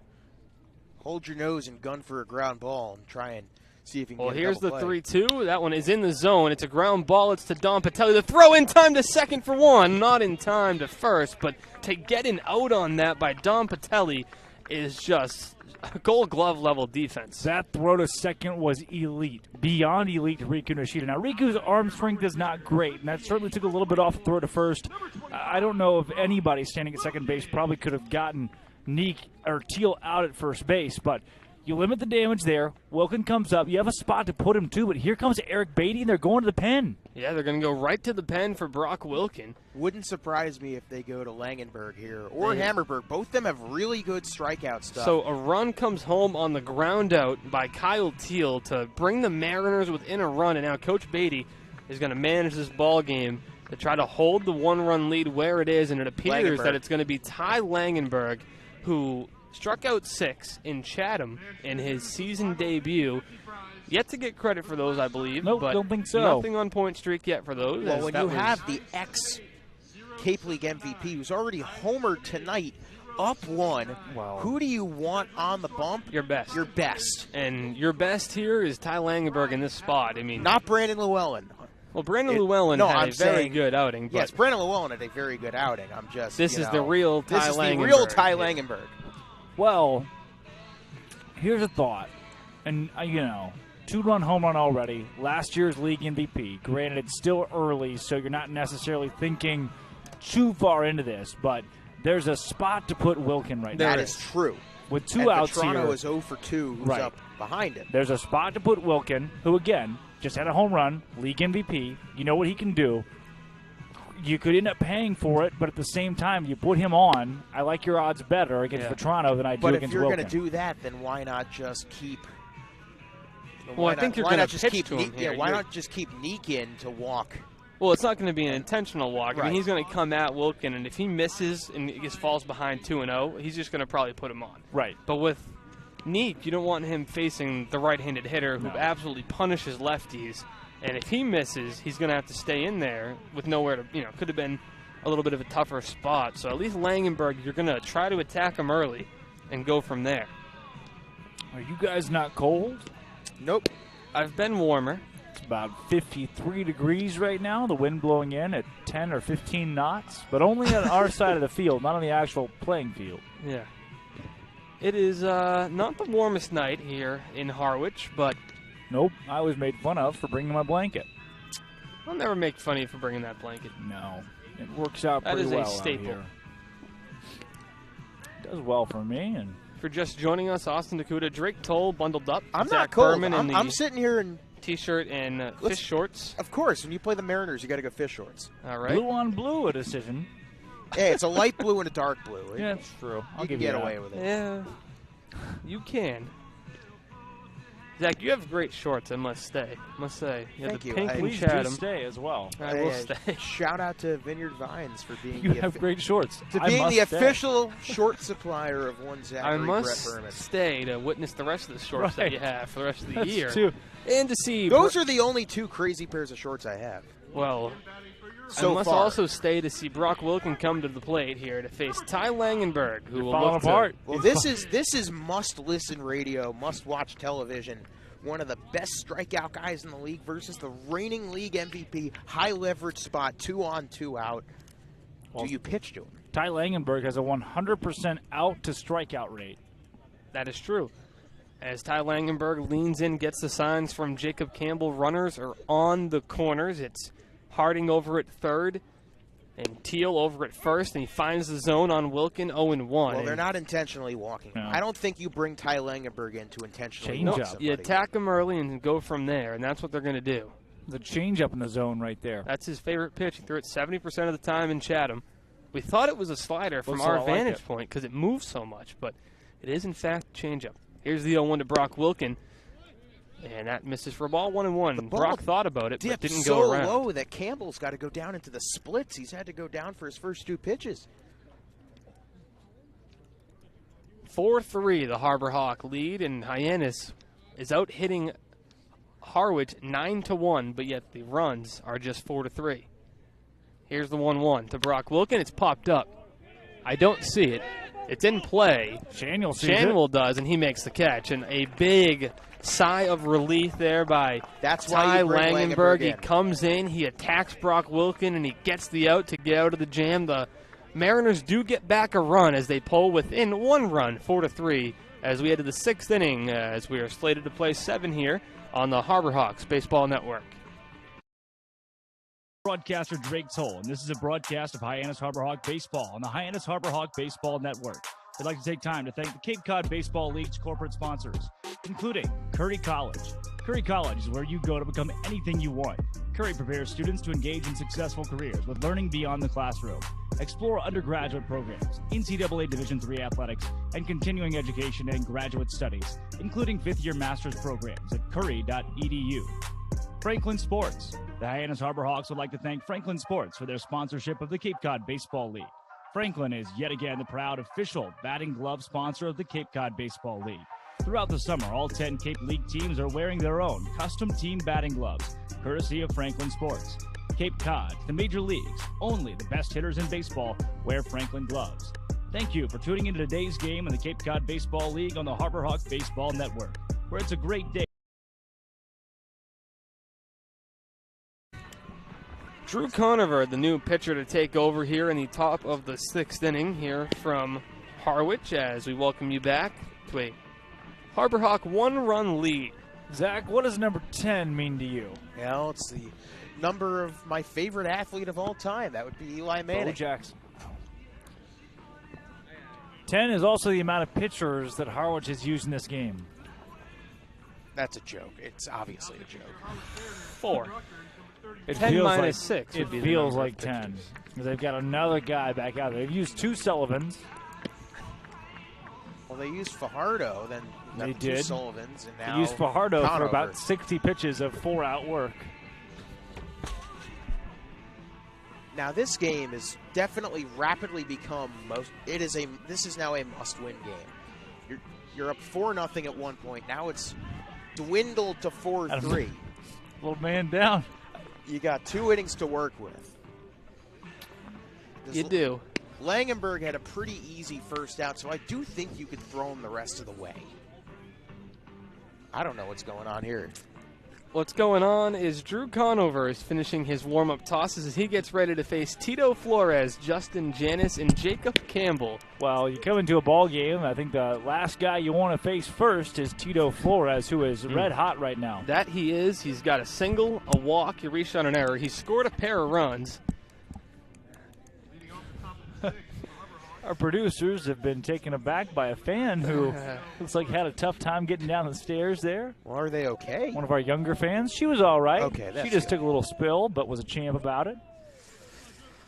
Speaker 3: hold your nose and gun for a ground ball and try and see if you can
Speaker 2: Well,
Speaker 3: get a
Speaker 2: here's the
Speaker 3: double play.
Speaker 2: 3-2. That one is in the zone. It's a ground ball. It's to Dominic Pitelli. The throw in time to second for one. Not in time to first, but to get an out on that by Dominic Pitelli is just Gold Glove level defense.
Speaker 4: That throw to second was elite, beyond elite to Riku Nishida. Now, Riku's arm strength is not great, and that certainly took a little bit off the throw to first. I don't know if anybody standing at second base probably could have gotten Neek or Teal out at first base, but you limit the damage there. Wilkin comes up. You have a spot to put him to, but here comes Eric Beatty, and they're going to the pen.
Speaker 2: Yeah, they're going to go right to the pen for Brock Wilkin.
Speaker 3: Wouldn't surprise me if they go to Langenberg here or Hammerberg. Both of them have really good strikeout stuff.
Speaker 2: So a run comes home on the ground out by Kyle Teal to bring the Mariners within a run, and now Coach Beatty is going to manage this ball game to try to hold the one-run lead where it is, and it appears that it's going to be Ty Langenberg, who struck out 6 in Chatham in his season debut. Yet to get credit for those, I believe.
Speaker 4: Nope,
Speaker 2: but
Speaker 4: don't think so.
Speaker 2: Nothing on point streak yet for those.
Speaker 3: Well, when you have the ex-Cape League MVP who's already homered tonight, up 1, who do you want on the bump?
Speaker 2: Your best.
Speaker 3: Your best.
Speaker 2: And your best here is Ty Langenberg in this spot. I mean,
Speaker 3: not Brandon Llewellyn.
Speaker 2: Well, Brandon Llewellyn had a very good outing. But
Speaker 3: yes, Brandon Llewellyn had a very good outing. I'm just
Speaker 2: This is the real Ty Langenberg.
Speaker 3: This is the real Ty Langenberg.
Speaker 4: Well, here's a thought. And, 2-run home run already. Last year's league MVP. Granted, it's still early, so you're not necessarily thinking too far into this. But there's a spot to put Wilkin right now.
Speaker 3: That is true.
Speaker 4: With 2 outs
Speaker 3: Toronto
Speaker 4: here.
Speaker 3: is 0 for 2, who's up behind him.
Speaker 4: There's a spot to put Wilkin, who, again, just had a home run, league MVP. You know what he can do. You could end up paying for it, but at the same time, you put him on. I like your odds better against Toronto than I do against Wilkin.
Speaker 3: But if you're going to do that, then why not just keep...
Speaker 2: Well, I think you're going to pitch to him here.
Speaker 3: Yeah, why not just keep Neek in to walk?
Speaker 2: Well, it's not going to be an intentional walk. I mean, he's going to come at Wilkin, and if he misses and just falls behind 2-0, he's just going to probably put him on.
Speaker 4: Right.
Speaker 2: But with Neek, you don't want him facing the right-handed hitter who absolutely punishes lefties. And if he misses, he's going to have to stay in there with nowhere to, could have been a little bit of a tougher spot. So at least Langenberg, you're going to try to attack him early and go from there.
Speaker 4: Are you guys not cold?
Speaker 3: Nope.
Speaker 2: I've been warmer.
Speaker 4: It's about 53 degrees right now. The wind blowing in at 10 or 15 knots, but only on our side of the field, not on the actual playing field.
Speaker 2: Yeah. It is not the warmest night here in Harwich, but...
Speaker 4: Nope, I was made fun of for bringing my blanket.
Speaker 2: I'll never make fun of you for bringing that blanket.
Speaker 4: No, it works out pretty well.
Speaker 2: That is a staple.
Speaker 4: It does well for me. And
Speaker 2: for just joining us, Austin Dakuda, Drake Toll bundled up.
Speaker 3: I'm
Speaker 2: Zach
Speaker 3: not cold.
Speaker 2: Berman
Speaker 3: I'm sitting here in
Speaker 2: T-shirt and fish shorts.
Speaker 3: Of course, when you play the Mariners, you got to go fish shorts.
Speaker 2: All right.
Speaker 4: Blue on blue, a decision.
Speaker 3: Hey, it's a light blue and a dark blue.
Speaker 4: Yeah, that's true.
Speaker 3: You can get away with it.
Speaker 2: Yeah, you can. Zach, you have great shorts, I must say. You have
Speaker 3: Thank
Speaker 2: the
Speaker 3: you.
Speaker 2: pink and
Speaker 4: Please
Speaker 2: Chatham.
Speaker 4: do stay as well.
Speaker 2: I will stay.
Speaker 3: Shout out to Vineyard Vines for being
Speaker 4: You have great shorts.
Speaker 3: being the official short supplier of one Zachary
Speaker 2: I must
Speaker 3: Brett Berman.
Speaker 2: stay to witness the rest of the shorts that you have for the rest of the
Speaker 4: That's
Speaker 2: year.
Speaker 4: true.
Speaker 2: And to see...
Speaker 3: Those are the only 2 crazy pairs of shorts I have.
Speaker 2: Well...
Speaker 3: So
Speaker 2: I must
Speaker 3: far.
Speaker 2: also stay to see Brock Wilkin come to the plate here to face Ty Langenberg, who will
Speaker 4: falling
Speaker 2: look
Speaker 4: apart.
Speaker 3: Well, this is must-listen radio, must-watch television. One of the best strikeout guys in the league versus the reigning league MVP, high-leverage spot, 2 on, 2 out. Do you pitch to him?
Speaker 4: Ty Langenberg has a 100% out to strikeout rate.
Speaker 2: That is true. As Ty Langenberg leans in, gets the signs from Jacob Campbell. Runners are on the corners. It's Harding over at third and Teal over at first, and he finds the zone on Wilkin 0-1.
Speaker 3: Well, they're not intentionally walking.
Speaker 4: No.
Speaker 3: I don't think you bring Ty Langenberg in to intentionally
Speaker 4: Change
Speaker 3: walk
Speaker 4: up.
Speaker 3: somebody.
Speaker 2: You attack him early and go from there, and that's what they're going to do.
Speaker 4: The changeup in the zone right there.
Speaker 2: That's his favorite pitch. He threw it 70% of the time in Chatham. We thought it was a slider from
Speaker 4: Looks a
Speaker 2: our
Speaker 4: lot like
Speaker 2: vantage
Speaker 4: it.
Speaker 2: point because it moves so much, but it is, in fact, a changeup. Here's the 0-1 to Brock Wilkin, and that misses for a ball 1-1. Brock thought about it, but didn't
Speaker 3: so
Speaker 2: go around.
Speaker 3: low that Campbell's got to go down into the splits. He's had to go down for his first 2 pitches.
Speaker 2: 4-3, the Harbor Hawk lead, and Hyannis is out hitting Harwich 9-1, but yet the runs are just 4-3. Here's the 1-1 to Brock Wilkin. It's popped up. I don't see it. It's in play.
Speaker 4: Shaniel
Speaker 2: does, and he makes the catch. And a big sigh of relief there by
Speaker 3: That's
Speaker 2: Ty
Speaker 3: why you bring
Speaker 2: Langenberg. He
Speaker 3: in.
Speaker 2: comes in, he attacks Brock Wilkin, and he gets the out to get out of the jam. The Mariners do get back a run as they pull within 1 run, 4-3, as we head to the 6th inning, as we are slated to play 7 here on the Harbor Hawks Baseball Network.
Speaker 5: Broadcaster Drake Toll, and this is a broadcast of Hyannis Harbor Hawk Baseball on the Hyannis Harbor Hawk Baseball Network. I'd like to take time to thank the Cape Cod Baseball League's corporate sponsors, including Curry College. Curry College is where you go to become anything you want. Curry prepares students to engage in successful careers with learning beyond the classroom. Explore undergraduate programs, NCAA Division III athletics, and continuing education and graduate studies, including 5th-year master's programs at curry.edu. Franklin Sports. The Hyannis Harbor Hawks would like to thank Franklin Sports for their sponsorship of the Cape Cod Baseball League. Franklin is yet again the proud official batting glove sponsor of the Cape Cod Baseball League. Throughout the summer, all 10 Cape League teams are wearing their own custom team batting gloves, courtesy of Franklin Sports. Cape Cod, the major leagues, only the best hitters in baseball wear Franklin gloves. Thank you for tuning into today's game in the Cape Cod Baseball League on the Harbor Hawk Baseball Network, where it's a great day.
Speaker 2: Drew Conover, the new pitcher to take over here in the top of the 6th inning here from Harwich, as we welcome you back to a Harbor Hawk 1-run lead.
Speaker 4: Zach, what does number 10 mean to you?
Speaker 3: Well, it's the number of my favorite athlete of all time. That would be Eli Manning.
Speaker 4: Bo Jackson. 10 is also the amount of pitchers that Harwich has used in this game.
Speaker 3: That's a joke. It's obviously a joke.
Speaker 2: 4.
Speaker 4: It
Speaker 2: 10
Speaker 4: feels
Speaker 2: minus
Speaker 4: like,
Speaker 2: 6 would
Speaker 4: It
Speaker 2: be the
Speaker 4: feels
Speaker 2: number
Speaker 4: like
Speaker 2: of
Speaker 4: 10.
Speaker 2: pitchers.
Speaker 4: Because they've got another guy back out there. They've used 2 Sullivans.
Speaker 3: Well, they used Fajardo, then
Speaker 4: They
Speaker 3: 2
Speaker 4: did.
Speaker 3: Sullivans, and now
Speaker 4: They used Fajardo for
Speaker 3: Conover.
Speaker 4: about 60 pitches of 4-out work.
Speaker 3: Now this game is definitely rapidly become this is now a must-win game. You're up 4-0 at one point. Now it's dwindled to 4-3.
Speaker 4: Little man down.
Speaker 3: You got 2 innings to work with.
Speaker 2: You do.
Speaker 3: Langenberg had a pretty easy first out, so I do think you could throw him the rest of the way. I don't know what's going on here.
Speaker 2: What's going on is Drew Conover is finishing his warm-up tosses as he gets ready to face Tito Flores, Justin Hyannis, and Jacob Campbell.
Speaker 4: Well, you come into a ball game, I think the last guy you want to face first is Tito Flores, who is red hot right now.
Speaker 2: That he is. He's got a single, a walk, he reached on an error. He scored a pair of runs.
Speaker 4: Our producers have been taken aback by a fan who looks like had a tough time getting down the stairs there.
Speaker 3: Well, are they okay?
Speaker 4: One of our younger fans. She was all right.
Speaker 3: Okay, that's
Speaker 4: she just
Speaker 3: good.
Speaker 4: took a little spill, but was a champ about it.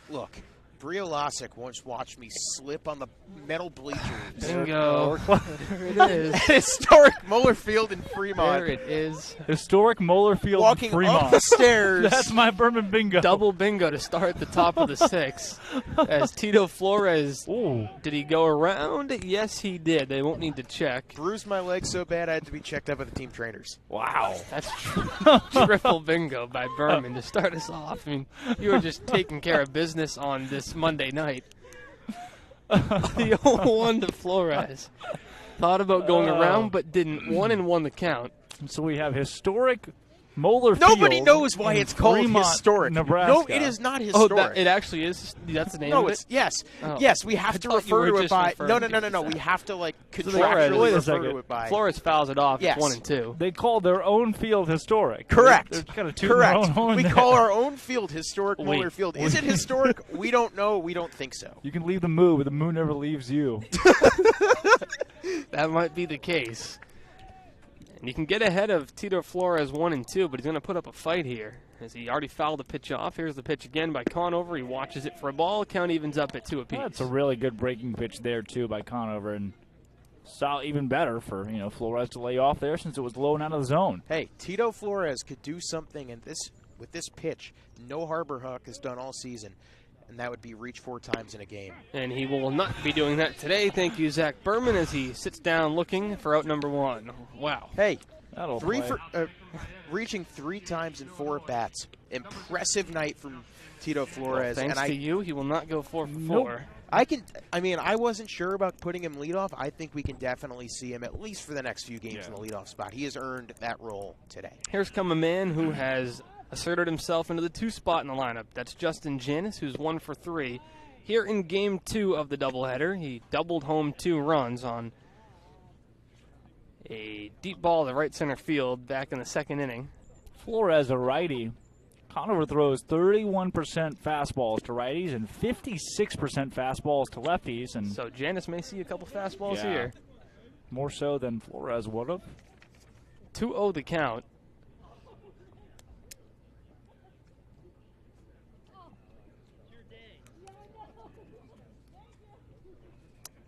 Speaker 3: Look, Bria Lasek once watched me slip on the metal bleachers.
Speaker 2: Bingo. There it is.
Speaker 3: Historic Mueller Field in Fremont.
Speaker 2: There it is.
Speaker 4: Historic Moeller Field in
Speaker 3: Walking
Speaker 4: Fremont.
Speaker 3: up the stairs.
Speaker 4: That's my Berman bingo.
Speaker 2: Double bingo to start the top of the 6th. As Tito Flores,
Speaker 4: Ooh.
Speaker 2: did he go around? Yes, he did. They won't need to check.
Speaker 3: Bruised my leg so bad I had to be checked up by the team trainers.
Speaker 4: Wow.
Speaker 2: That's triple bingo by Berman to start us off. I mean, you were just taking care of business on this Monday night. The 0-1 to Flores. Thought about going around, but didn't. 1-1 the count.
Speaker 4: So we have historic Moeller Field.
Speaker 3: Nobody knows why
Speaker 4: in
Speaker 3: it's called
Speaker 4: Fremont,
Speaker 3: historic.
Speaker 4: Nebraska.
Speaker 3: No, it is not
Speaker 2: Oh,
Speaker 3: historic.
Speaker 2: it actually is. That's the name
Speaker 3: No,
Speaker 2: of
Speaker 3: it's
Speaker 2: it.
Speaker 3: yes,
Speaker 2: Oh.
Speaker 3: yes. We have
Speaker 2: I
Speaker 3: to
Speaker 2: thought you
Speaker 3: refer
Speaker 2: were
Speaker 3: to it
Speaker 2: just
Speaker 3: by.
Speaker 2: referring
Speaker 3: No.
Speaker 2: to
Speaker 3: We have to like
Speaker 4: wait
Speaker 3: contractually
Speaker 4: a
Speaker 3: refer
Speaker 4: second.
Speaker 3: to it by.
Speaker 2: Flores fouls it off.
Speaker 3: Yes.
Speaker 2: It's 1-2.
Speaker 4: They call their own field historic.
Speaker 3: Correct.
Speaker 4: They're kind of tooting
Speaker 3: Correct.
Speaker 4: their own horn
Speaker 3: We
Speaker 4: there.
Speaker 3: call our own field historic
Speaker 2: Wait.
Speaker 3: Mueller Field. Is it historic? We don't know. We don't think so.
Speaker 4: You can leave the moo, but the moo never leaves you.
Speaker 2: That might be the case. And you can get ahead of Tito Flores 1-2, but he's going to put up a fight here. As he already fouled the pitch off. Here's the pitch again by Conover. He watches it for a ball. Count evens up at 2 apiece.
Speaker 4: That's a really good breaking pitch there, too, by Conover. And even better for, Flores to lay off there since it was low and out of the zone.
Speaker 3: Hey, Tito Flores could do something with this pitch no Harbor Hawk has done all season, and that would be reach 4 times in a game.
Speaker 2: And he will not be doing that today. Thank you, Zach Berman, as he sits down looking for out number 1. Wow.
Speaker 3: Hey,
Speaker 4: That'll
Speaker 3: three
Speaker 4: play.
Speaker 3: for reaching 3 times in 4 at bats. Impressive night from Tito
Speaker 2: Well,
Speaker 3: Flores.
Speaker 2: thanks
Speaker 3: and
Speaker 2: to you, he will not go 4 for
Speaker 4: Nope.
Speaker 2: 4.
Speaker 3: I wasn't sure about putting him leadoff. I think we can definitely see him at least for the next few games in the leadoff spot. He has earned that role today.
Speaker 2: Here's come a man who has asserted himself into the 2 spot in the lineup. That's Justin Hyannis, who's 1 for 3. Here in Game 2 of the doubleheader, he doubled home 2 runs on a deep ball to right center field back in the 2nd inning.
Speaker 4: Flores, a righty. Conover throws 31% fastballs to righties and 56% fastballs to lefties. And
Speaker 2: so Hyannis may see a couple fastballs here.
Speaker 4: More so than Flores would have.
Speaker 2: 2-0 the count.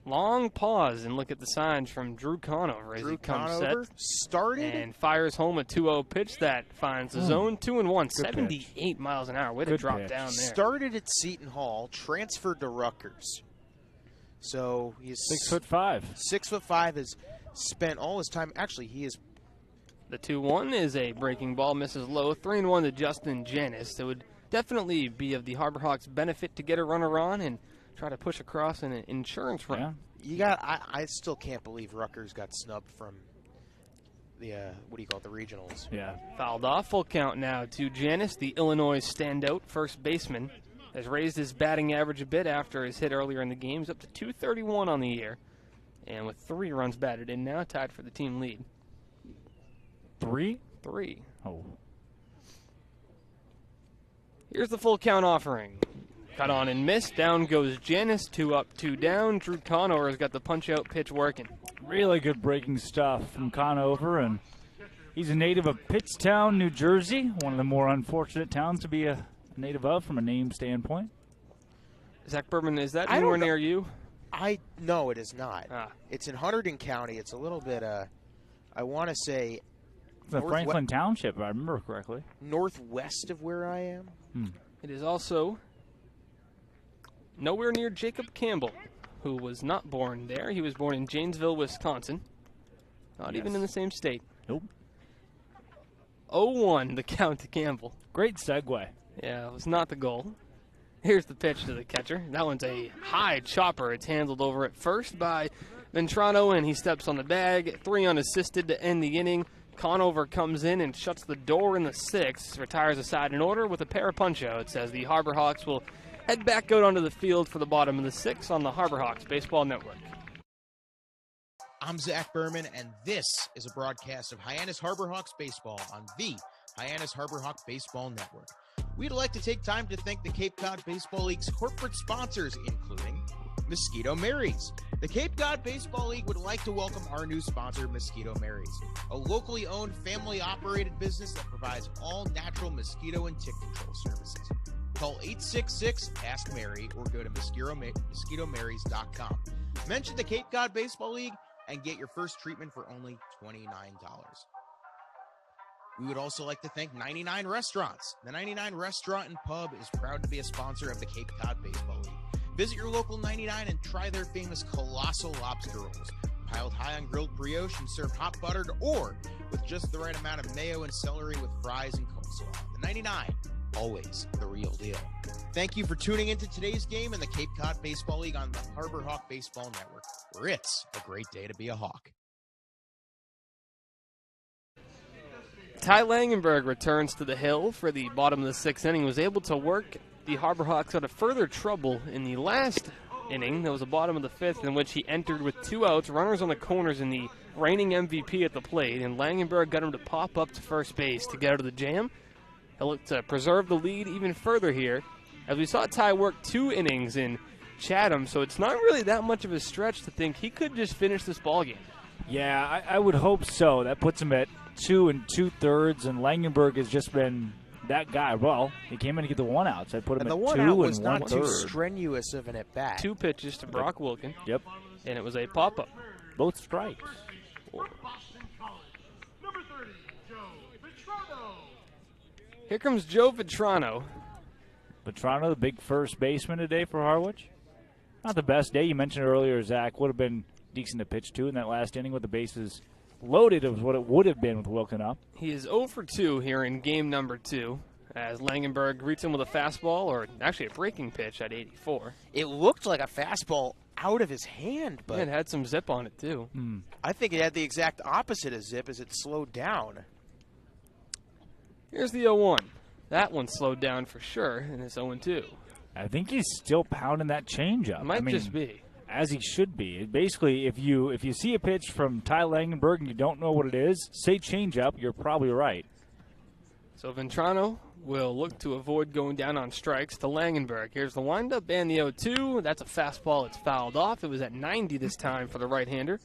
Speaker 2: Long pause and look at the signs from Drew Conover as he comes set.
Speaker 3: Started
Speaker 2: and fires home a 2-0 pitch that finds the zone. 2-1, 78 miles an hour. Way to drop down there.
Speaker 3: Started at Seton Hall, transferred to Rutgers. So he's
Speaker 4: 6'5".
Speaker 3: 6'5", has spent all his time. Actually, he is.
Speaker 2: The 2-1 is a breaking ball, misses low. 3-1 to Justin Hyannis. It would definitely be of the Harbor Hawks' benefit to get a runner on and try to push across an insurance run.
Speaker 3: Yeah. I still can't believe Rutgers got snubbed from the the regionals.
Speaker 2: Yeah. Fouled off. Full count now to Hyannis, the Illinois standout first baseman. Has raised his batting average a bit after his hit earlier in the game. He's up to 231 on the year. And with 3 runs batted in now, tied for the team lead.
Speaker 4: 3?
Speaker 2: 3.
Speaker 4: Oh.
Speaker 2: Here's the full count offering. Cut on and missed. Down goes Hyannis. 2 up, 2 down. Drew Conover has got the punch-out pitch working.
Speaker 4: Really good breaking stuff from Conover, and he's a native of Pittstown, New Jersey, one of the more unfortunate towns to be a native of from a name standpoint.
Speaker 2: Zach Berman, is that anywhere near you?
Speaker 3: No, it is not. It's in Hunterdon County. It's a little bit, I want to say,
Speaker 4: the Franklin Township, if I remember correctly.
Speaker 3: Northwest of where I am.
Speaker 2: It is also nowhere near Jacob Campbell, who was not born there. He was born in Janesville, Wisconsin. Not even in the same state.
Speaker 4: Nope.
Speaker 2: 0-1, the count to Campbell.
Speaker 4: Great segue.
Speaker 2: Yeah, it was not the goal. Here's the pitch to the catcher. That one's a high chopper. It's handled over at first by Ventrano, and he steps on the bag. 3 unassisted to end the inning. Conover comes in and shuts the door in the 6th, retires a side in order with a pair of punch-outs as the Harbor Hawks will head back out onto the field for the bottom of the 6th on the Harbor Hawks Baseball Network.
Speaker 3: I'm Zach Berman, and this is a broadcast of Hyannis Harbor Hawks Baseball on the Hyannis Harbor Hawk Baseball Network. We'd like to take time to thank the Cape Cod Baseball League's corporate sponsors, including Mosquito Mary's. The Cape Cod Baseball League would like to welcome our new sponsor, Mosquito Mary's, a locally owned, family-operated business that provides all-natural mosquito and tick control services. Call 866-ASK-MARY or go to mosquitomarys.com. Mention the Cape Cod Baseball League and get your first treatment for only $29. We would also like to thank 99 Restaurants. The 99 Restaurant and Pub is proud to be a sponsor of the Cape Cod Baseball League. Visit your local 99 and try their famous colossal lobster rolls, piled high on grilled brioche and served hot buttered or with just the right amount of mayo and celery with fries and coleslaw. The 99, always the real deal. Thank you for tuning into today's game in the Cape Cod Baseball League on the Harbor Hawk Baseball Network, where it's a great day to be a Hawk.
Speaker 2: Ty Langenberg returns to the hill for the bottom of the 6th inning. Was able to work the Harbor Hawks out of further trouble in the last inning. That was the bottom of the 5th, in which he entered with 2 outs, runners on the corners, in the reigning MVP at the plate. And Langenberg got him to pop up to first base to get out of the jam. He'll look to preserve the lead even further here, as we saw Ty work 2 innings in Chatham. So it's not really that much of a stretch to think he could just finish this ballgame.
Speaker 4: Yeah, I would hope so. That puts him at 2 2/3, and Langenberg has just been that guy. Well, he came in to get the 1 out, so I put him at 2 and 1/3.
Speaker 3: The 1 out was not too strenuous of an at-bat.
Speaker 2: 2 pitches to Brock Wilkin.
Speaker 4: Yep.
Speaker 2: And it was a pop-up.
Speaker 4: Both strikes.
Speaker 2: Here comes Joe Ventrano.
Speaker 4: Ventrano, the big first baseman today for Harwich. Not the best day. You mentioned earlier, Zach, would have been decent to pitch to in that last inning with the bases loaded of what it would have been with Wilkin up.
Speaker 2: He is 0 for 2 here in game number 2. as Langenberg greets him with a fastball, or actually a breaking pitch at 84.
Speaker 3: It looked like a fastball out of his hand, but
Speaker 2: it had some zip on it, too.
Speaker 3: I think it had the exact opposite of zip as it slowed down.
Speaker 2: Here's the 0-1. That one slowed down for sure, and it's 0-2.
Speaker 4: I think he's still pounding that changeup.
Speaker 2: Might just be.
Speaker 4: As he should be. Basically, if you see a pitch from Ty Langenberg and you don't know what it is, say changeup, you're probably right.
Speaker 2: So Ventrano will look to avoid going down on strikes to Langenberg. Here's the windup and the 0-2. That's a fastball. It's fouled off. It was at 90 this time for the right-hander.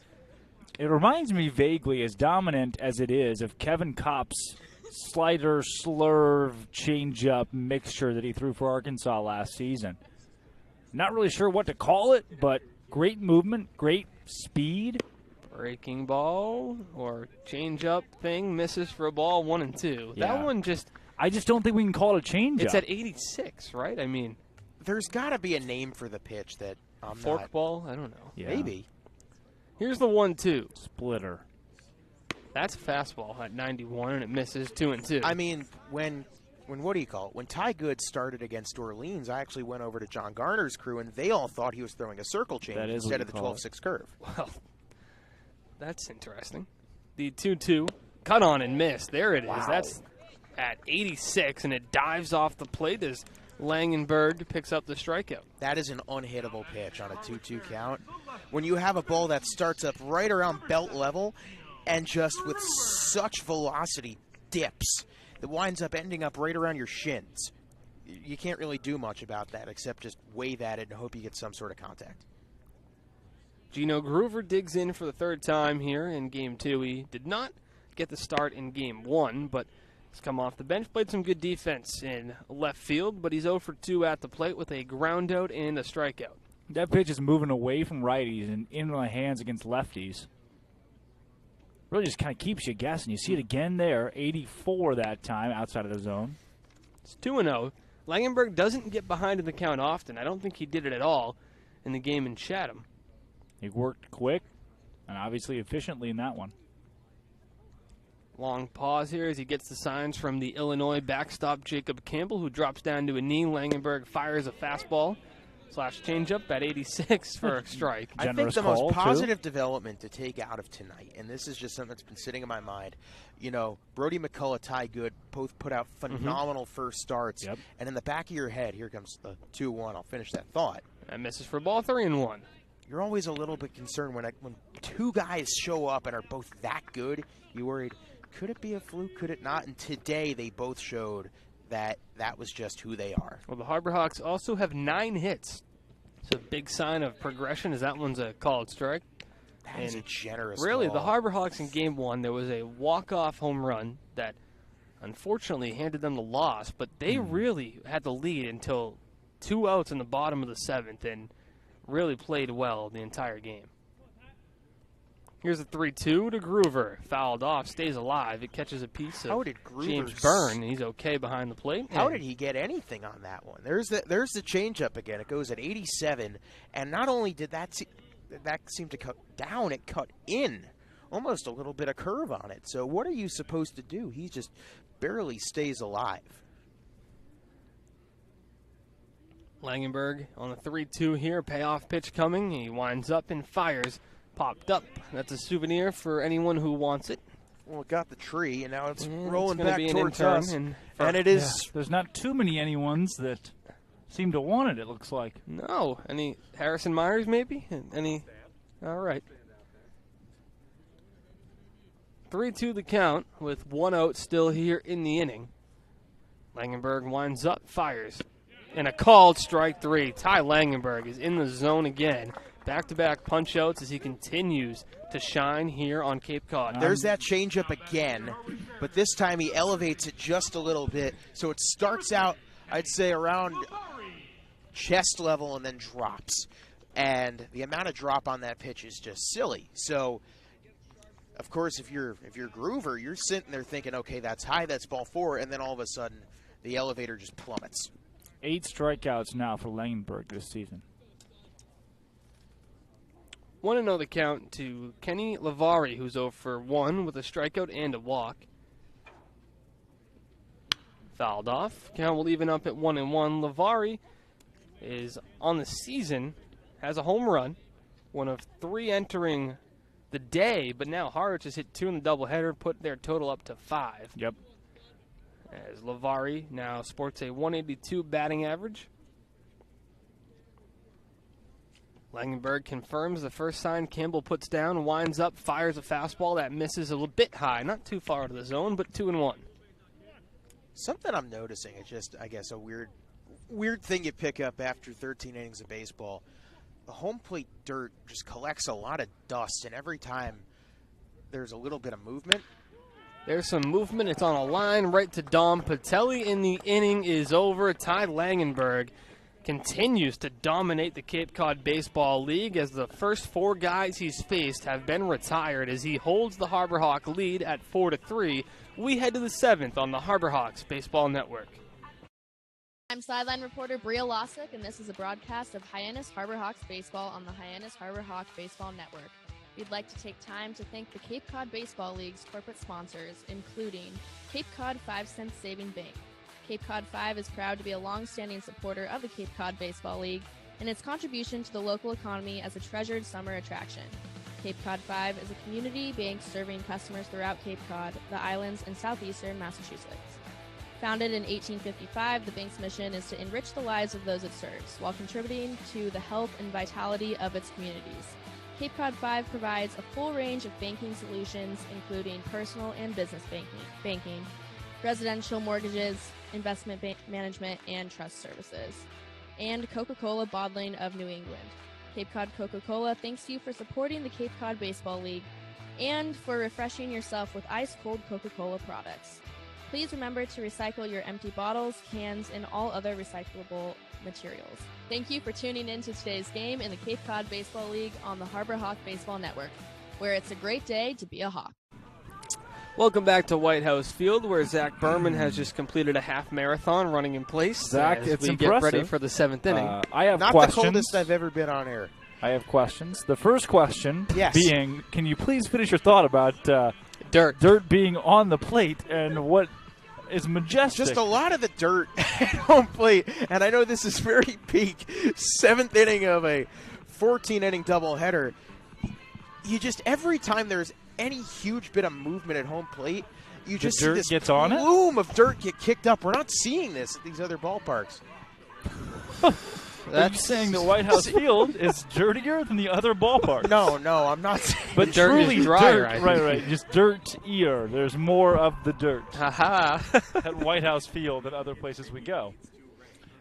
Speaker 4: It reminds me vaguely, as dominant as it is, of Kevin Kopp's slider, slurve, changeup mixture that he threw for Arkansas last season. Not really sure what to call it, but great movement, great speed.
Speaker 2: Breaking ball or changeup thing misses for a ball, 1-2.
Speaker 4: Yeah.
Speaker 2: That one just...
Speaker 4: I just don't think we can call it a changeup.
Speaker 2: It's at 86, right? I mean...
Speaker 3: There's got to be a name for the pitch that I'm
Speaker 2: fork
Speaker 3: not...
Speaker 2: ball? I don't know.
Speaker 4: Yeah.
Speaker 3: Maybe.
Speaker 2: Here's the 1-2.
Speaker 4: Splitter.
Speaker 2: That's a fastball at 91, and it misses 2-2.
Speaker 3: I mean, when what do you call it? When Ty Good started against Orleans, I actually went over to John Garner's crew, and they all thought he was throwing a circle change instead of the 12-6 curve.
Speaker 2: Well, that's interesting. The 2-2, cut on and missed. There it is.
Speaker 3: Wow.
Speaker 2: That's at 86, and it dives off the plate as Langenberg picks up the strikeout.
Speaker 3: That is an unhittable pitch on a 2-2 count. When you have a ball that starts up right around belt level and just with such velocity dips, that winds up ending up right around your shins. You can't really do much about that except just wave at it and hope you get some sort of contact.
Speaker 2: Gino Groover digs in for the third time here in Game 2. He did not get the start in Game 1, but he's come off the bench, played some good defense in left field, but he's 0 for 2 at the plate with a ground out and a strikeout.
Speaker 4: That pitch is moving away from righties and into the hands against lefties. Really just kind of keeps you guessing. You see it again there, 84 that time outside of the zone.
Speaker 2: It's 2-0. Langenberg doesn't get behind in the count often. I don't think he did it at all in the game in Chatham.
Speaker 4: He worked quick and obviously efficiently in that one.
Speaker 2: Long pause here as he gets the signs from the Illinois backstop Jacob Campbell, who drops down to a knee. Langenberg fires a fastball / changeup at 86 for a strike.
Speaker 3: I think the most positive development to take out of tonight, and this is just something that's been sitting in my mind, you know, Brody McCullough, Ty Good, both put out phenomenal first starts.
Speaker 4: Yep.
Speaker 2: Mm-hmm.
Speaker 3: And in the back of your head, here comes the 2-1. I'll finish that thought.
Speaker 2: That misses for a ball, 3-1.
Speaker 3: You're always a little bit concerned when two guys show up and are both that good. You worried, could it be a fluke, could it not? And today they both showed that was just who they are.
Speaker 2: Well, the Harbor Hawks also have 9 hits. It's a big sign of progression, as that one's a called strike.
Speaker 3: That is a generous
Speaker 2: Really,
Speaker 3: call.
Speaker 2: the Harbor Hawks in Game 1, there was a walk-off home run that unfortunately handed them the loss, but they really had the lead until 2 outs in the bottom of the 7th and really played well the entire game. Here's a 3-2 to Groover. Fouled off, stays alive. It catches a piece of James Byrne, and he's okay behind the plate.
Speaker 3: How did he get anything on that one? There's the changeup again. It goes at 87, and not only did that seem to cut down, it cut in. Almost a little bit of curve on it. So what are you supposed to do? He just barely stays alive.
Speaker 2: Langenberg on the 3-2 here. Payoff pitch coming. He winds up and fires. Popped up. That's a souvenir for anyone who wants it.
Speaker 3: Well, it got the tree, and now it's
Speaker 2: And
Speaker 3: rolling
Speaker 2: it's gonna
Speaker 3: back
Speaker 2: be an
Speaker 3: towards
Speaker 2: intern,
Speaker 3: us.
Speaker 2: and
Speaker 3: it is...
Speaker 4: There's not too many anyones that seem to want it looks like.
Speaker 2: No. Any Harrison Myers, maybe? Any? All right. 3-2 the count with 1 out still here in the inning. Langenberg winds up, fires. And a called strike 3. Ty Langenberg is in the zone again. Back-to-back punch-outs as he continues to shine here on Cape Cod.
Speaker 3: There's that changeup again, but this time he elevates it just a little bit. So it starts out, I'd say, around chest level and then drops. And the amount of drop on that pitch is just silly. So, of course, if you're Groover, you're sitting there thinking, okay, that's high, that's ball 4, and then all of a sudden the elevator just plummets.
Speaker 4: 8 strikeouts now for Langenberg this season.
Speaker 2: 1-0 the count to Kenny Lavari, who's 0 for 1 with a strikeout and a walk. fouled off. Campbell even up at 1-1. Lavari is on the season, has a home run, one of 3 entering the day, but now Harwich has hit 2 in the doubleheader, put their total up to 5.
Speaker 4: Yep.
Speaker 2: As Lavari now sports a 182 batting average. Langenberg confirms the first sign Campbell puts down, winds up, fires a fastball that misses a little bit high, not too far to the zone, but 2-1.
Speaker 3: Something I'm noticing, it's just, I guess, a weird thing you pick up after 13 innings of baseball. The home plate dirt just collects a lot of dust, and every time there's a little bit of movement.
Speaker 2: There's some movement. It's on a line right to Dom Pitelli, and the inning is over. Ty Langenberg continues to dominate the Cape Cod Baseball League as the first 4 guys he's faced have been retired as he holds the Harbor Hawk lead at 4-3. We head to the 7th on the Harbor Hawks Baseball Network.
Speaker 1: I'm sideline reporter Bria Losick, and this is a broadcast of Hyannis Harbor Hawks baseball on the Hyannis Harbor Hawk Baseball Network. We'd like to take time to thank the Cape Cod Baseball League's corporate sponsors, including Cape Cod 5-Cent Saving Bank. Cape Cod 5 is proud to be a long-standing supporter of the Cape Cod Baseball League and its contribution to the local economy as a treasured summer attraction. Cape Cod 5 is a community bank serving customers throughout Cape Cod, the islands, and southeastern Massachusetts. Founded in 1855, the bank's mission is to enrich the lives of those it serves while contributing to the health and vitality of its communities. Cape Cod 5 provides a full range of banking solutions, including personal and business banking, residential mortgages, investment management, and trust services, and Coca-Cola Bottling of New England. Cape Cod Coca-Cola thanks you for supporting the Cape Cod Baseball League and for refreshing yourself with ice-cold Coca-Cola products. Please remember to recycle your empty bottles, cans, and all other recyclable materials. Thank you for tuning in to today's game in the Cape Cod Baseball League on the Harbor Hawk Baseball Network, where it's a great day to be a Hawk.
Speaker 2: Welcome back to White House Field, where Zach Berman has just completed a half marathon running in place.
Speaker 4: Zach,
Speaker 2: as
Speaker 4: it's
Speaker 2: we
Speaker 4: impressive.
Speaker 2: get ready for the 7th inning.
Speaker 4: I have
Speaker 3: Not
Speaker 4: questions.
Speaker 3: the coldest I've ever been on air.
Speaker 4: I have questions. The first question being, can you please finish your thought about dirt being on the plate and what is majestic?
Speaker 3: Just a lot of the dirt at home plate, and I know this is very peak 7th inning of a 14-inning doubleheader. You just, every time there's any huge bit of movement at home plate, you just see this plume of dirt get kicked up. We're not seeing this at these other ballparks.
Speaker 4: Are you saying the White House Field is dirtier than the other ballparks?
Speaker 3: No, I'm not saying.
Speaker 4: But
Speaker 2: dirt
Speaker 4: truly
Speaker 2: is drier,
Speaker 4: dirt, right, just dirt-ier. There's more of the dirt
Speaker 2: Ha-ha.
Speaker 4: at White House Field than other places we go.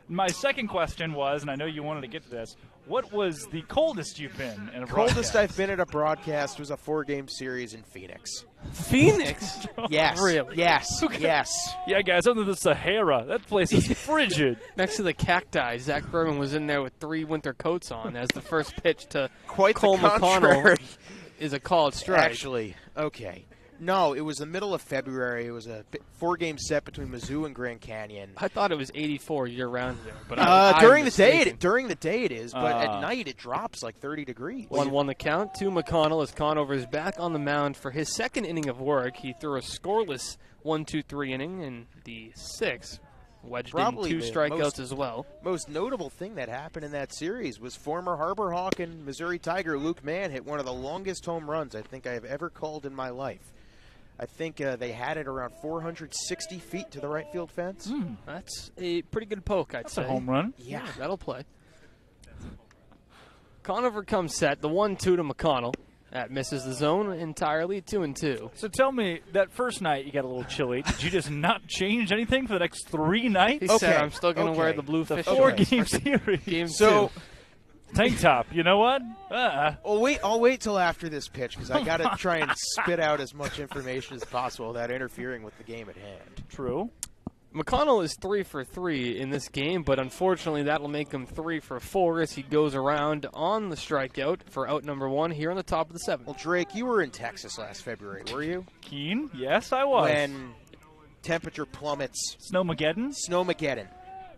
Speaker 4: My second question was, and I know you wanted to get to this, what was the coldest you've been in a broadcast?
Speaker 3: Coldest I've been at a broadcast was a 4-game series in Phoenix.
Speaker 2: Phoenix?
Speaker 3: Yes.
Speaker 2: Really?
Speaker 3: Yes. Yes.
Speaker 4: Yeah, guys, under the Sahara, that place is frigid.
Speaker 2: Next to the cacti, Zach Berman was in there with 3 winter coats on as the first pitch to
Speaker 3: Quite
Speaker 2: Cole
Speaker 3: the contrary.
Speaker 2: McConnell is a called strike.
Speaker 3: Actually, okay. No, it was the middle of February. It was a 4-game set between Mizzou and Grand Canyon.
Speaker 2: I thought it was 84 year-round there. But
Speaker 3: during the day it is, but at night it drops like 30 degrees.
Speaker 2: 1-1 the count to McConnell as Conover is back on the mound for his second inning of work. He threw a scoreless 1-2-3 inning in the 6th. Wedged
Speaker 3: Probably
Speaker 2: in 2 strikeouts as well.
Speaker 3: Most notable thing that happened in that series was former Harbor Hawk and Missouri Tiger Luke Mann hit one of the longest home runs I think I have ever called in my life. I think they had it around 460 feet to the right field fence.
Speaker 2: That's a pretty good poke, I'd say.
Speaker 4: That's a home run.
Speaker 3: Yeah.
Speaker 2: That'll play. Conover comes set. The 1-2 to McConnell. That misses the zone entirely, 2-2.
Speaker 4: So tell me, that first night you got a little chilly. Did you just not change anything for the next 3 nights?
Speaker 2: He said, I'm still going to wear the blue fish.
Speaker 4: 4-game series.
Speaker 2: Game
Speaker 3: so,
Speaker 2: 2.
Speaker 4: Tank top, you know what?
Speaker 3: I'll wait till after this pitch because I got to try and spit out as much information as possible without interfering with the game at hand.
Speaker 4: True.
Speaker 2: McConnell is 3 for 3 in this game, but unfortunately that'll make him 3 for 4 as he goes around on the strikeout for out number 1 here on the top of the 7th.
Speaker 3: Well, Drake, you were in Texas last February, were you?
Speaker 4: Keen? Yes, I was.
Speaker 3: When temperature plummets.
Speaker 4: Snowmageddon?
Speaker 3: Snowmageddon.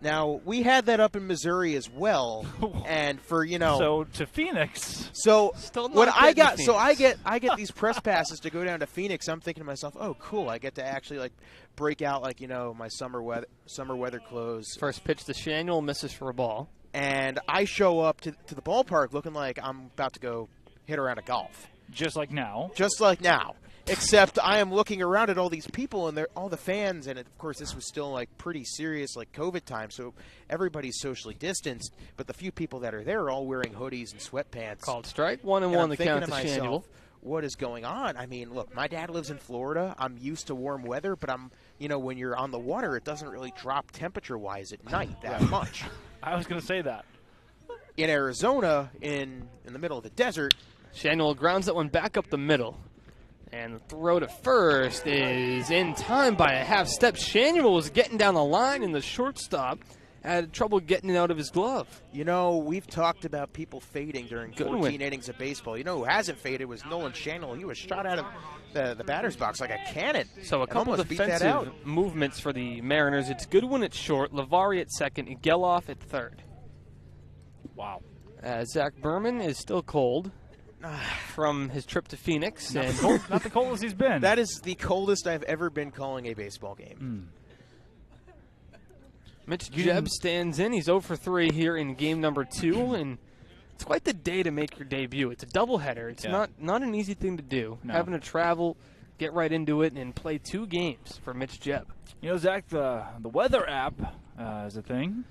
Speaker 3: Now, we had that up in Missouri as well, and for,
Speaker 4: So to Phoenix.
Speaker 3: So
Speaker 2: Still not
Speaker 3: when I
Speaker 2: getting
Speaker 3: got,
Speaker 2: to
Speaker 3: so I
Speaker 2: Phoenix.
Speaker 3: get these press passes to go down to Phoenix. I'm thinking to myself, oh, cool! I get to actually like break out like my summer weather clothes.
Speaker 2: First pitch to Shaniel, misses for a ball.
Speaker 3: And I show up to the ballpark looking like I'm about to go hit around a golf,
Speaker 4: Just like now.
Speaker 3: just like now. Except I am looking around at all these people and all the fans, and of course this was still like pretty serious like COVID time, so everybody's socially distanced. But the few people that are there are all wearing hoodies and sweatpants.
Speaker 2: Called strike, 1-1
Speaker 3: And I'm
Speaker 2: the
Speaker 3: thinking
Speaker 2: count
Speaker 3: to
Speaker 2: to
Speaker 3: myself,
Speaker 2: Shaniel.
Speaker 3: what is going on? I mean, look, my dad lives in Florida. I'm used to warm weather, but when you're on the water, it doesn't really drop temperature-wise at night that much.
Speaker 4: I was going to say that.
Speaker 3: In Arizona, in the middle of the desert,
Speaker 2: Shaniel grounds that one back up the middle. And the throw to first is in time by a half step. Shaniel was getting down the line, and the shortstop had trouble getting it out of his glove.
Speaker 3: we've talked about people fading during
Speaker 2: Goodwin.
Speaker 3: 14 innings of baseball. Who hasn't faded was Nolan Shaniel. He was shot out of the batter's box like a cannon.
Speaker 2: So a
Speaker 3: and
Speaker 2: couple
Speaker 3: almost beat that out.
Speaker 2: defensive movements for the Mariners. It's Goodwin at short, Lavari at second, and Geloff at third.
Speaker 4: Wow.
Speaker 2: Zach Berman is still cold from his trip to Phoenix.
Speaker 4: Not,
Speaker 2: And
Speaker 4: not the coldest he's been.
Speaker 3: That is the coldest I've ever been calling a baseball game.
Speaker 2: Mitch Jebb stands in. He's 0 for 3 here in game number 2, and it's quite the day to make your debut. It's a doubleheader. It's not an easy thing to do.
Speaker 4: No.
Speaker 2: Having to travel, get right into it, and play 2 games for Mitch Jebb.
Speaker 4: Zach, the weather app is a thing.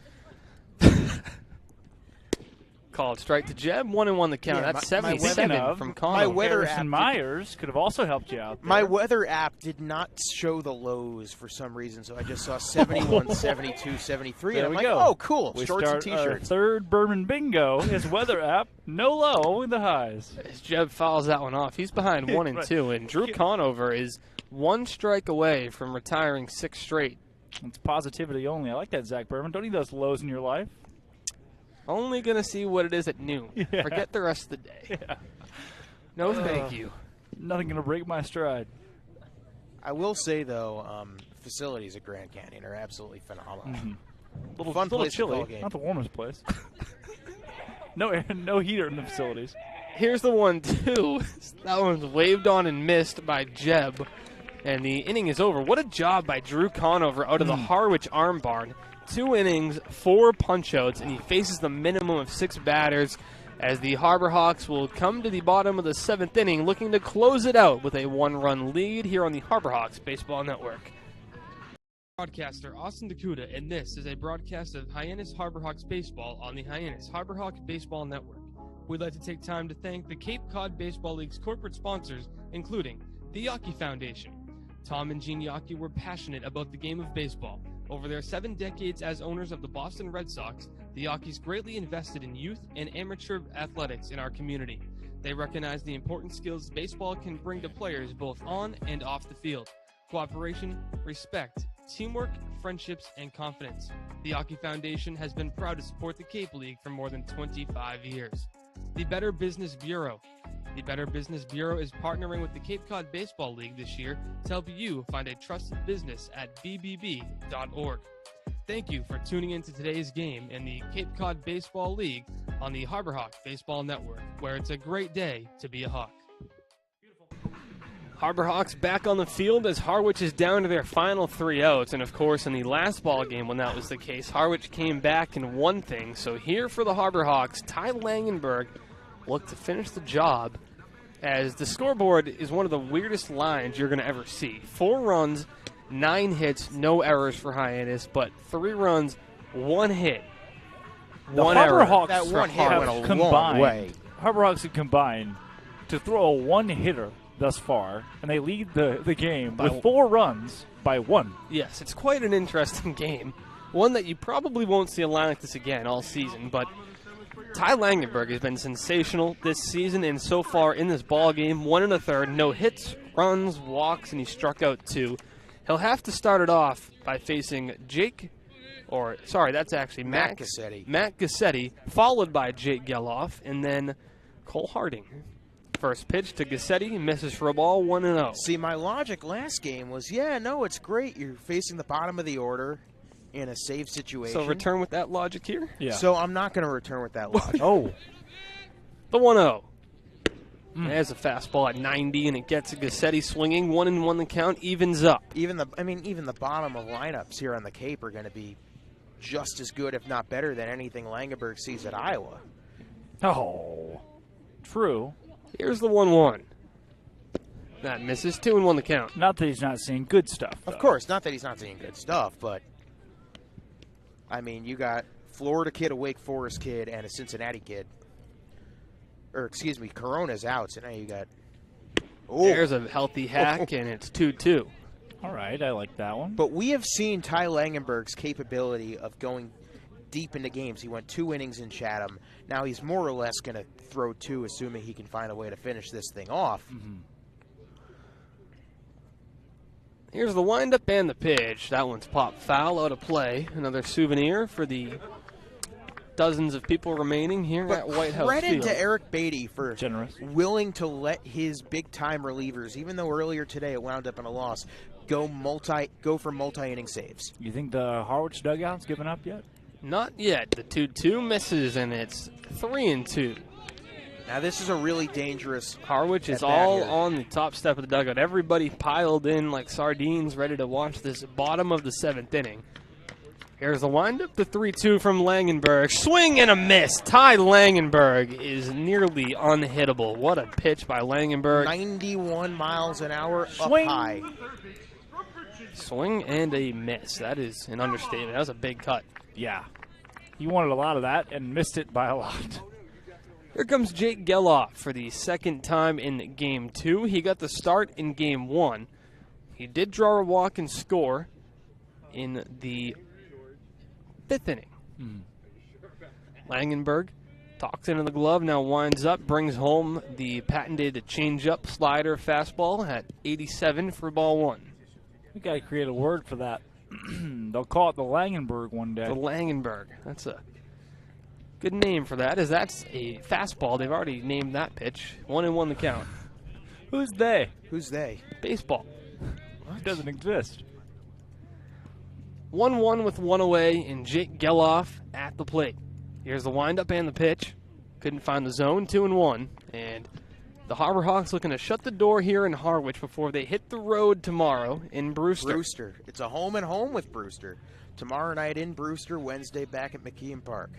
Speaker 2: Called strike to Jebb, 1-1 the count.
Speaker 3: Yeah,
Speaker 2: That's
Speaker 3: my
Speaker 2: 77
Speaker 4: weather-
Speaker 2: from
Speaker 3: my
Speaker 2: Connell.
Speaker 3: weather
Speaker 4: Harrison
Speaker 3: app-
Speaker 4: Myers could have also helped you out there.
Speaker 3: My weather app did not show the lows for some reason, so I just saw 71, 72, 73,
Speaker 4: There
Speaker 3: and I'm
Speaker 4: we
Speaker 3: like,
Speaker 4: go.
Speaker 3: oh, cool,
Speaker 4: We
Speaker 3: shorts and
Speaker 4: start our
Speaker 3: T-shirts.
Speaker 4: third Bourbon Bingo. His weather app, no low in the highs.
Speaker 2: As Jebb fouls that one off. He's behind 1 and
Speaker 4: Right.
Speaker 2: 2, and Drew Conover is 1 strike away from retiring 6 straight.
Speaker 4: It's positivity only. I like that, Zach Berman. Don't need those lows in your life.
Speaker 2: Only going to see what it is at noon.
Speaker 4: Yeah.
Speaker 2: Forget the rest of the day.
Speaker 4: Yeah.
Speaker 2: No, thank you.
Speaker 4: Nothing going to break my stride.
Speaker 3: I will say, though, facilities at Grand Canyon are absolutely phenomenal.
Speaker 4: Little,
Speaker 3: Fun
Speaker 4: little
Speaker 3: place to call
Speaker 4: chilly.
Speaker 3: a game.
Speaker 4: Not the warmest place. No heater in the facilities.
Speaker 2: Here's the 1-2. That one's waved on and missed by Jebb. And the inning is over. What a job by Drew Conover out of the Harwich Arm Barn. 2 innings, 4 punch-outs, and he faces the minimum of 6 batters as the Harbor Hawks will come to the bottom of the 7th inning looking to close it out with a 1-run lead here on the Harbor Hawks Baseball Network. Broadcaster Austin Dakuda, and this is a broadcast of Hyannis Harbor Hawks Baseball on the Hyannis Harbor Hawks Baseball Network. We'd like to take time to thank the Cape Cod Baseball League's corporate sponsors, including the Yawkey Foundation. Tom and Gene Yawkey were passionate about the game of baseball. Over their 7 decades as owners of the Boston Red Sox, the Yawkeys greatly invested in youth and amateur athletics in our community. They recognize the important skills baseball can bring to players both on and off the field: cooperation, respect, teamwork, friendships, and confidence. The Yawkey Foundation has been proud to support the Cape League for more than 25 years. The Better Business Bureau. The Better Business Bureau is partnering with the Cape Cod Baseball League this year to help you find a trusted business at bbb.org. Thank you for tuning in to today's game in the Cape Cod Baseball League on the Harbor Hawk Baseball Network, where it's a great day to be a Hawk. Harbor Hawks back on the field as Harwich is down to their final 3 outs. And, of course, in the last ball game when that was the case, Harwich came back and won things. So here for the Harbor Hawks, Ty Langenberg looked to finish the job, as the scoreboard is one of the weirdest lines you're going to ever see. 4 runs, 9 hits, no errors for Hyannis, but 3 runs, 1 hit,
Speaker 4: The
Speaker 2: 1
Speaker 4: Harbor
Speaker 2: error.
Speaker 4: Hawks
Speaker 3: That one hit
Speaker 4: have
Speaker 3: went a long
Speaker 4: combined.
Speaker 3: way.
Speaker 4: Harbor Hawks have combined to throw a 1-hitter thus far, and they lead the game with 4 runs by 1.
Speaker 2: Yes, it's quite an interesting game. One that you probably won't see a line like this again all season, but Ty Langenberg has been sensational this season, and so far in this ball game, 1 1/3, no hits, runs, walks, and he struck out 2. He'll have to start it off by facing Matt
Speaker 3: Gassetti.
Speaker 2: Matt Gassetti, followed by Jake Geloff, and then Cole Harding. First pitch to Gassetti, misses for a ball, 1-0.
Speaker 3: See, my logic last game was, yeah, no, it's great. You're facing the bottom of the order. in a save situation.
Speaker 2: So return with that logic here?
Speaker 4: Yeah.
Speaker 3: So I'm not going to return with that logic.
Speaker 4: Oh.
Speaker 2: The 1-0. There's a fastball at 90, and it gets Gassetti swinging. 1-1 the count, evens up.
Speaker 3: Even the bottom of lineups here on the Cape are going to be just as good, if not better, than anything Langenberg sees at Iowa.
Speaker 4: Oh. True.
Speaker 2: Here's the 1-1. That misses. 2-1 the count.
Speaker 4: Not that he's not seeing good stuff.
Speaker 3: Of course, not that he's not seeing good stuff, but I mean, you got Florida kid, a Wake Forest kid, and a Cincinnati kid. Or, excuse me, Corona's out, so now you got... Oh.
Speaker 2: There's a healthy hack, and it's 2-2.
Speaker 4: All right, I like that one.
Speaker 3: But we have seen Ty Langenberg's capability of going deep into games. He went 2 innings in Chatham. Now he's more or less going to throw 2, assuming he can find a way to finish this thing off.
Speaker 4: Mm-hmm.
Speaker 2: Here's the windup and the pitch. That one's popped foul, out of play. Another souvenir for the dozens of people remaining here at White House
Speaker 3: Credit
Speaker 2: Field.
Speaker 3: to Eric Beatty for
Speaker 4: Generous.
Speaker 3: willing to let his big-time relievers, even though earlier today it wound up in a loss, go for multi-inning saves.
Speaker 4: You think the Harwich dugout's given up yet?
Speaker 2: Not yet. The 2-2 misses, and it's 3-2.
Speaker 3: Now this is a really dangerous...
Speaker 2: Harwich is
Speaker 3: at bat
Speaker 2: all
Speaker 3: here.
Speaker 2: on the top step of the dugout. Everybody piled in like sardines, ready to watch this bottom of the 7th inning. Here's the windup, the 3-2 from Langenberg. Swing and a miss. Ty Langenberg is nearly unhittable. What a pitch by Langenberg.
Speaker 3: 91 miles an hour
Speaker 4: Swing.
Speaker 3: up high.
Speaker 2: Swing and a miss. That is an understatement. That was a big cut.
Speaker 4: Yeah. He wanted a lot of that and missed it by a lot.
Speaker 2: Here comes Jake Geloff for the second time in Game 2. He got the start in Game 1. He did draw a walk and score in the 5th inning. Langenberg talks into the glove, now winds up, brings home the patented changeup slider fastball at 87 for ball 1.
Speaker 4: We got to create a word for that. They'll call it the Langenberg one day.
Speaker 2: The Langenberg. That's a good name for that, as that's a fastball. They've already named that pitch. 1-1 the count.
Speaker 4: Who's they?
Speaker 3: Who's they?
Speaker 2: Baseball.
Speaker 4: It doesn't exist.
Speaker 2: 1-1 with 1 away, and Jake Geloff at the plate. Here's the windup and the pitch. Couldn't find the zone. 2-1, and the Harbor Hawks looking to shut the door here in Harwich before they hit the road tomorrow in Brewster.
Speaker 3: It's a home and home with Brewster. Tomorrow night in Brewster, Wednesday back at McKeon Park.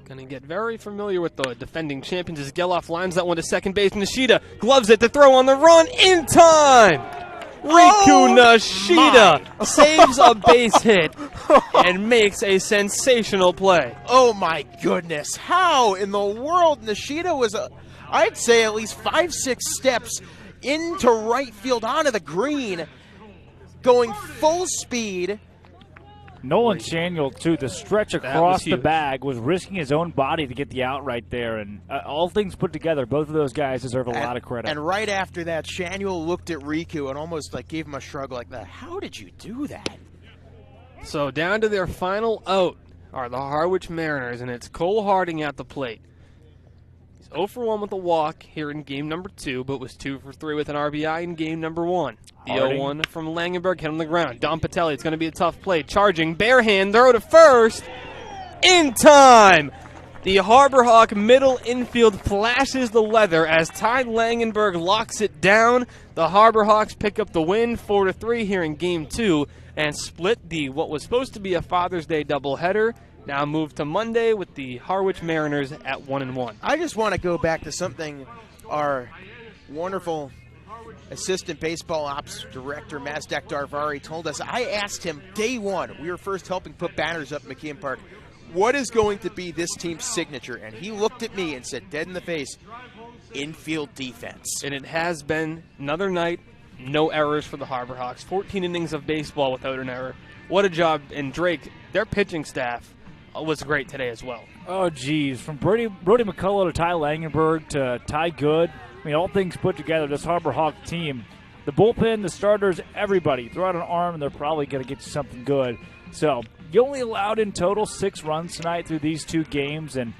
Speaker 2: Going to get very familiar with the defending champions as Geloff lines that one to second base. Nishida gloves it to throw on the run in time. Riku Nishida saves a base hit and makes a sensational play.
Speaker 3: Oh my goodness. How in the world Nishida was, I'd say at least 5-6 steps into right field onto the green, going full speed.
Speaker 4: Nolan Shaniel, too, the stretch across the bag, was risking his own body to get the out right there. And all things put together, both of those guys deserve a lot of credit.
Speaker 3: And right after that, Shaniel looked at Riku and almost like gave him a shrug like that. How did you do that?
Speaker 2: So down to their final out are the Harwich Mariners, and it's Cole Harding at the plate. He's 0 for 1 with a walk here in game number 2, but was 2 for 3 with an RBI in game number 1. The 0-1 from Langenberg hit on the ground. Dom Pitelli, it's going to be a tough play. Charging, bare hand, throw to first. In time! The Harbor Hawk middle infield flashes the leather as Ty Langenberg locks it down. The Harbor Hawks pick up the win 4-3 here in game 2 and split the what was supposed to be a Father's Day doubleheader. Now moved to Monday with the Harwich Mariners at 1-1.
Speaker 3: I just want to go back to something our wonderful assistant baseball ops director, Mazdak Darvari, told us. I asked him day one, we were first helping put banners up at McKeon Park, what is going to be this team's signature? And he looked at me and said, dead in the face, infield defense.
Speaker 2: And it has been another night, no errors for the Harbor Hawks. 14 innings of baseball without an error. What a job. And Drake, their pitching staff was great today as well.
Speaker 4: Oh, geez. From Brody McCullough to Ty Langenberg to Ty Good. I mean, all things put together, this Harbor Hawk team, the bullpen, the starters, everybody, throw out an arm, and they're probably going to get you something good. So you only allowed in total 6 runs tonight through these 2 games, and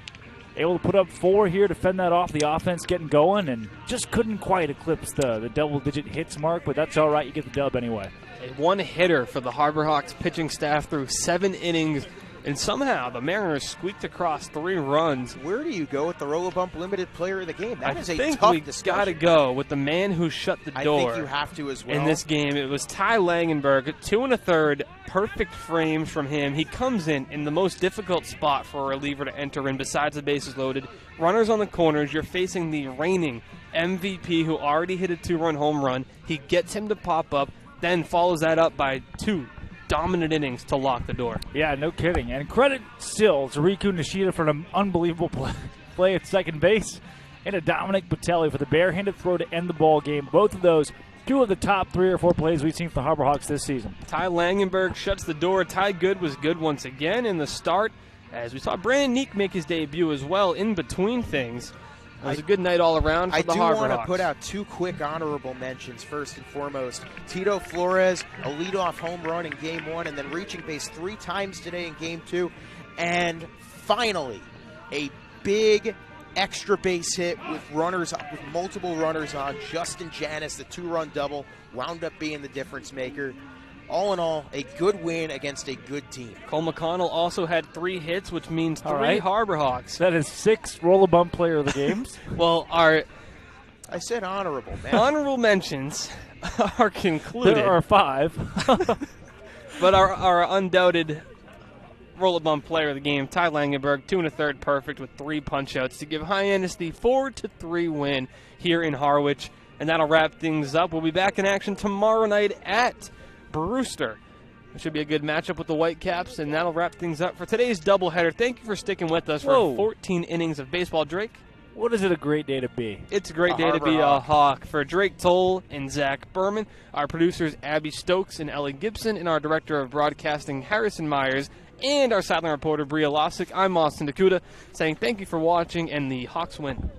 Speaker 4: able to put up 4 here to fend that off, the offense getting going, and just couldn't quite eclipse the double-digit hits mark, but that's all right. You get the dub anyway.
Speaker 2: A one-hitter for the Harbor Hawks pitching staff through 7 innings, and somehow the Mariners squeaked across 3 runs.
Speaker 3: Where do you go with the Roll Bump Limited Player of the Game? That is a
Speaker 2: think
Speaker 3: tough
Speaker 2: we
Speaker 3: discussion.
Speaker 2: got to go with the man who shut the door.
Speaker 3: I think you have to as well.
Speaker 2: In this game, it was Ty Langenberg, 2 1/3, perfect frames from him. He comes in the most difficult spot for a reliever to enter in besides the bases loaded. Runners on the corners, you're facing the reigning MVP who already hit a 2-run home run. He gets him to pop up, then follows that up by 2 dominant innings to lock the door.
Speaker 4: Yeah, no kidding. And credit still to Riku Nishida for an unbelievable play at second base, and a Dominic Pitelli for the barehanded throw to end the ball game. Both of those, 2 of the top 3 or 4 plays we've seen from the Harbor Hawks this season.
Speaker 2: Ty Langenberg shuts the door. Ty Good was good once again in the start, as we saw Brandon Neek make his debut as well in between things. It was a good night all around for the Harbor Hawks.
Speaker 3: I do want to put out 2 quick honorable mentions. First and foremost, Tito Flores, a leadoff home run in Game 1, and then reaching base 3 times today in Game 2. And finally, a big extra base hit with multiple runners on. Justin Hyannis, the 2-run double, wound up being the difference maker. All in all, a good win against a good team.
Speaker 2: Cole McConnell also had 3 hits, which means 3 Harbor Hawks.
Speaker 4: That is 6 Roll-A-Bump Player of the Games.
Speaker 2: Well,
Speaker 3: I said honorable, man.
Speaker 2: Honorable mentions are concluded.
Speaker 4: There are 5.
Speaker 2: But our undoubted Roll-A-Bump Player of the Game, Ty Langenberg, 2 1/3 perfect with 3 punch-outs to give Hyannis the 4-3 win here in Harwich. And that'll wrap things up. We'll be back in action tomorrow night at Brewster. It should be a good matchup with the Whitecaps, and that'll wrap things up for today's doubleheader. Thank you for sticking with us for 14 innings of baseball. Drake?
Speaker 4: What is it a great day to be?
Speaker 2: It's a great day to be a Hawk. For Drake Toll and Zach Berman, our producers Abby Stokes and Ellie Gibson, and our director of broadcasting Harrison Myers, and our sideline reporter Bria Losick, I'm Austin Dakuda, saying thank you for watching, and the Hawks win.